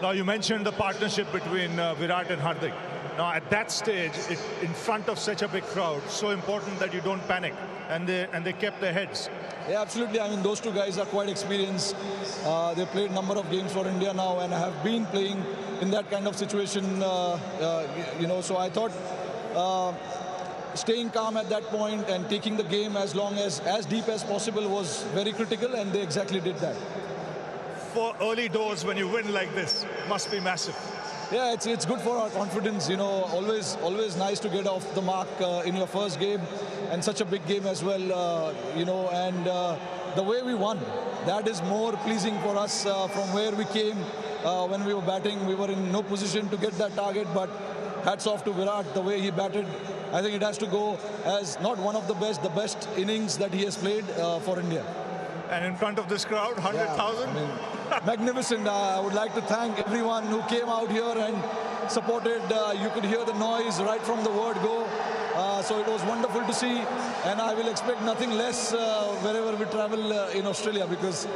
Now, you mentioned the partnership between Virat and Hardik. Now, at that stage, in front of such a big crowd, so important that you don't panic, and they kept their heads. Yeah, absolutely. I mean, those two guys are quite experienced. They played a number of games for India now and have been playing in that kind of situation, you know. So I thought staying calm at that point and taking the game as deep as possible was very critical, and they exactly did that. For early doors, when you win like this, must be massive. Yeah, it's good for our confidence, you know. Always nice to get off the mark in your first game, and such a big game as well, you know. And the way we won, that is more pleasing for us from where we came. When we were batting, we were in no position to get that target, but hats off to Virat, the way he batted. I think it has to go as not one of the best innings that he has played for India. And in front of this crowd, 100,000? Yeah, magnificent. I would like to thank everyone who came out here and supported. You could hear the noise right from the word go. So it was wonderful to see, and I will expect nothing less wherever we travel in Australia, because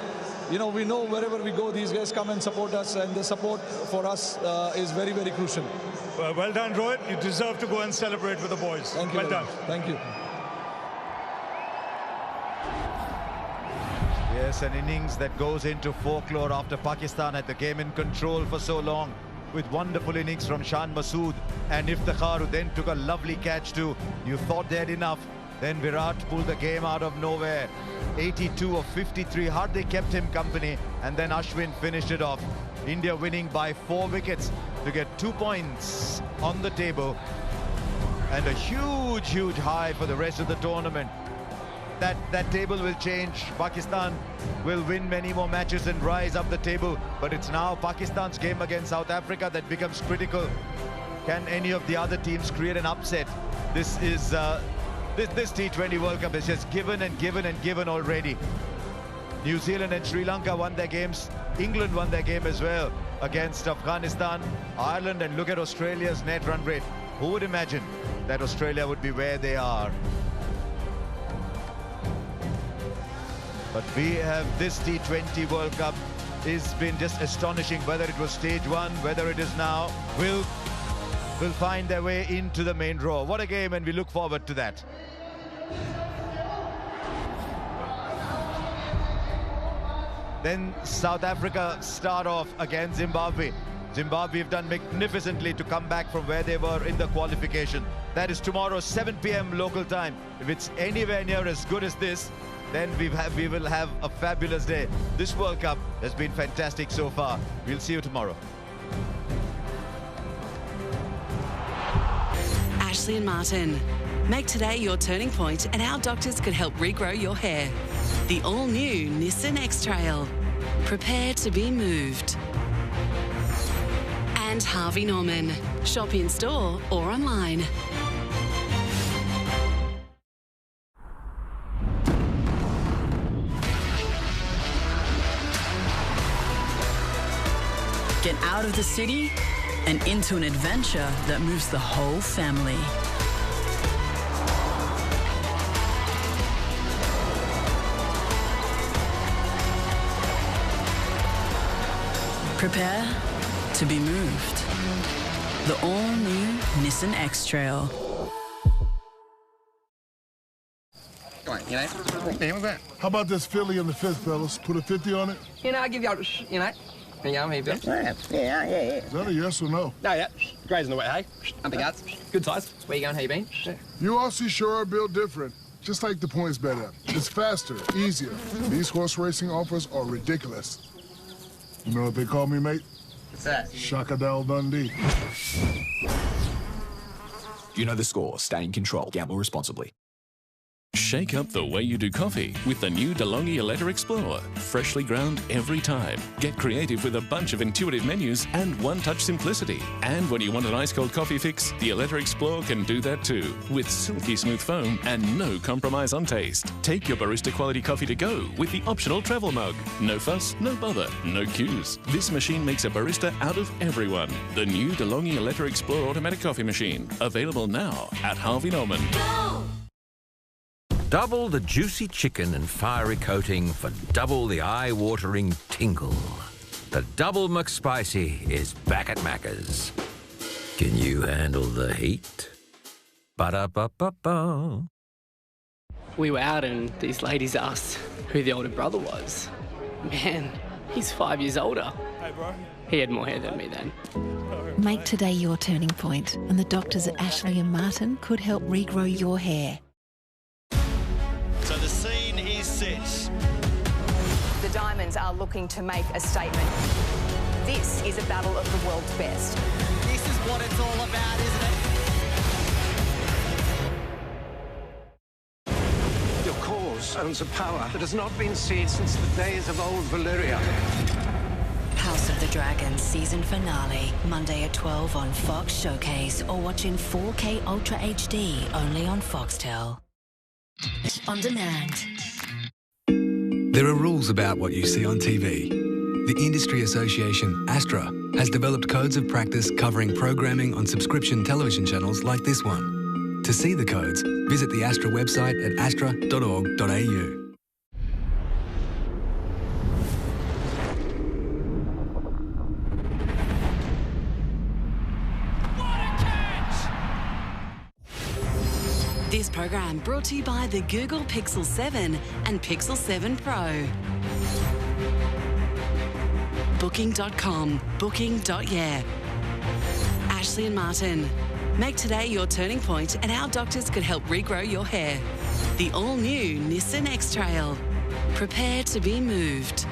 you know, we know wherever we go, these guys come and support us, and the support for us is very, very crucial. Well done, Rohit. You deserve to go and celebrate with the boys. Thank you. Well done. Thank you. Yes, an innings that goes into folklore after Pakistan had the game in control for so long, with wonderful innings from Shan Masood and Iftikhar, who then took a lovely catch too. You thought they had enough. Then Virat pulled the game out of nowhere. 82 of 53, hardly kept him company. And then Ashwin finished it off. India winning by 4 wickets to get 2 points on the table. And a huge, huge high for the rest of the tournament. That table will change. Pakistan will win many more matches and rise up the table. But it's now Pakistan's game against South Africa that becomes critical. Can any of the other teams create an upset? This is this T20 World Cup is just given and given and given already. New Zealand and Sri Lanka won their games. England won their game as well against Afghanistan, Ireland, and look at Australia's net run rate. Who would imagine that Australia would be where they are? But we have this T20 World Cup. It's been just astonishing, whether it was stage 1, whether it is now. Will find their way into the main draw. What a game, and we look forward to that. Then South Africa start off against Zimbabwe. Zimbabwe have done magnificently to come back from where they were in the qualification. That is tomorrow, 7 p.m. local time. If it's anywhere near as good as this, then we will have a fabulous day. This World Cup has been fantastic so far. We'll see you tomorrow. Ashley and Martin. Make today your turning point, and our doctors could help regrow your hair. The all-new Nissan X-Trail. Prepare to be moved. And Harvey Norman. Shop in store or online. Get out of the city and into an adventure that moves the whole family. Prepare to be moved. The all-new Nissan X-Trail. How about this Philly on the 5th, fellas? Put a 50 on it? I'll give y'all, maybe. Yeah. Is that a yes or no? No, yeah. Gray's in the way, hey? Up the guts. Good size. Where you going? How you been? You Aussie sure are built different. Just like the points bet app. It's faster, easier. These horse racing offers are ridiculous. You know what they call me, mate? What's that? Shakadal Dundee. You know the score. Stay in control. Gamble responsibly. Shake up the way you do coffee with the new DeLonghi Eletta Explorer. Freshly ground every time. Get creative with a bunch of intuitive menus and one-touch simplicity. And when you want an ice-cold coffee fix, the Eletta Explorer can do that too. With silky smooth foam and no compromise on taste. Take your barista quality coffee to go with the optional travel mug. No fuss, no bother, no queues. This machine makes a barista out of everyone. The new DeLonghi Eletta Explorer automatic coffee machine. Available now at Harvey Norman. Go! Double the juicy chicken and fiery coating for double the eye-watering tingle. The Double McSpicy is back at Macca's. Can you handle the heat? Ba-da-ba-ba-ba. We were out and these ladies asked who the older brother was. Man, he's 5 years older. Hey, bro. He had more hair than me then. Make today your turning point, and the doctors at Ashley and Martin could help regrow your hair. So the scene is set. The Diamonds are looking to make a statement. This is a battle of the world's best. This is what it's all about, isn't it? Your cause owns a power that has not been seen since the days of old Valyria. House of the Dragon season finale, Monday at 12 on Fox Showcase, or watch in 4K Ultra HD only on Foxtel. On demand. There are rules about what you see on TV. The industry association ASTRA has developed codes of practice covering programming on subscription television channels like this one. To see the codes, visit the ASTRA website at astra.org.au. This program brought to you by the Google Pixel 7 and Pixel 7 Pro. Booking.com. Booking.yeah. Ashley and Martin. Make today your turning point and our doctors could help regrow your hair. The all-new Nissan X-Trail. Prepare to be moved.